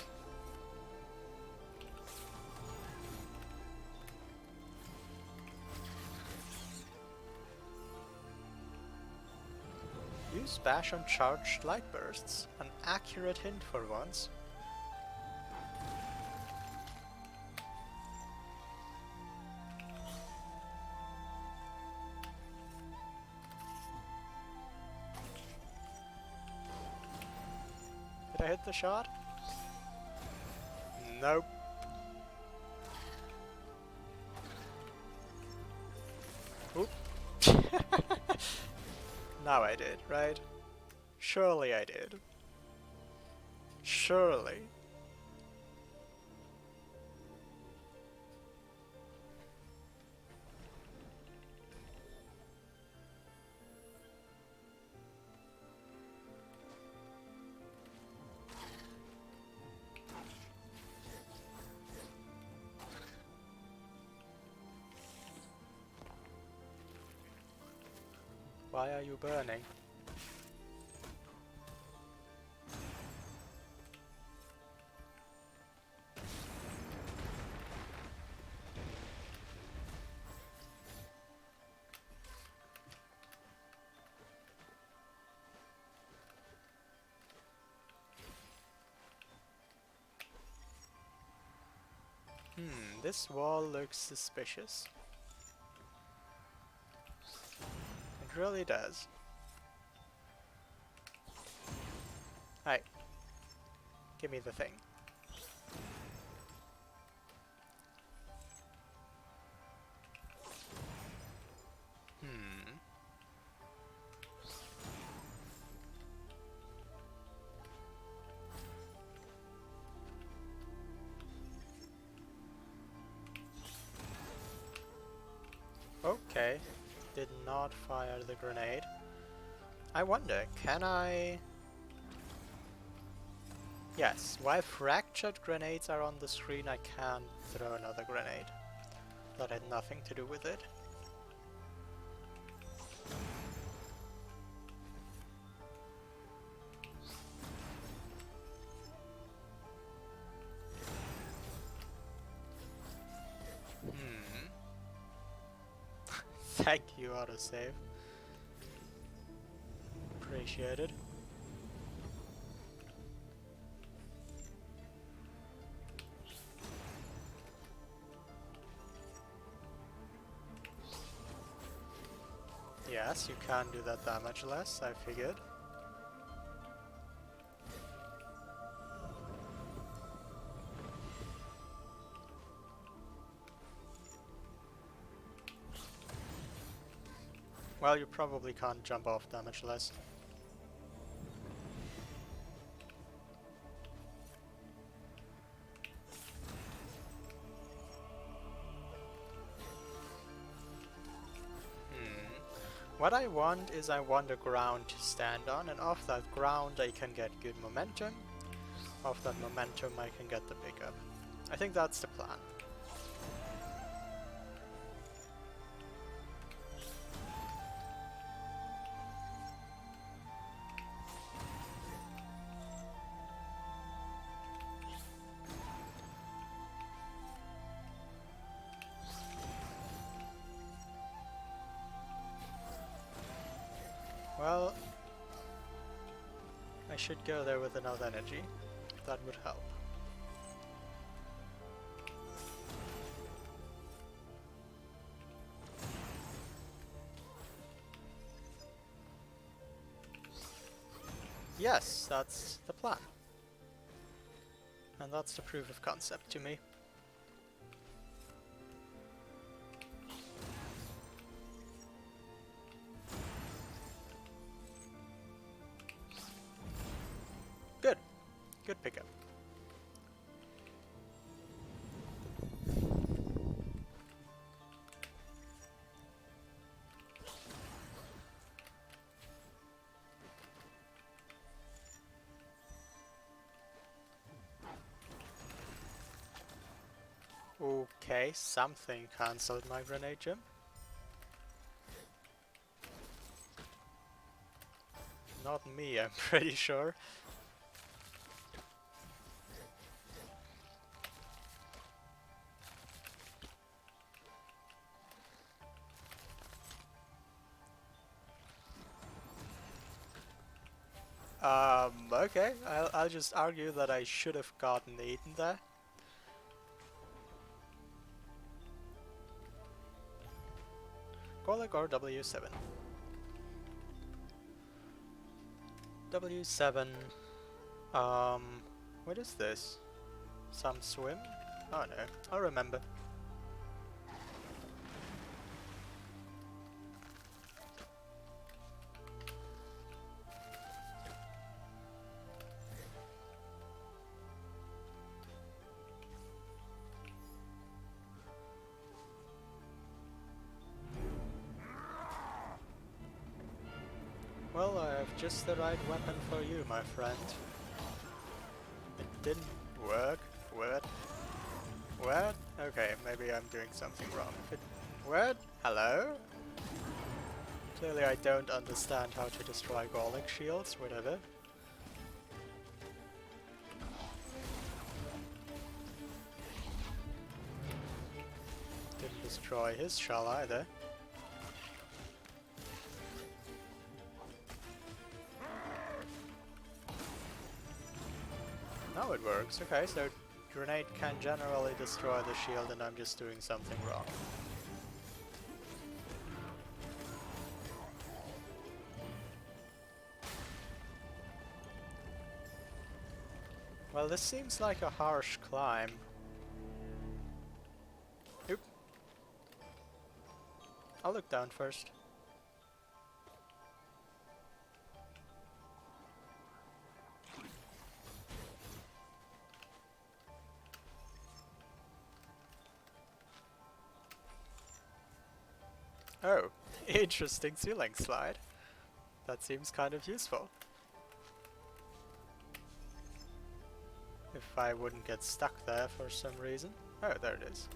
Use bash on charged light bursts. An accurate hint for once. Did I hit the shot? Nope. Oop. Now I did, right? Surely I did. Surely. Why are you burning? This wall looks suspicious. It really does. Hey, give me the thing. Okay, did not fire the grenade. I wonder, can I... Yes, while fractured grenades are on the screen, I can throw another grenade. That had nothing to do with it. Thank you, autosave. Appreciated. Yes, you can do that damage less, I figured. Well, you probably can't jump off damage less. What I want is I want a ground to stand on, and off that ground I can get good momentum. Off that momentum I can get the pickup. I think that's the plan. Well, I should go there with enough energy. That would help. Yes, that's the plan. And that's the proof of concept to me. Good. Good pickup. Okay, something cancelled my grenade jump. Not me, I'm pretty sure. Okay, I'll just argue that I should have gotten eaten there. Gorlick or W7? W7. What is this? Some swim? Oh no, I'll remember. Well, I have just the right weapon for you, my friend. It didn't work. What? What? Okay, maybe I'm doing something wrong. What? Hello? Clearly I don't understand how to destroy Gorlick shields, whatever. Didn't destroy his shell either. Now it works. Okay, so grenade can generally destroy the shield and I'm just doing something wrong. Well, this seems like a harsh climb. Oop. I'll look down first. Oh, interesting ceiling slide. That seems kind of useful. If I wouldn't get stuck there for some reason. Oh, there it is.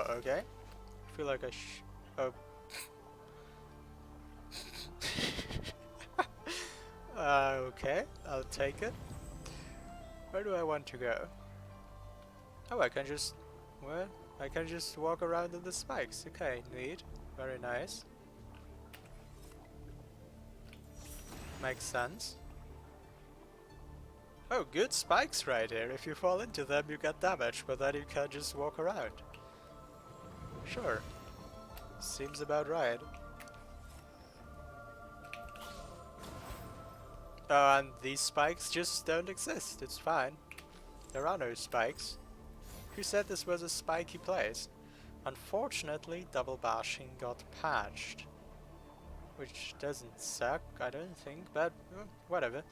Okay. I feel like I oh. Okay, I'll take it. Where do I want to go? Oh, I can just... What? I can just walk around in the spikes. Okay, neat. Very nice. Makes sense. Oh, good spikes right here. If you fall into them, you get damage, but then you can just walk around. Sure. Seems about right. And these spikes just don't exist. It's fine. There are no spikes. Who said this was a spiky place? Unfortunately, double bashing got patched. Which doesn't suck, I don't think, but whatever.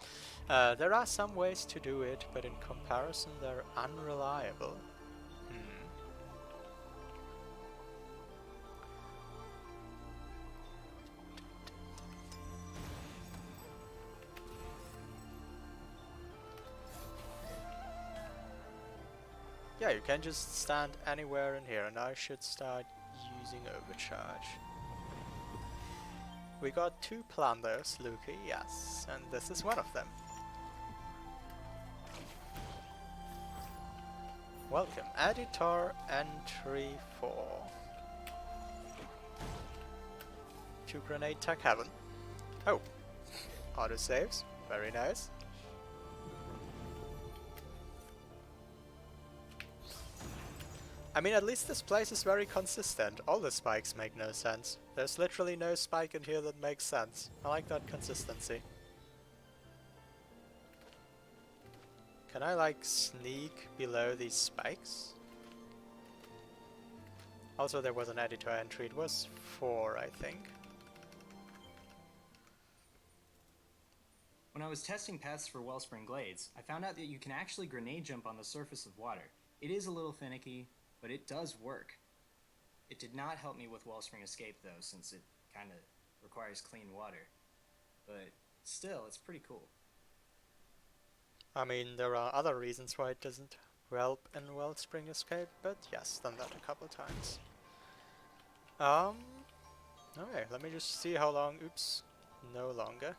There are some ways to do it, but in comparison they're unreliable. Yeah, you can just stand anywhere in here, and I should start using overcharge. We got 2 plunders, Luki, yes, and this is one of them. Welcome, editor entry 4. 2 grenade tech heaven. Oh, auto saves, very nice. I mean, at least this place is very consistent. All the spikes make no sense. There's literally no spike in here that makes sense. I like that consistency. Can I, like, sneak below these spikes? Also, there was an editor entry. It was 4, I think. When I was testing paths for Wellspring Glades, I found out that you can actually grenade jump on the surface of water. It is a little finicky, but it does work. It did not help me with Wellspring Escape though, since it kind of requires clean water. But still, it's pretty cool. I mean, there are other reasons why it doesn't help in Wellspring Escape, but yes, done that a couple times. Okay, let me just see how long. Oops, no longer.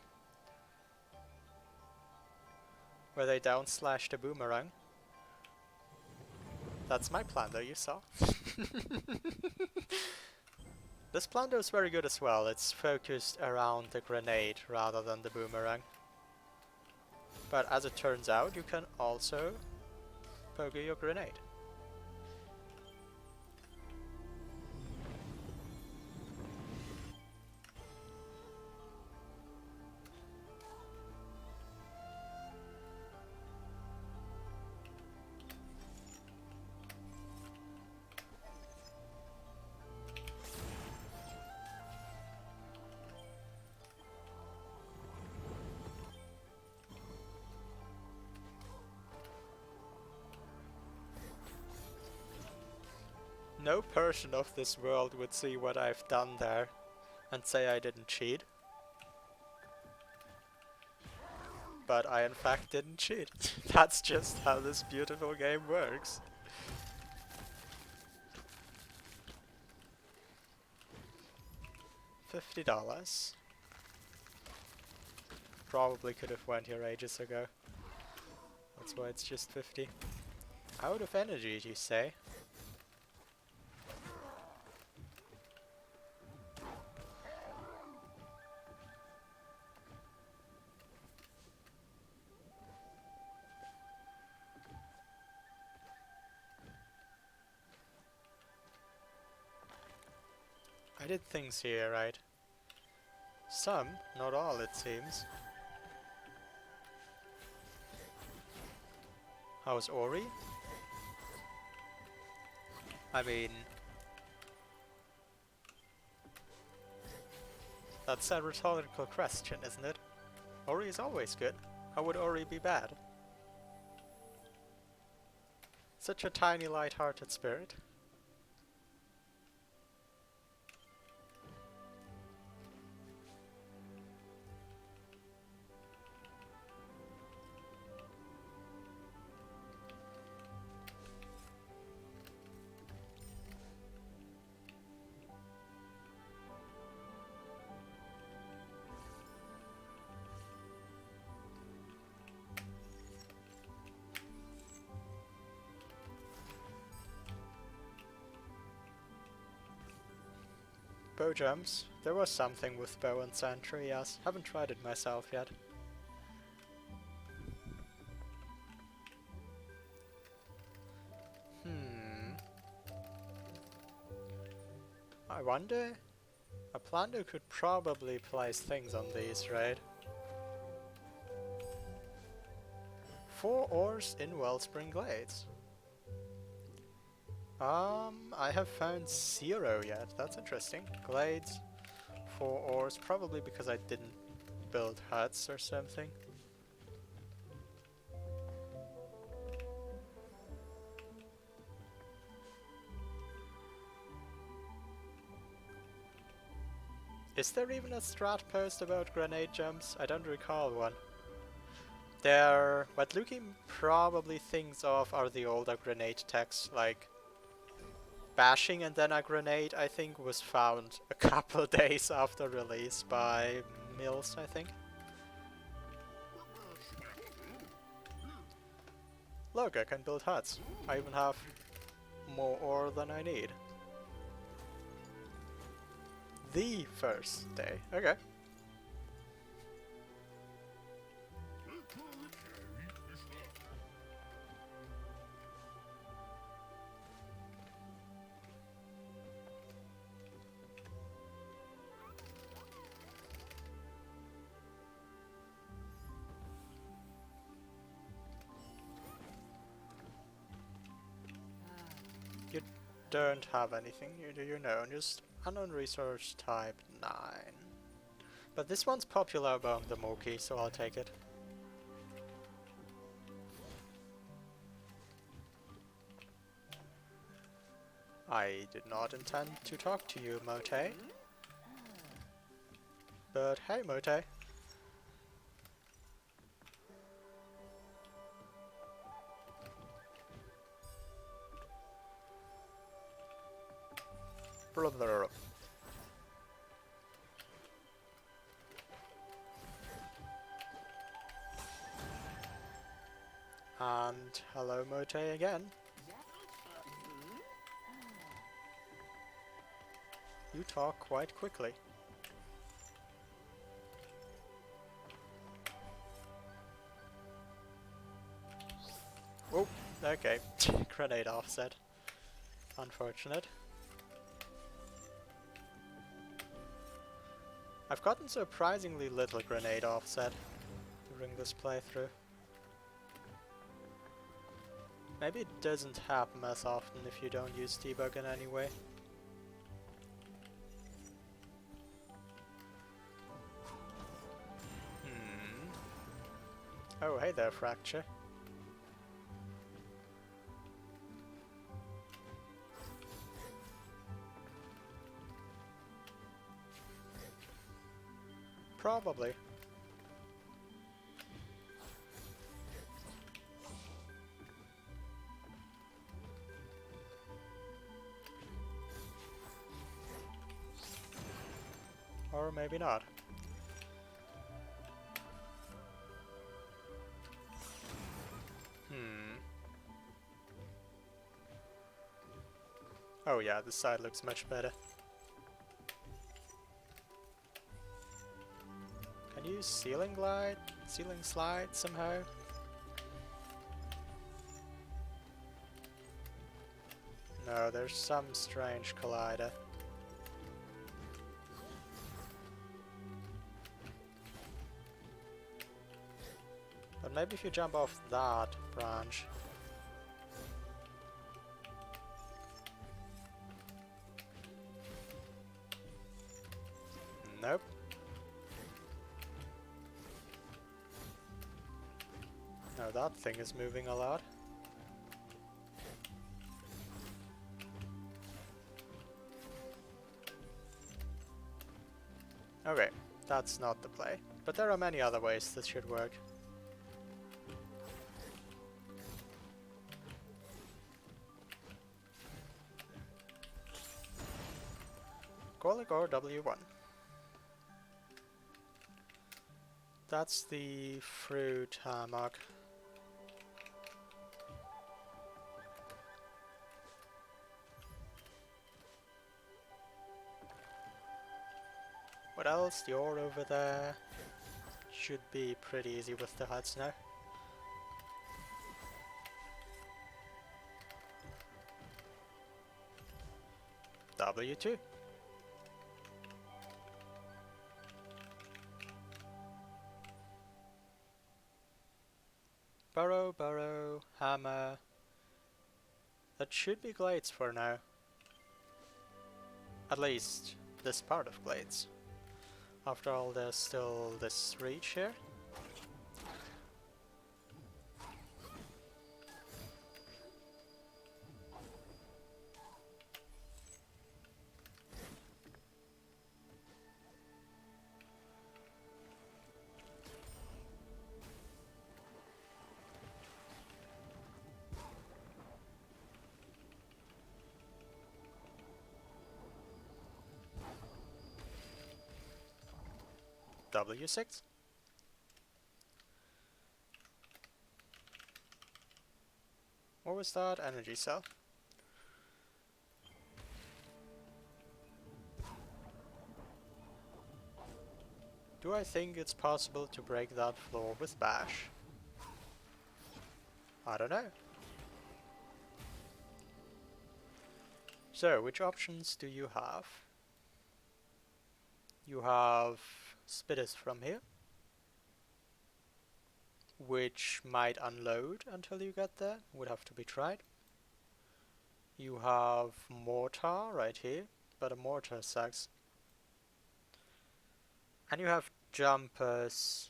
Where they down slash the boomerang. That's my plunder, you saw. This plunder is very good as well. It's focused around the grenade rather than the boomerang. But as it turns out, you can also poke your grenade. No person of this world would see what I've done there and say I didn't cheat. But I in fact didn't cheat. That's just how this beautiful game works. $50. Probably could have went here ages ago. That's why it's just 50. Out of energy, you say? I did things here, right? Some, not all it seems. How's Ori? I mean... That's a rhetorical question, isn't it? Ori is always good. How would Ori be bad? Such a tiny, light-hearted spirit. bow jumps. There was something with bow and sentry, yes. Haven't tried it myself yet. I wonder... A Plando could probably place things on these, right? 4 ores in Wellspring Glades. I have found 0 yet. That's interesting. Glades, 4 ores, probably because I didn't build huts or something. Is there even a strat post about grenade jumps? I don't recall one. What Luki probably thinks of are the older grenade techs, like bashing and then a grenade, I think, was found a couple days after release by Mills, I think. Look, I can build huts. I even have more ore than I need. The first day. Okay. You don't have anything, do you know? Just unknown resource type 9. But this one's popular among the Moki, so I'll take it. I did not intend to talk to you, Mote. But hey, Mote. Brother. And hello, Mote again. You talk quite quickly. Oh, okay. Grenade offset. Unfortunate. I've gotten surprisingly little grenade offset during this playthrough. Maybe it doesn't happen as often if you don't use debug in any way. Oh, hey there, Fracture. Probably. Or maybe not. Oh yeah, this side looks much better. Can you ceiling slide somehow? No, there's some strange collider. But maybe if you jump off that branch. Nope. No, that thing is moving a lot. Okay, that's not the play. But there are many other ways this should work. Gorlick or W1. That's the fruit hammock. What else? The ore over there should be pretty easy with the huts now. W2. Burrow, burrow, hammer. That should be glades for now. At least this part of glades. After all, there's still this reach here. W6. What was that? Energy cell. Do I think it's possible to break that floor with bash? I don't know. So, which options do you have? You have Spitters from here, which might unload until you get there, would have to be tried. You have Mortar right here, but a Mortar sucks. And you have Jumpers.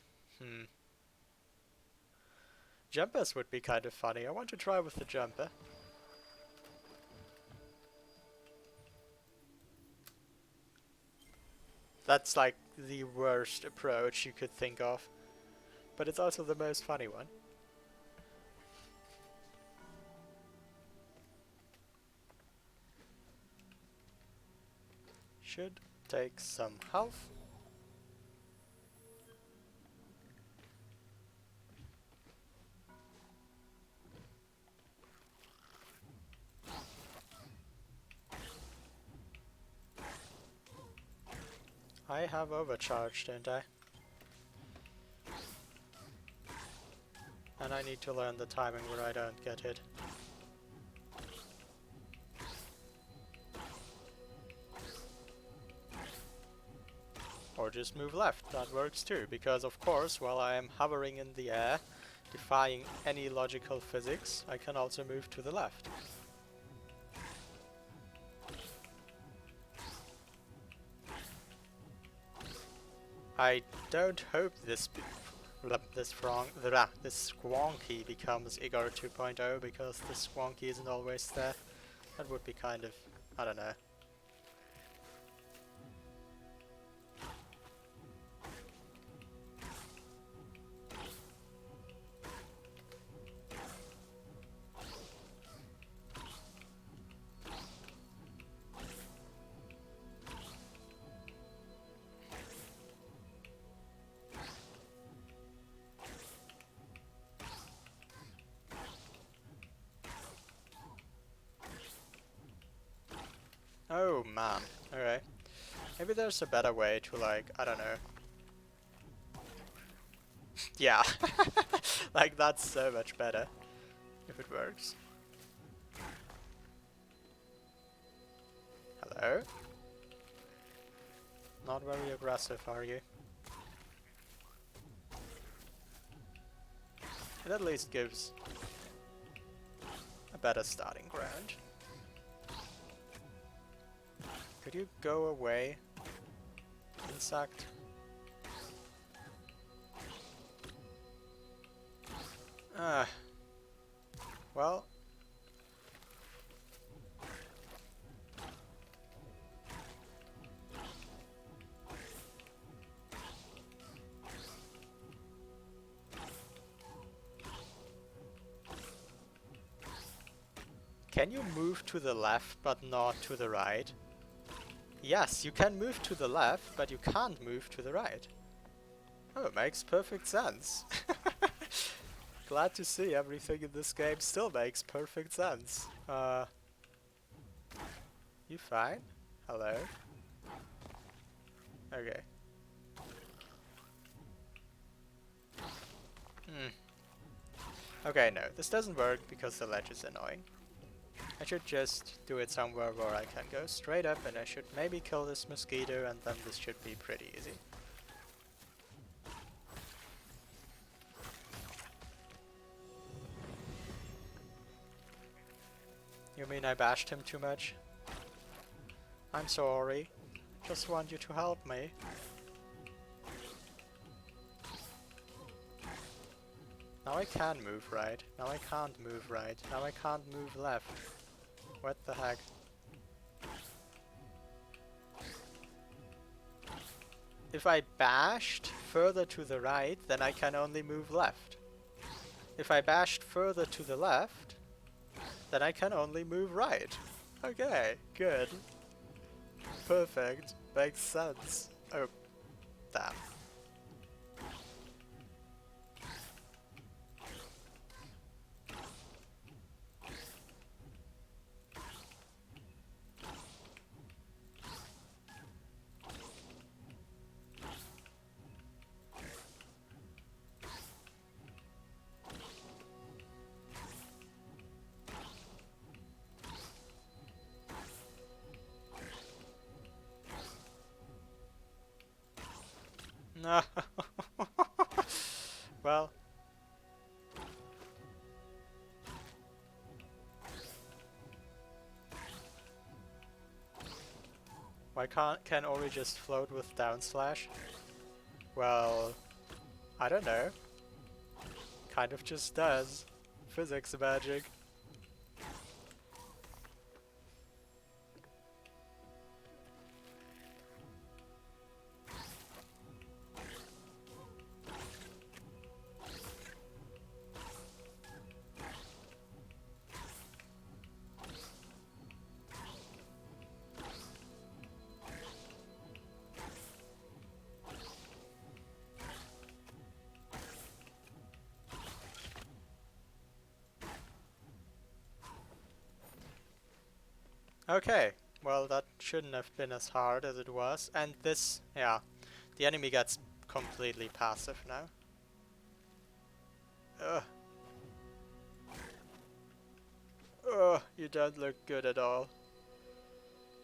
Jumpers would be kind of funny. I want to try with the Jumper. That's like the worst approach you could think of. But it's also the most funny one. Should take some health. I have overcharged, don't I? And I need to learn the timing where I don't get hit. Or just move left, that works too, because of course, while I am hovering in the air, defying any logical physics, I can also move to the left. I don't hope this Squonky becomes Igor 2.0, because the Squonky isn't always there. That would be kind of, I don't know. Oh man, alright. Maybe there's a better way to, like, I don't know. Yeah, like that's so much better if it works. Hello? Not very aggressive, are you? It at least gives a better starting ground. Could you go away, insect? Well. Can you move to the left but not to the right? Yes, you can move to the left, but you can't move to the right. Oh, it makes perfect sense. Glad to see everything in this game still makes perfect sense. You fine? Hello? Okay. Okay, no, this doesn't work because the ledge is annoying. I should just do it somewhere where I can go straight up, and I should maybe kill this mosquito, and then this should be pretty easy. You mean I bashed him too much? I'm sorry. Just want you to help me. Now I can move right. Now I can't move right. Now I can't move left. What the heck? If I bashed further to the right, then I can only move left. If I bashed further to the left, then I can only move right. Okay, good. Perfect. Makes sense. Oh, damn. No. Well. Why can Ori just float with down slash? Well, I don't know. Kind of just does. Physics magic. Okay, well that shouldn't have been as hard as it was, and this, yeah, the enemy gets completely passive now. Ugh. Ugh, you don't look good at all.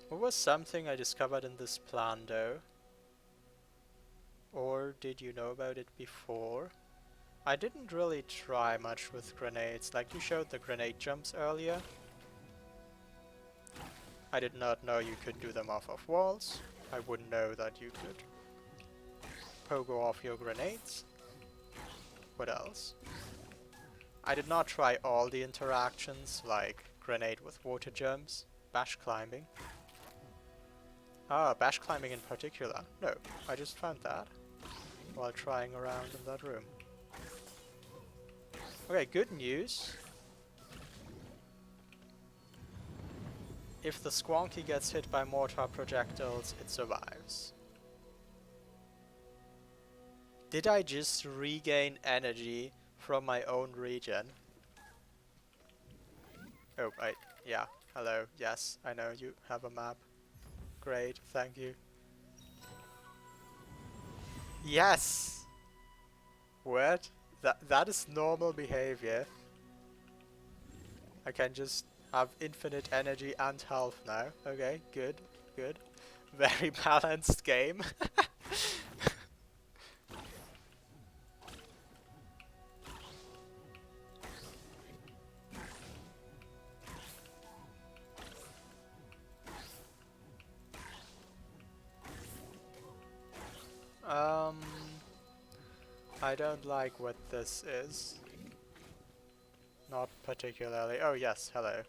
What was something I discovered in this plan though? Or did you know about it before? I didn't really try much with grenades, like you showed the grenade jumps earlier. I did not know you could do them off of walls. I wouldn't know that you could pogo off your grenades. What else? I did not try all the interactions, like grenade with water jumps, bash climbing. Ah, bash climbing in particular. No, I just found that while trying around in that room. Okay, good news. If the Squonky gets hit by mortar projectiles, it survives. Did I just regain energy from my own region? Oh, yeah, hello, yes, I know you have a map. Great, thank you. Yes! What? That is normal behavior. I can just have infinite energy and health now. Okay, good, good. Very balanced game. I don't like what this is. Not particularly. Oh yes, hello.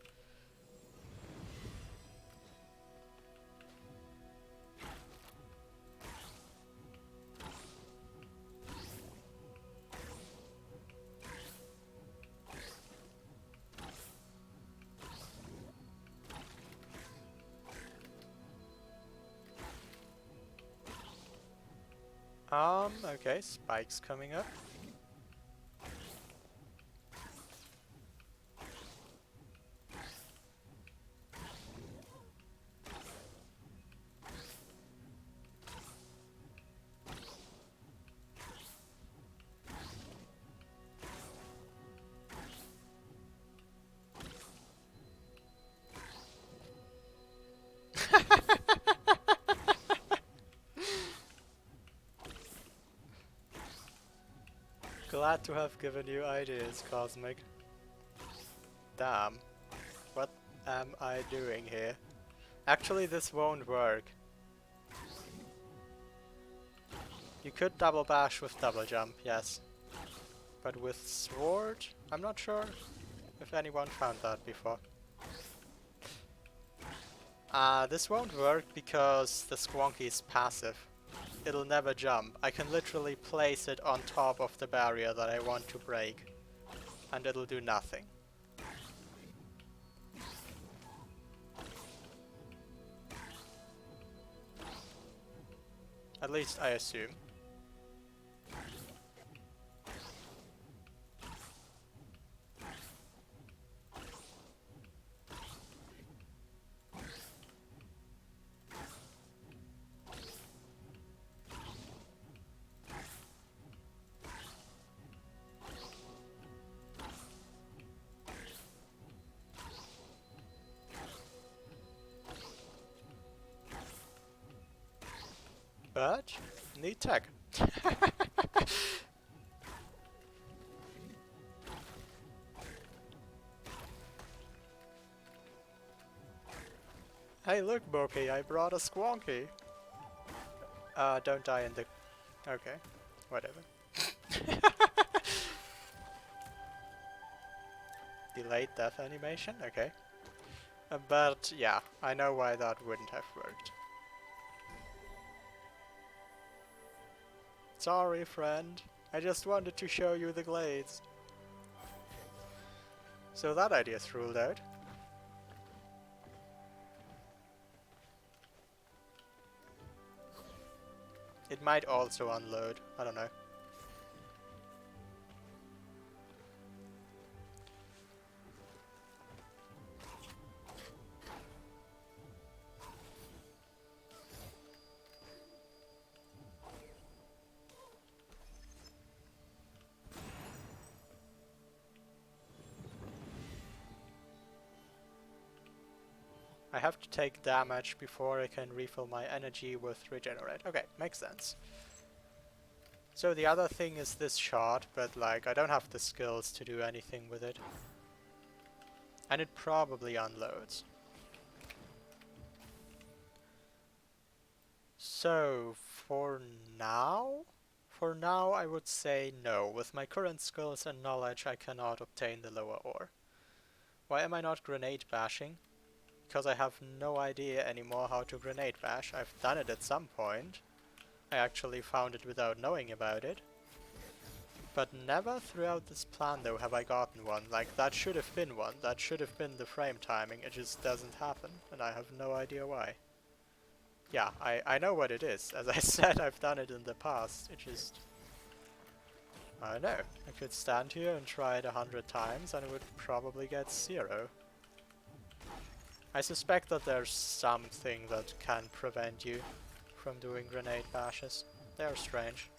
Okay, spikes coming up. Glad to have given you ideas, Cosmic. Damn. What am I doing here? Actually, this won't work. You could double bash with double jump, yes. But with sword, I'm not sure if anyone found that before. This won't work because the Squonky is passive. It'll never jump. I can literally place it on top of the barrier that I want to break, and it'll do nothing. At least I assume. But need tech. Hey look, Boki, I brought a Squonky. Don't die in the... Okay, whatever. Delayed death animation? Okay. But yeah, I know why that wouldn't have worked. Sorry, friend. I just wanted to show you the glades. So that idea's ruled out. It might also unload. I don't know. I have to take damage before I can refill my energy with regenerate. Okay, makes sense. So the other thing is this shot, but like I don't have the skills to do anything with it. And it probably unloads. So for now I would say no. With my current skills and knowledge I cannot obtain the lower ore. Why am I not grenade bashing? Because I have no idea anymore how to grenade bash. I've done it at some point. I actually found it without knowing about it. But never throughout this plan though have I gotten one. Like that should have been one. That should have been the frame timing. It just doesn't happen. And I have no idea why. Yeah, I know what it is. As I said, I've done it in the past. It just... I don't know. I could stand here and try it 100 times and it would probably get 0. I suspect that there's something that can prevent you from doing grenade bashes. They're strange.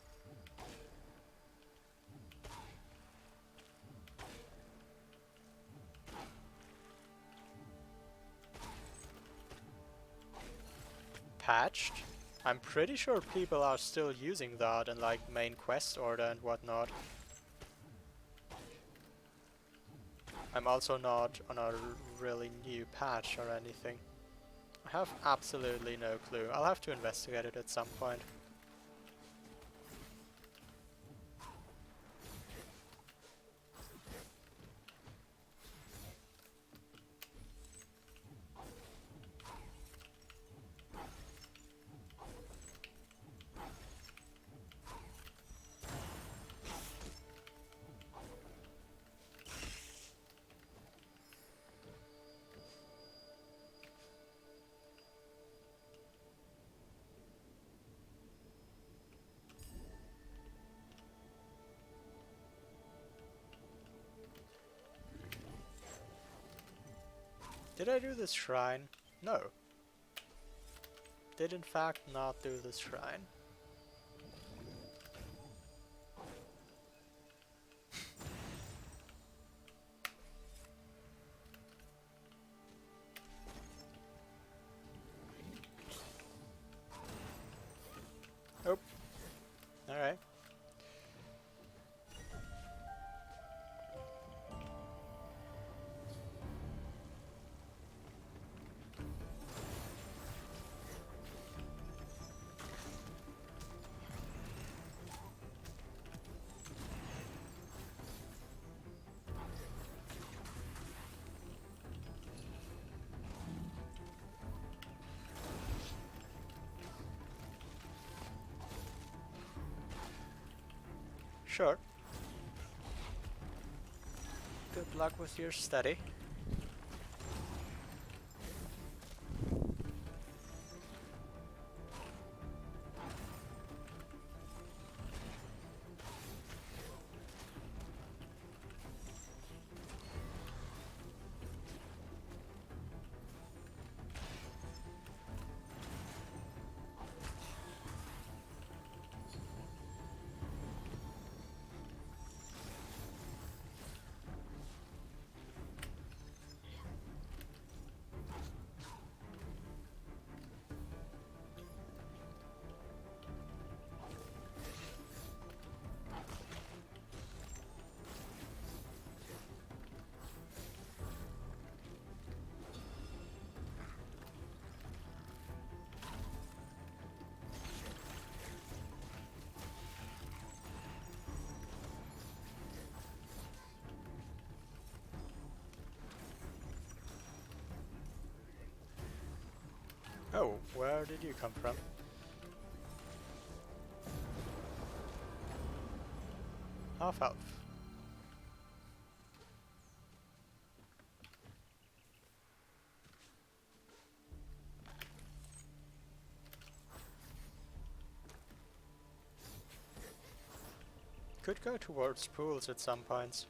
Patched? I'm pretty sure people are still using that in like main quest order and whatnot. I'm also not on a really new patch or anything. I have absolutely no clue. I'll have to investigate it at some point. Did I do this shrine? No. Did in fact not do this shrine. Oh. Alright. Sure. Good luck with your study. Oh, where did you come from? Half elf. Could go towards pools at some points.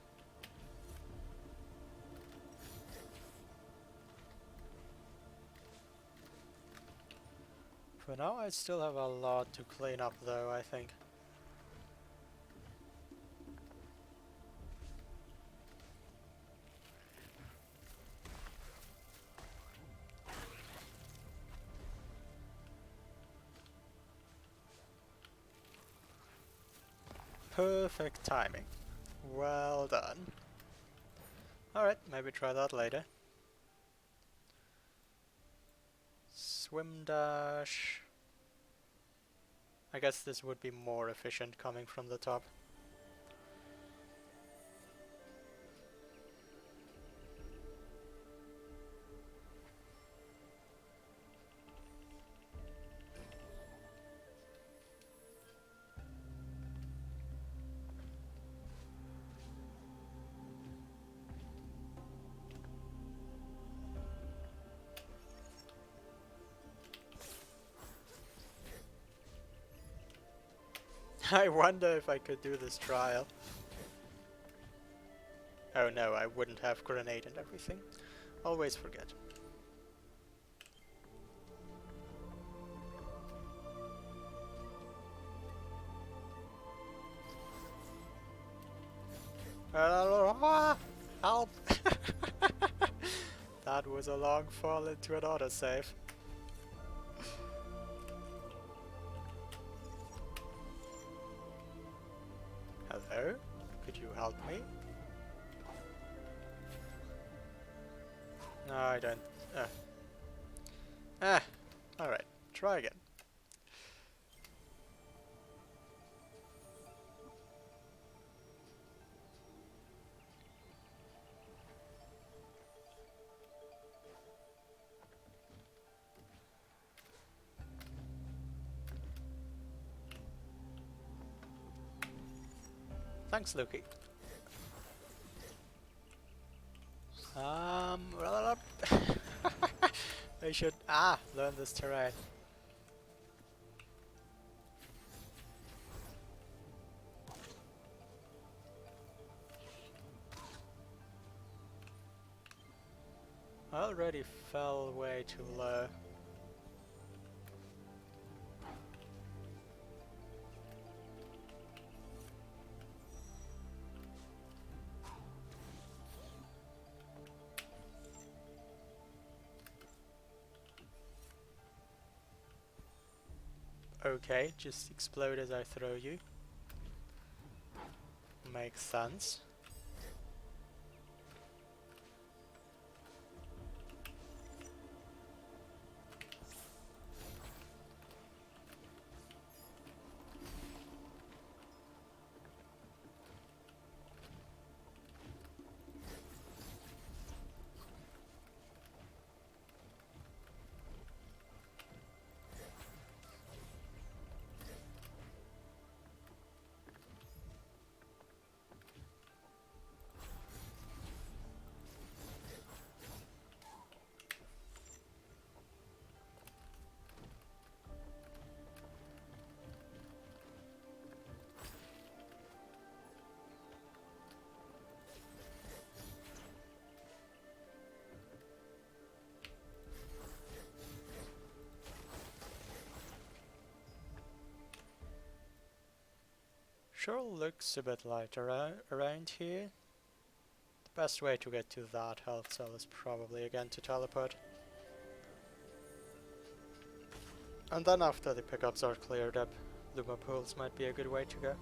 For now I still have a lot to clean up though, I think. Perfect timing. Well done. Alright, maybe try that later. Swim dash. I guess this would be more efficient coming from the top. I wonder if I could do this trial. Oh no, I wouldn't have grenade and everything. Always forget. Help! That was a long fall into an autosave. Hello? Could you help me? No, I don't. Alright. Try again. Thanks, Lukey. I should learn this terrain. I already fell way too low. Okay, just explode as I throw you. Makes sense. Sure looks a bit light around here. The best way to get to that health cell is probably again to teleport. And then after the pickups are cleared up, Luma pools might be a good way to go.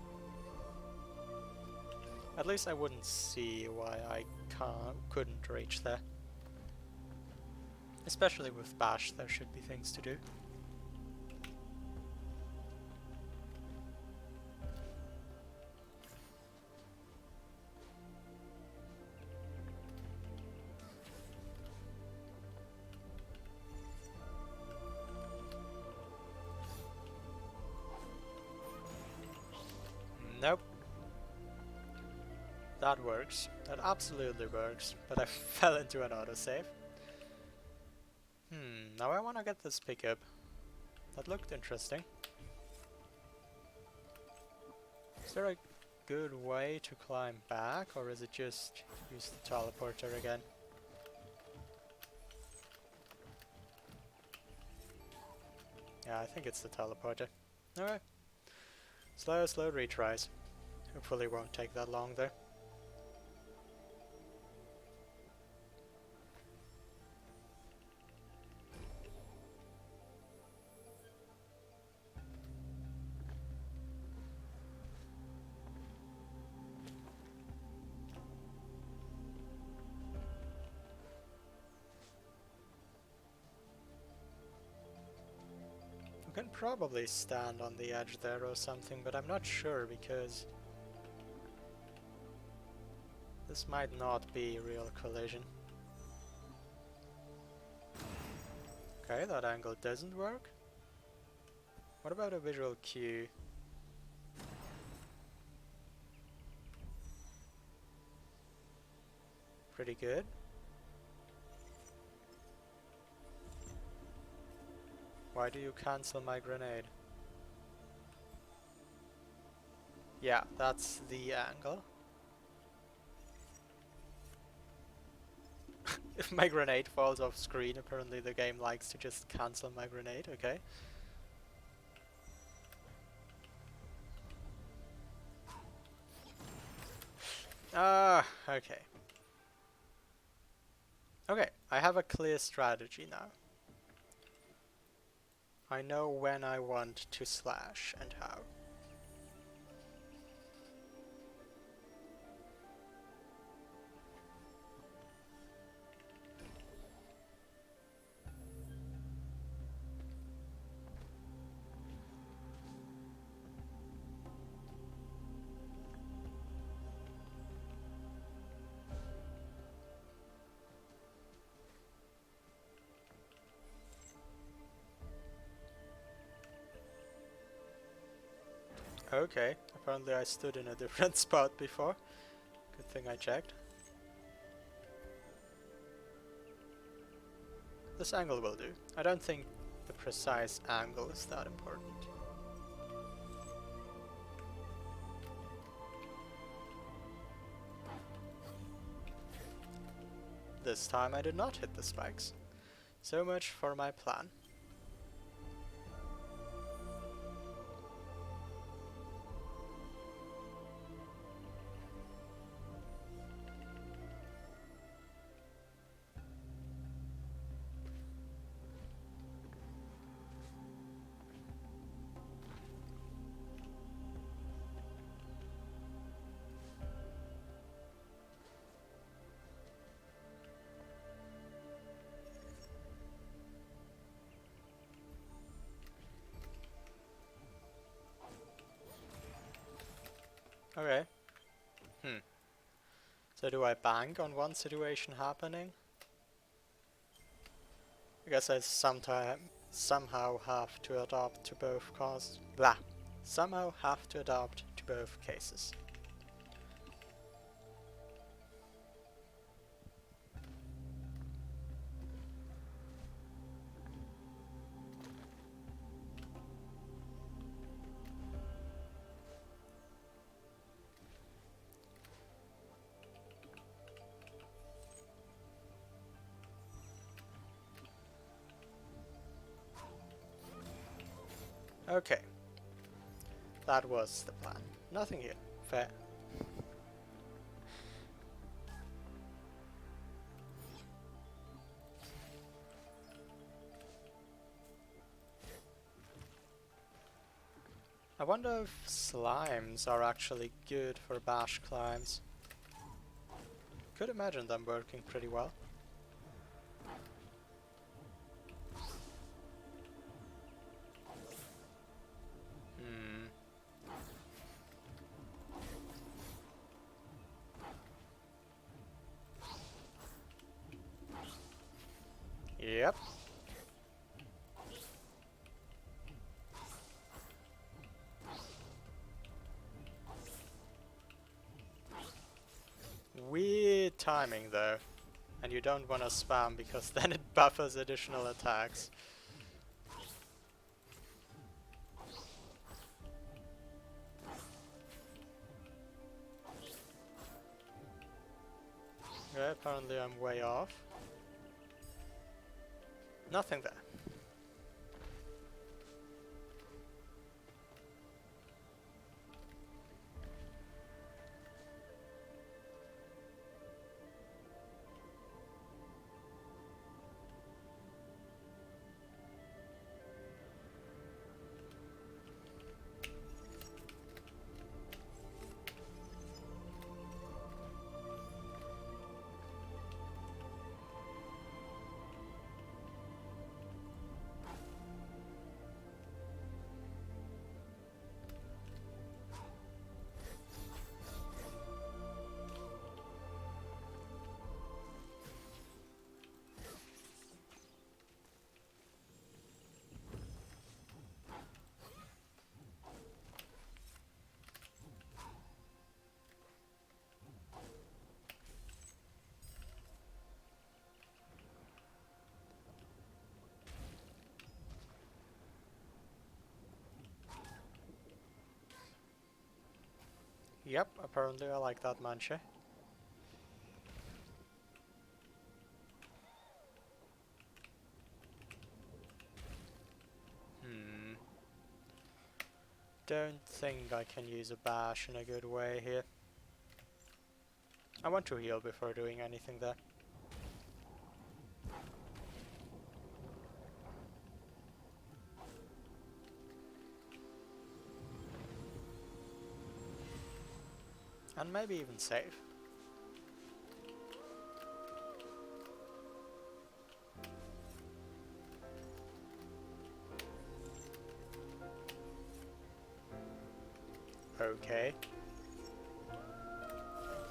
At least I wouldn't see why I couldn't reach there. Especially with Bash, there should be things to do. Nope. That works. That absolutely works. But I fell into an autosave. Now I want to get this pickup. That looked interesting. Is there a good way to climb back, or is it just use the teleporter again? Yeah, I think it's the teleporter. Alright. Slow retries. Hopefully won't take that long though. I can probably stand on the edge there or something, but I'm not sure because this might not be real collision. Okay, that angle doesn't work. What about a visual cue? Pretty good. Why do you cancel my grenade? Yeah, that's the angle. If my grenade falls off screen, apparently the game likes to just cancel my grenade, okay. Okay. Okay, I have a clear strategy now. I know when I want to slash and how. Okay, apparently I stood in a different spot before. Good thing I checked. This angle will do. I don't think the precise angle is that important. This time I did not hit the spikes. So much for my plan. Okay. So do I bank on one situation happening? I guess I somehow have to adapt to both somehow have to adapt to both cases. Okay. That was the plan. Nothing here. Fair. I wonder if slimes are actually good for bash climbs. Could imagine them working pretty well. Hmm. Yep. Weird timing though. And you don't want to spam because then it buffers additional attacks. Okay, apparently I'm way off. Nothing there. Yep, apparently I like that mancha. Hmm. Don't think I can use a bash in a good way here. I want to heal before doing anything there. And maybe even save. Okay.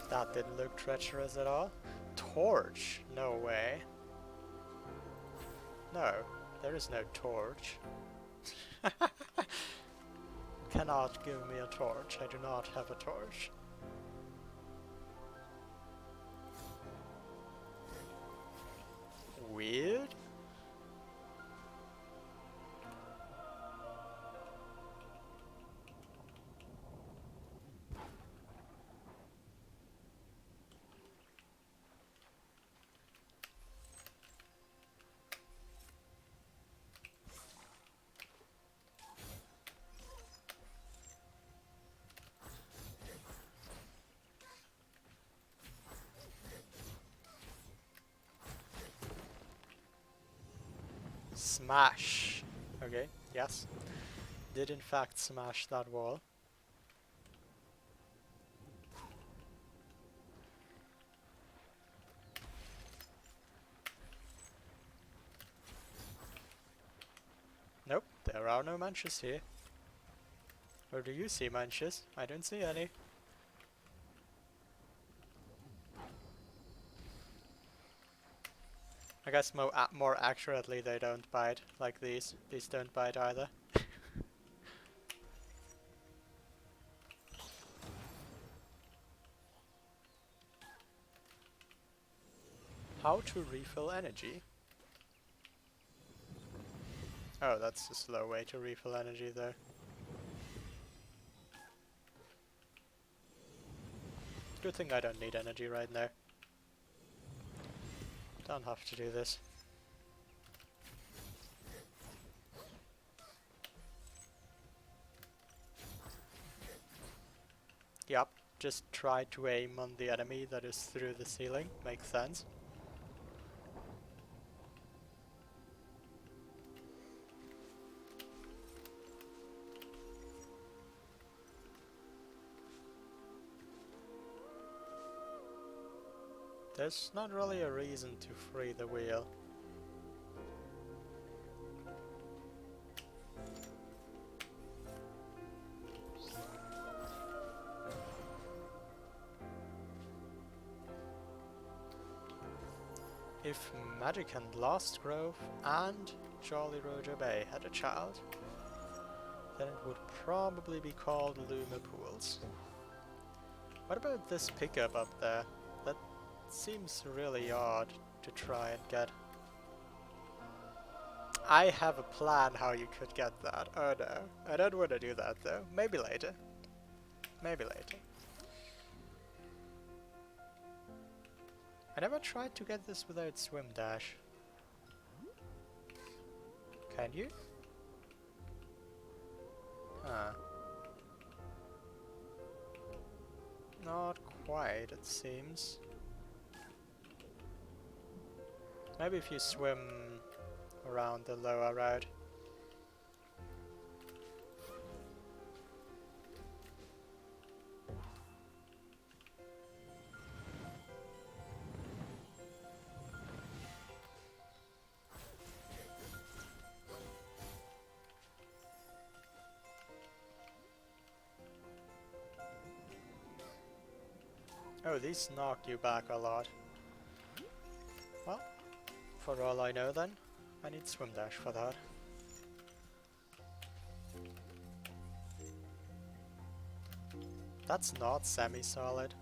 That didn't look treacherous at all. Torch? No way. No, there is no torch. Cannot give me a torch. I do not have a torch. Weird. Smash. Okay, yes. Did in fact smash that wall. Nope, there are no manches here. Or do you see manches? I don't see any. I guess more accurately they don't bite, like these. These don't bite either. How to refill energy? Oh, that's a slow way to refill energy though. Good thing I don't need energy right now. Don't have to do this. just try to aim on the enemy that is through the ceiling. Makes sense. There's not really a reason to free the wheel. If Magic and Lost Grove and Jolly Roger Bay had a child, then it would probably be called Luma Pools. What about this pickup up there? That seems really odd to try and get. I have a plan how you could get that. Oh no, I don't want to do that though. Maybe later. Maybe later. I never tried to get this without swim dash. Can you? Huh. Not quite, it seems. Maybe if you swim around the lower road. Oh, these knock you back a lot. Well, for all I know then, I need swim dash for that. That's not semi-solid.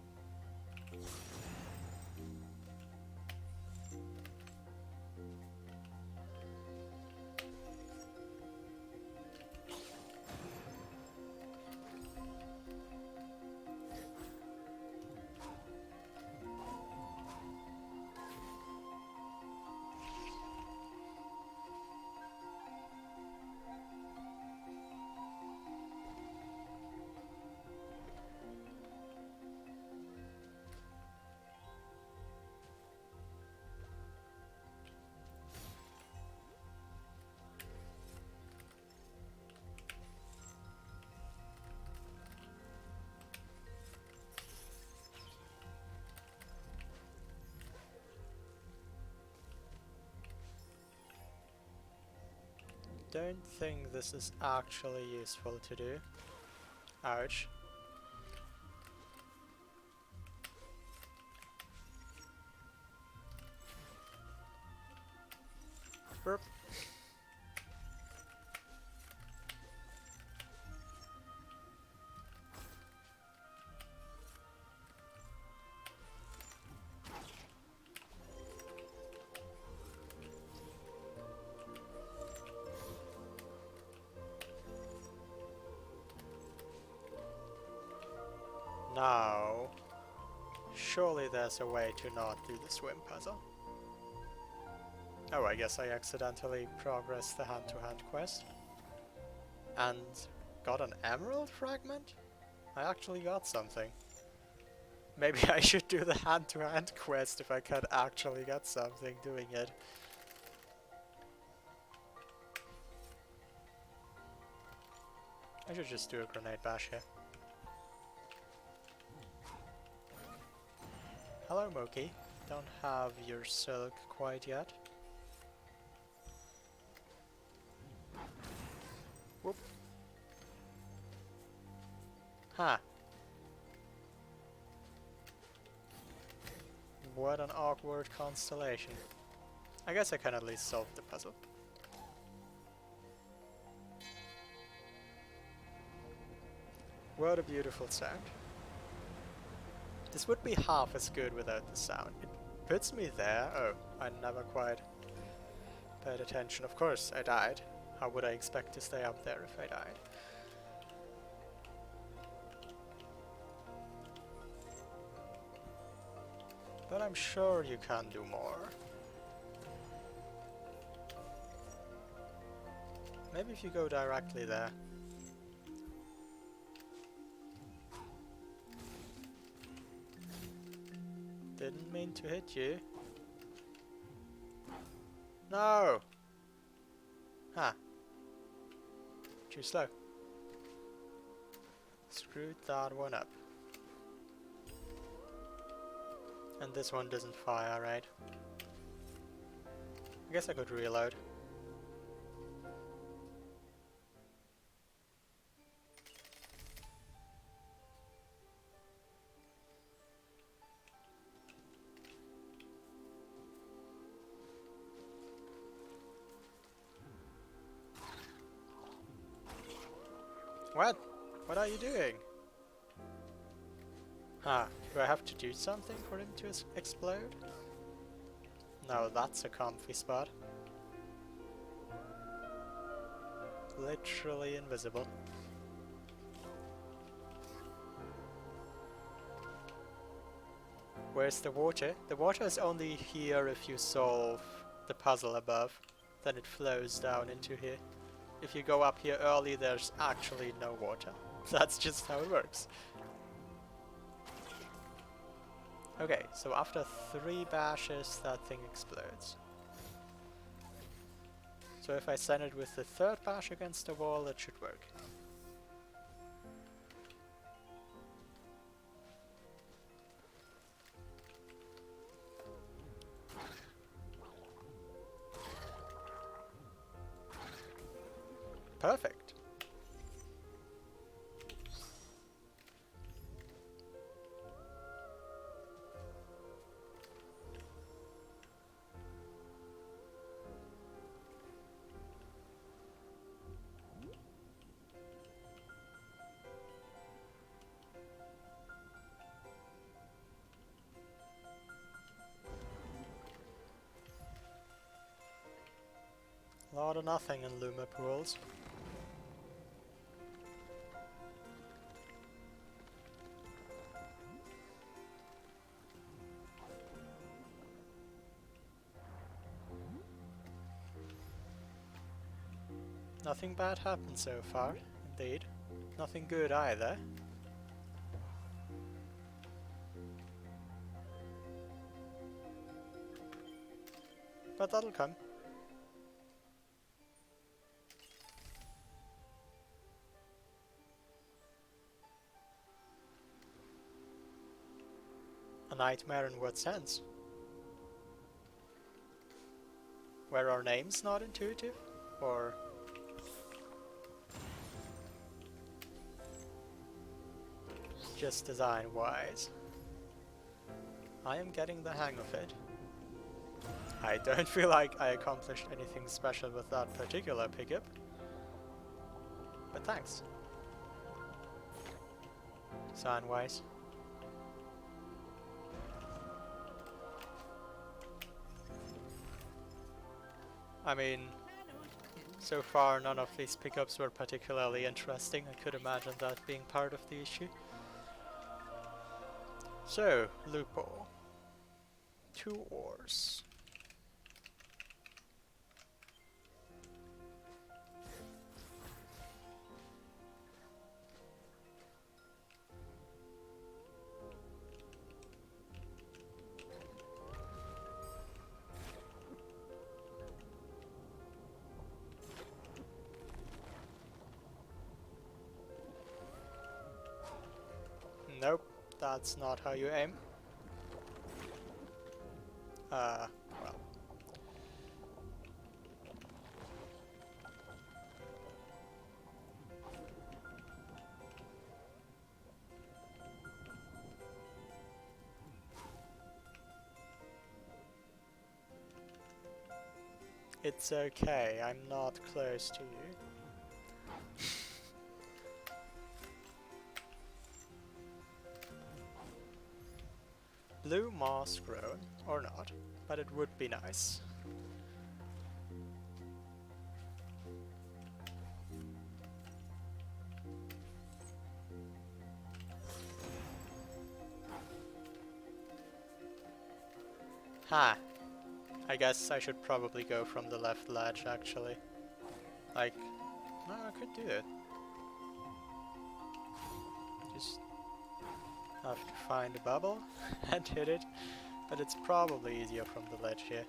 Don't think this is actually useful to do. Ouch. Burp. Now, surely there's a way to not do the swim puzzle. Oh, I guess I accidentally progressed the hand-to-hand quest. And got an emerald fragment? I actually got something. Maybe I should do the hand-to-hand quest if I can actually get something doing it. I should just do a grenade bash here. Hello, Moki. Don't have your silk quite yet. Whoop. Huh. What an awkward constellation. I guess I can at least solve the puzzle. What a beautiful sound. This would be half as good without the sound. It puts me there. Oh, I never quite paid attention. Of course, I died. How would I expect to stay up there if I died? But I'm sure you can do more. Maybe if you go directly there. Didn't mean to hit you. No! Huh. Too slow. Screwed that one up. And this one doesn't fire, right? I guess I could reload. What? What are you doing? Ah, do I have to do something for him to explode? No, that's a comfy spot. Literally invisible. Where's the water? The water is only here if you solve the puzzle above. Then it flows down into here. If you go up here early, there's actually no water. That's just how it works. Okay, so after 3 bashes, that thing explodes. So if I send it with the 3rd bash against the wall, it should work. Perfect. A lot of nothing in Luma pools. Nothing bad happened so far, indeed. Nothing good either. But that'll come. A nightmare in what sense? Were our names not intuitive? Or... just design-wise? I am getting the hang of it. I don't feel like I accomplished anything special with that particular pickup. But thanks. Design-wise. I mean, so far none of these pickups were particularly interesting. I could imagine that being part of the issue. So, Lupo. 2 ores. Nope, that's not how you aim. Well. It's okay, I'm not close to you. Blue moss grown, or not, but it would be nice. Ha! I guess I should probably go from the left ledge, actually. Like, no, I could do it. Just have to find a bubble and hit it But it's probably easier from the ledge here.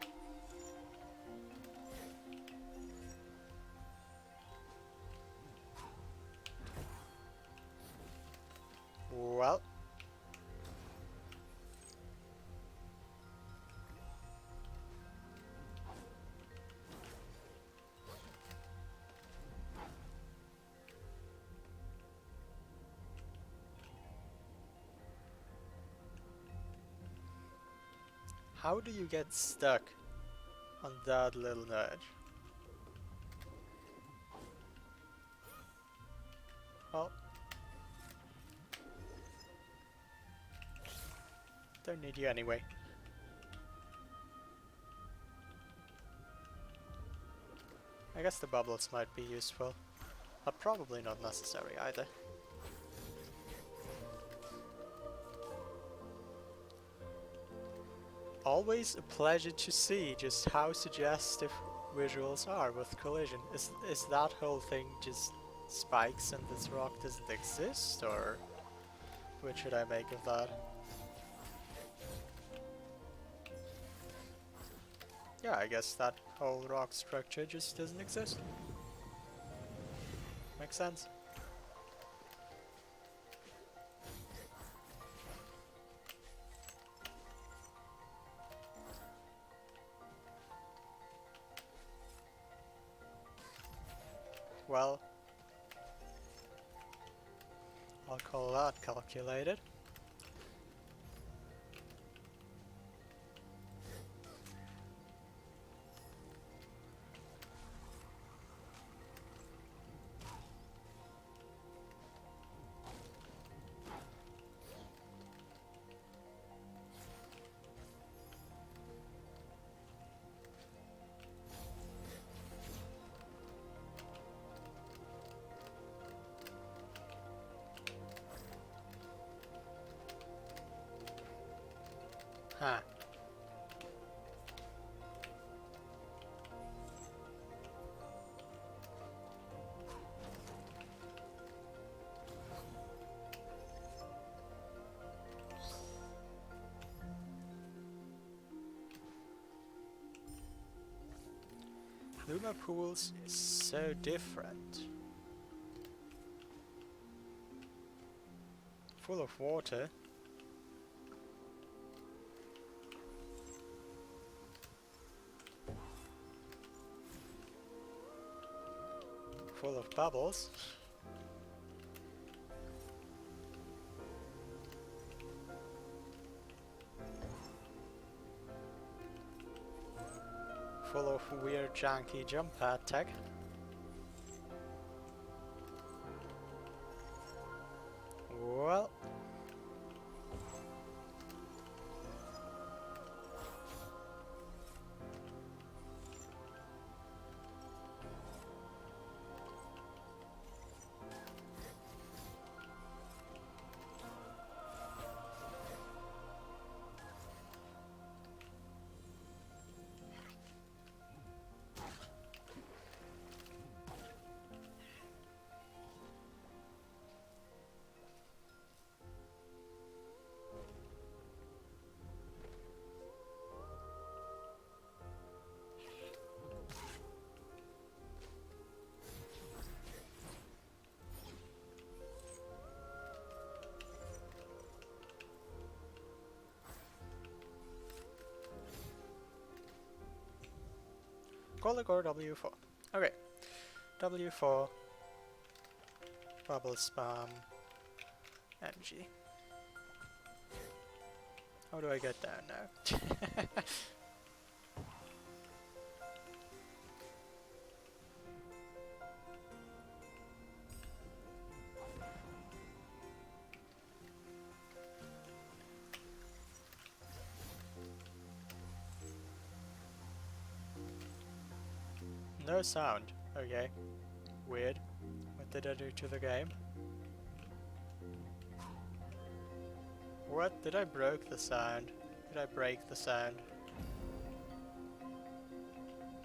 Well. How do you get stuck on that little nudge? Well, don't need you anyway. I guess the bubbles might be useful, but probably not necessary either. Always a pleasure to see just how suggestive visuals are with collision. Is that whole thing just spikes and this rock doesn't exist, or what should I make of that? Yeah, I guess that whole rock structure just doesn't exist. Makes sense. Well, I'll call that calculated. Huh. Luma pools is so different. Full of water. Full of bubbles. Full of weird janky jump pad tech. Well. Colic or W4. Okay. W4. Bubble spam. MG. How do I get down now? No sound. Okay. Weird. What did I do to the game? What? Did I broke the sound? Did I break the sound?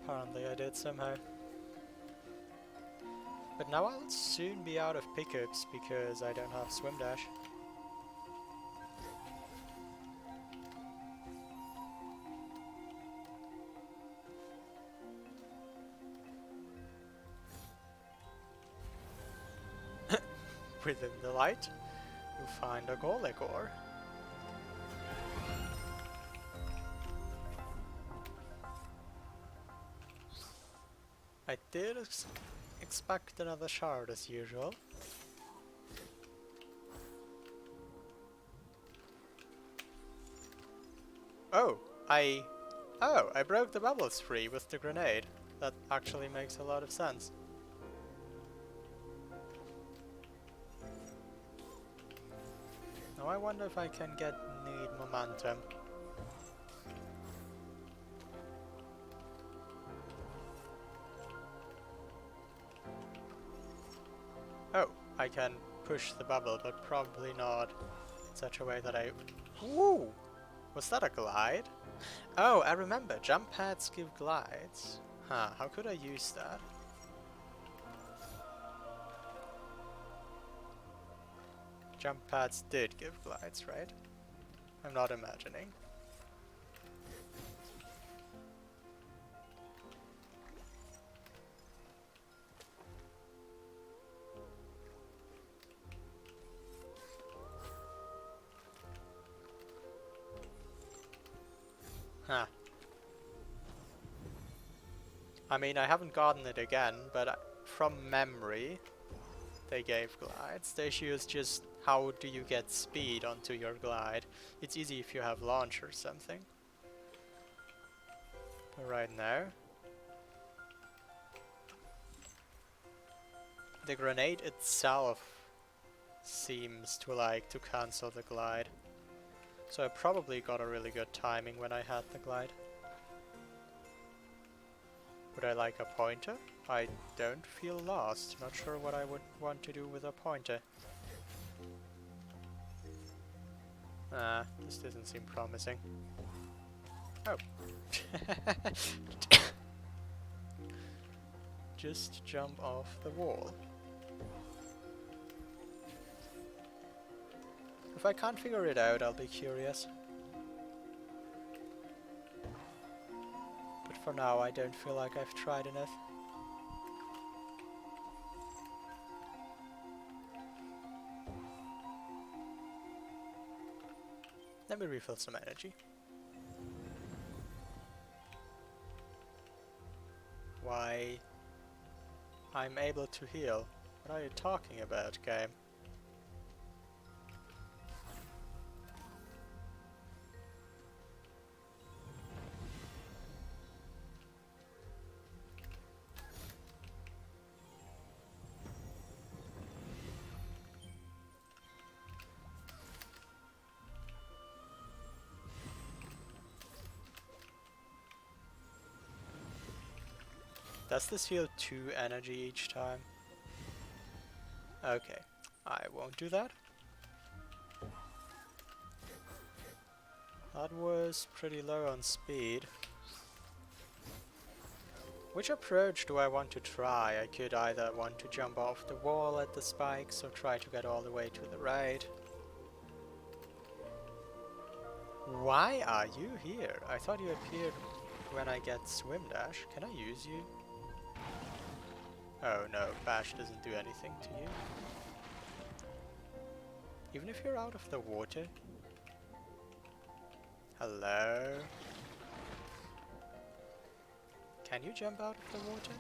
Apparently I did somehow. But now I'll soon be out of pickups because I don't have swim dash. within the light, you find a Golek ore. I did expect another shard as usual. Oh, I broke the bubbles free with the grenade. That actually makes a lot of sense. Now I wonder if I can need momentum. Oh, I can push the bubble, but probably not in such a way that I... Woo! Was that a glide? Oh, I remember. Jump pads give glides. Huh, how could I use that? Jump pads did give glides, right? I'm not imagining. Huh. I mean, I haven't gotten it again, but from memory, they gave glides. The issue is just how do you get speed onto your glide? It's easy if you have launch or something. But right now, the grenade itself seems to like to cancel the glide. So I probably got a really good timing when I had the glide. Would I like a pointer? I don't feel lost. Not sure what I would want to do with a pointer. This doesn't seem promising. Oh. Just jump off the wall. If I can't figure it out, I'll be curious. But for now, I don't feel like I've tried enough. Let me refill some energy. Why? I'm able to heal. What are you talking about, game? Does this heal 2 energy each time? Okay, I won't do that. That was pretty low on speed. Which approach do I want to try? I could either want to jump off the wall at the spikes or try to get all the way to the right. Why are you here? I thought you appeared when I get swim dash. Can I use you? Oh no, bash doesn't do anything to you. Even if you're out of the water? Hello? Can you jump out of the water?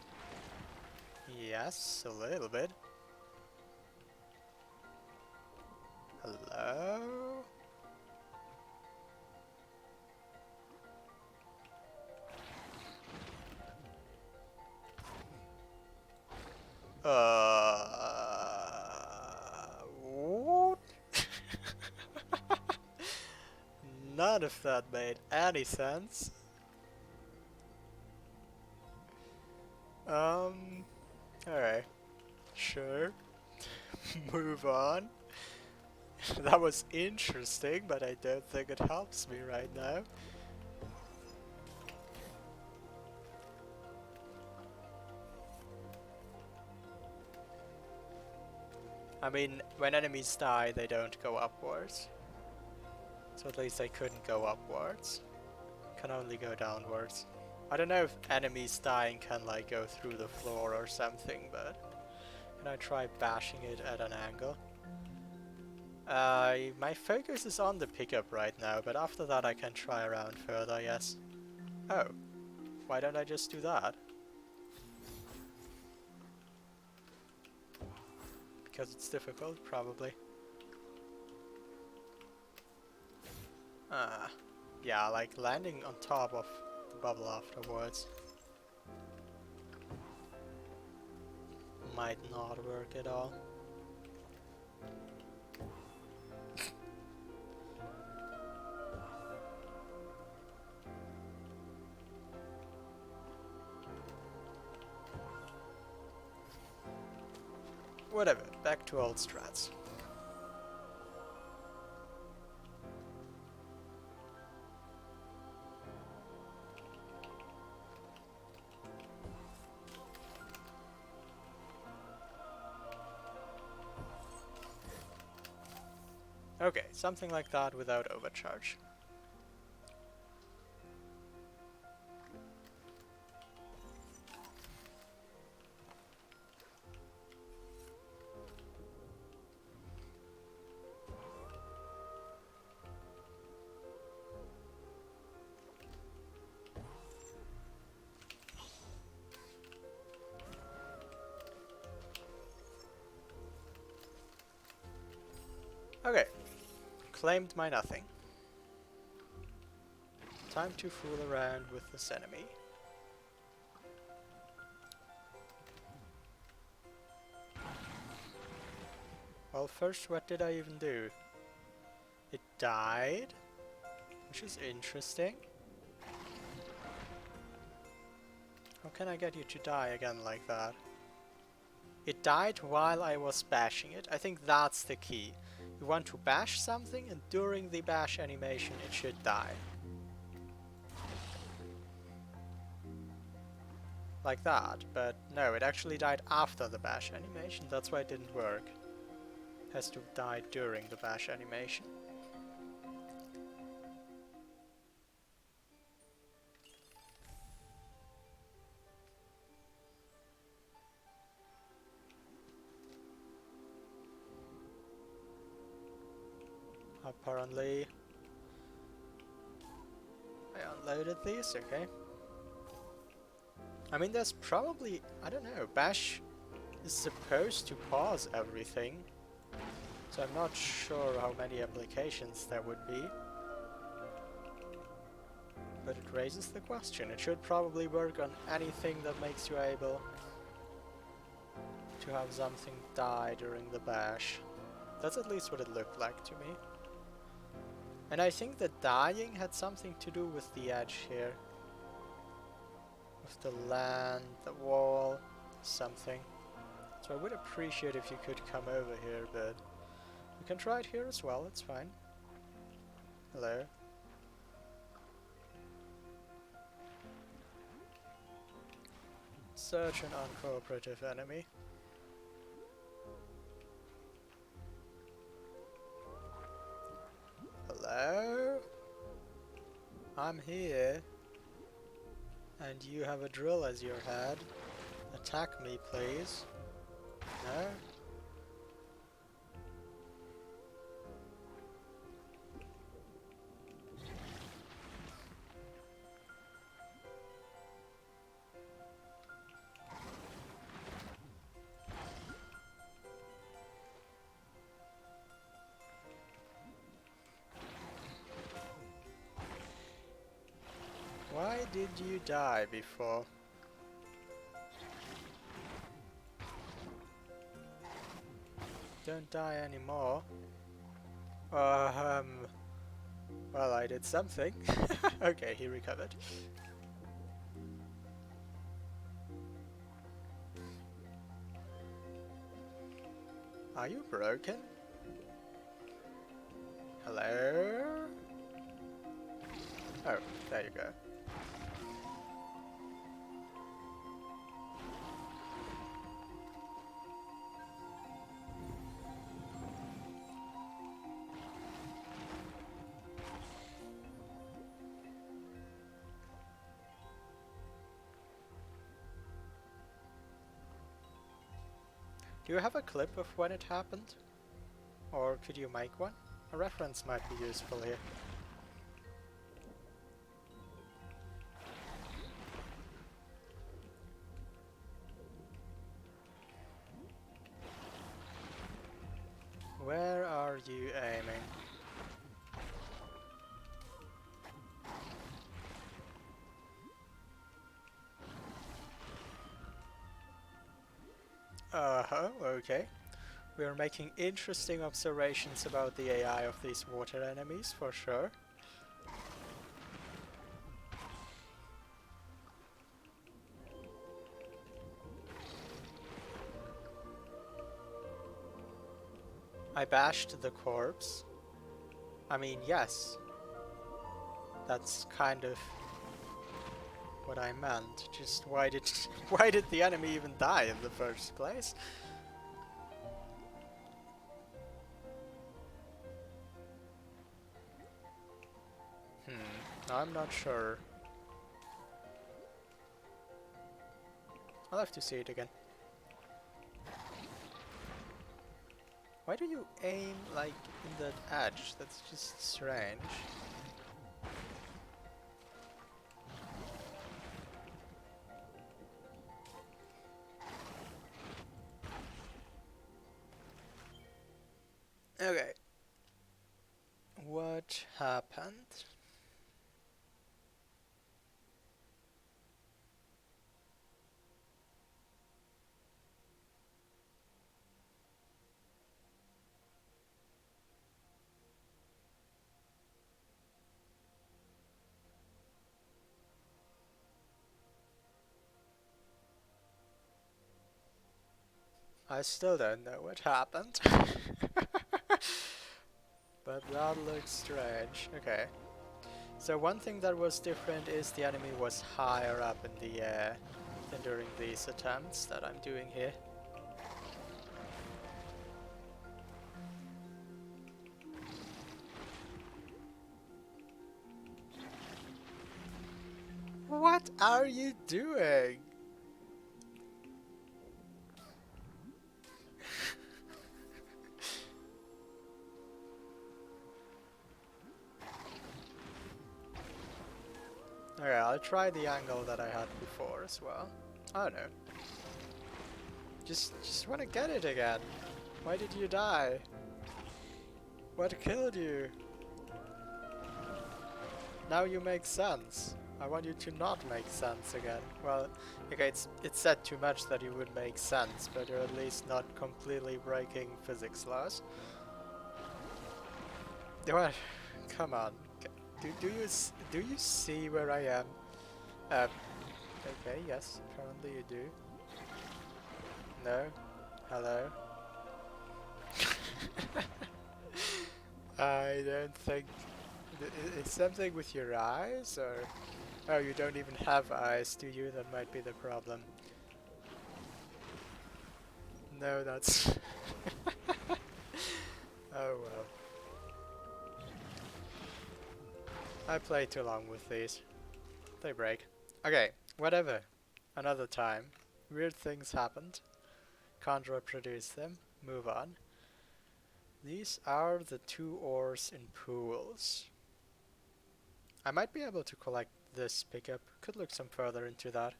Yes, a little bit. Hello? What? None of that made any sense. Alright. Sure. Move on. That was interesting, but I don't think it helps me right now. I mean, when enemies die, they don't go upwards. So at least they couldn't go upwards. Can only go downwards. I don't know if enemies dying can like go through the floor or something, but can I try bashing it at an angle? My focus is on the pickup right now, but after that I can try around further, yes. Oh, why don't I just do that? Because it's difficult, probably. Yeah, like landing on top of the bubble afterwards might not work at all. Whatever, back to old strats. Okay, something like that without overcharge. Okay, claimed my nothing. Time to fool around with this enemy. Well, first, what did I even do? It died, which is interesting. How can I get you to die again like that? It died while I was bashing it. I think that's the key. You want to bash something, and during the bash animation it should die. Like that, but no, it actually died after the bash animation. That's why it didn't work. It has to die during the bash animation. Apparently I unloaded these, okay. I mean, there's probably, I don't know, bash is supposed to pause everything, so I'm not sure how many applications there would be. But it raises the question. It should probably work on anything that makes you able to have something die during the bash. That's at least what it looked like to me. And I think the dying had something to do with the edge here. With the land, the wall, something. So I would appreciate if you could come over here, but you can try it here as well, it's fine. Hello. Search an uncooperative enemy. Hello? I'm here. And you have a drill as your head. Attack me, please. No? Why did you die before? Don't die anymore. Well, I did something. Okay, he recovered. Are you broken? Hello? Oh, there you go. Do you have a clip of when it happened? Or could you make one? A reference might be useful here. Where are you aiming? Uh-huh, okay. We are making interesting observations about the AI of these water enemies, for sure. I bashed the corpse. I mean, yes. That's kind of what I meant. Just why did why did the enemy even die in the first place? I'm not sure. I'll have to see it again. Why do you aim like in that edge? That's just strange. Okay. What happened? I still don't know what happened. But that looks strange. Okay. So one thing that was different is the enemy was higher up in the air than during these attempts that I'm doing here. What are you doing? Okay, I'll try the angle that I had before as well. Oh no. Just want to get it again. Why did you die? What killed you? Now you make sense. I want you to not make sense again. Well, okay, it's said too much that you would make sense, but you're at least not completely breaking physics laws. What? Come on. Do you see where I am? Okay, yes, apparently you do. No? Hello? I don't think... Is something with your eyes, or... Oh, you don't even have eyes, do you? That might be the problem. No, that's... Oh well. I play too long with these. They break. Okay, whatever. Another time. Weird things happened. Can't reproduce them. Move on. These are the 2 ores in pools. I might be able to collect this pickup. Could look some further into that.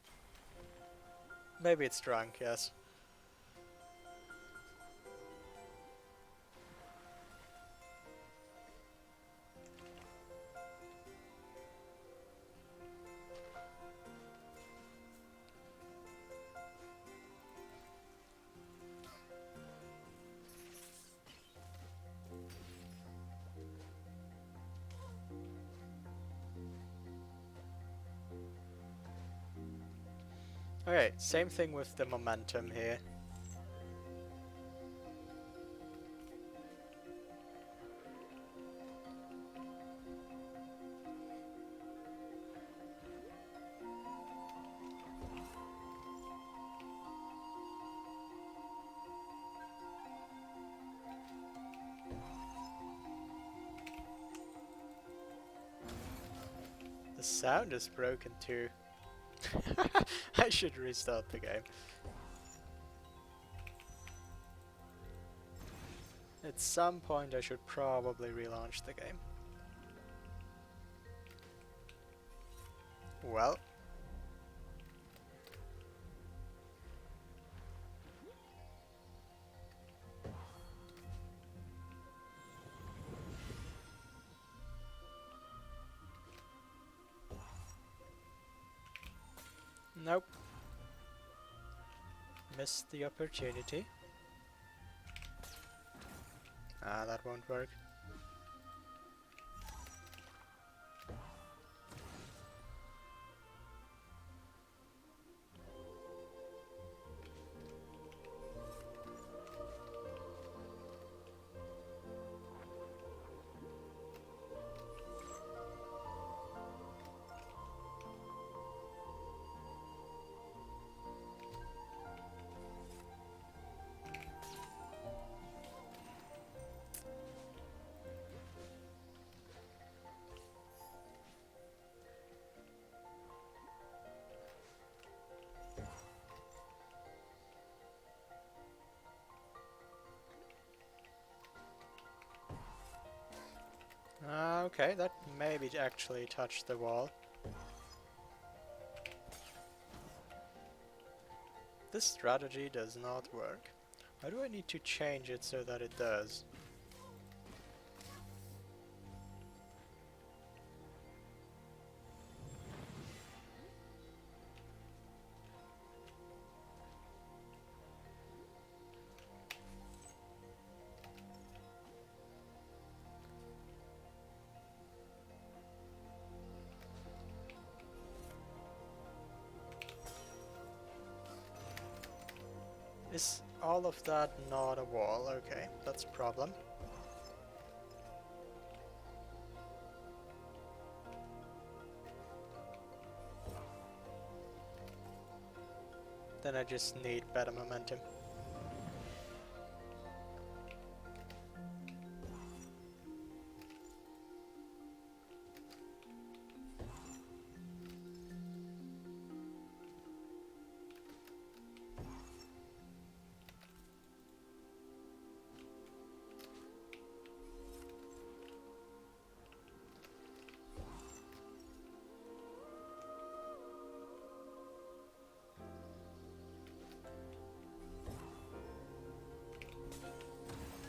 Maybe it's drunk, yes. Okay, same thing with the momentum here. The sound is broken too. I should restart the game. At some point I should probably relaunch the game. Well. Nope. Missed the opportunity. Ah, that won't work. Okay, that maybe actually touched the wall. This strategy does not work. Why do I need to change it so that it does? Is all of that not a wall? Okay, that's a problem. Then I just need better momentum.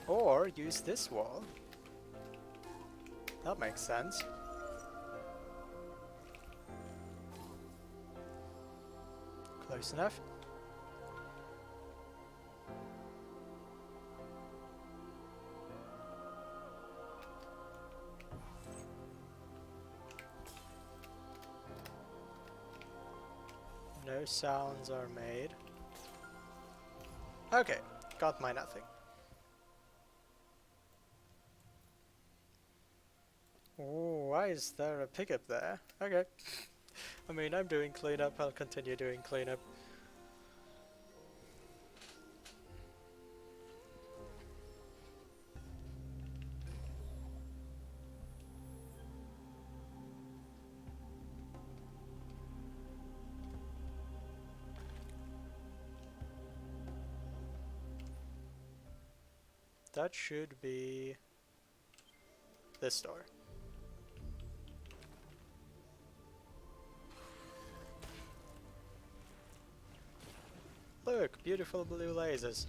Or use this wall. That makes sense. Close enough. No sounds are made. Okay, got my nothing. Oh, why is there a pickup there? Okay. I mean, I'm doing cleanup, I'll continue doing cleanup. That should be this door. Look, beautiful blue lasers.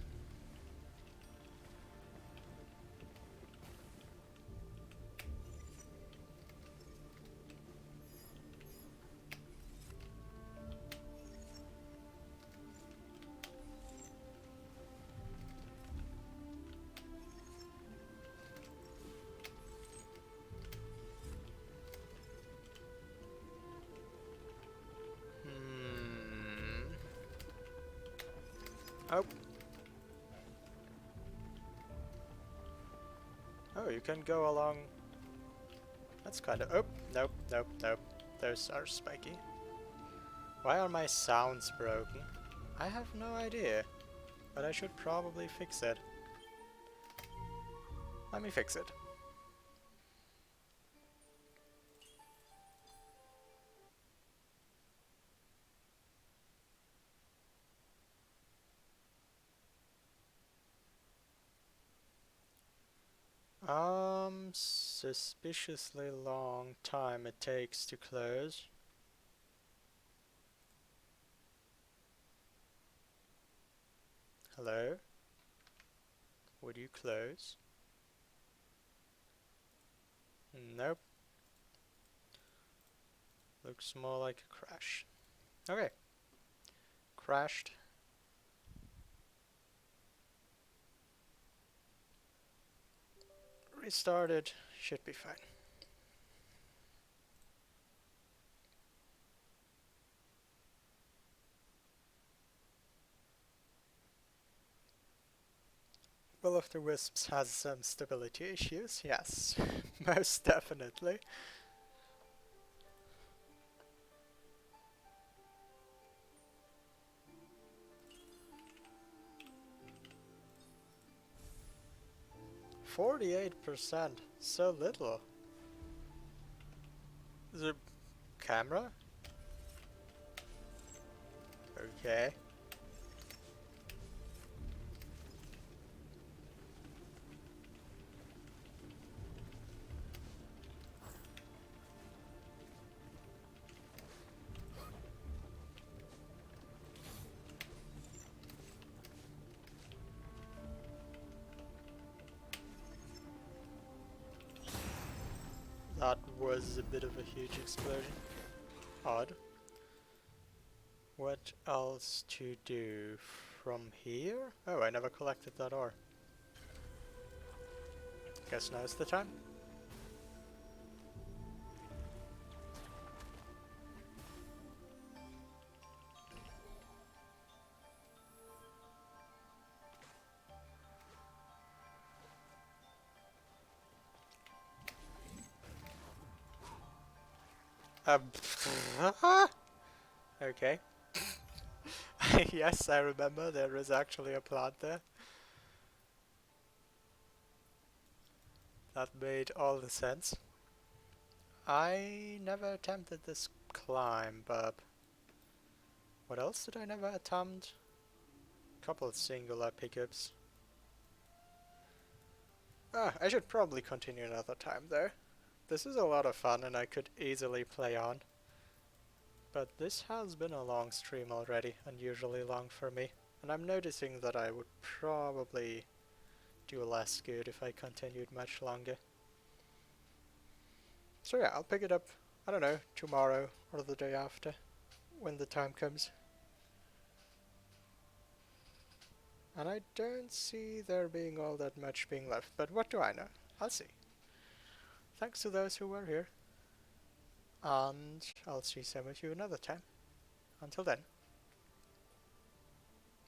Oh. Oh, you can go along. That's kind of... Oh, nope, nope, nope. Those are spiky. Why are my sounds broken? I have no idea, but I should probably fix it. Let me fix it. Suspiciously long time it takes to close. Hello? Would you close? Nope. Looks more like a crash. Okay. Crashed. Restarted. Should be fine. Will of the Wisps has some stability issues, yes. Most definitely. %48%, so little. The camera? Okay. That was a bit of a huge explosion. Odd. What else to do from here? Oh, I never collected that ore. Guess now's the time. Okay. Yes, I remember there is actually a plant there. That made all the sense. I never attempted this climb, but what else did I never attempt? Couple of singular pickups. I should probably continue another time though. This is a lot of fun and I could easily play on. But this has been a long stream already, unusually long for me. And I'm noticing that I would probably do less good if I continued much longer. So yeah, I'll pick it up, I don't know, tomorrow or the day after, when the time comes. And I don't see there being all that much being left, but what do I know? I'll see. Thanks to those who were here. And I'll see some of you another time. Until then.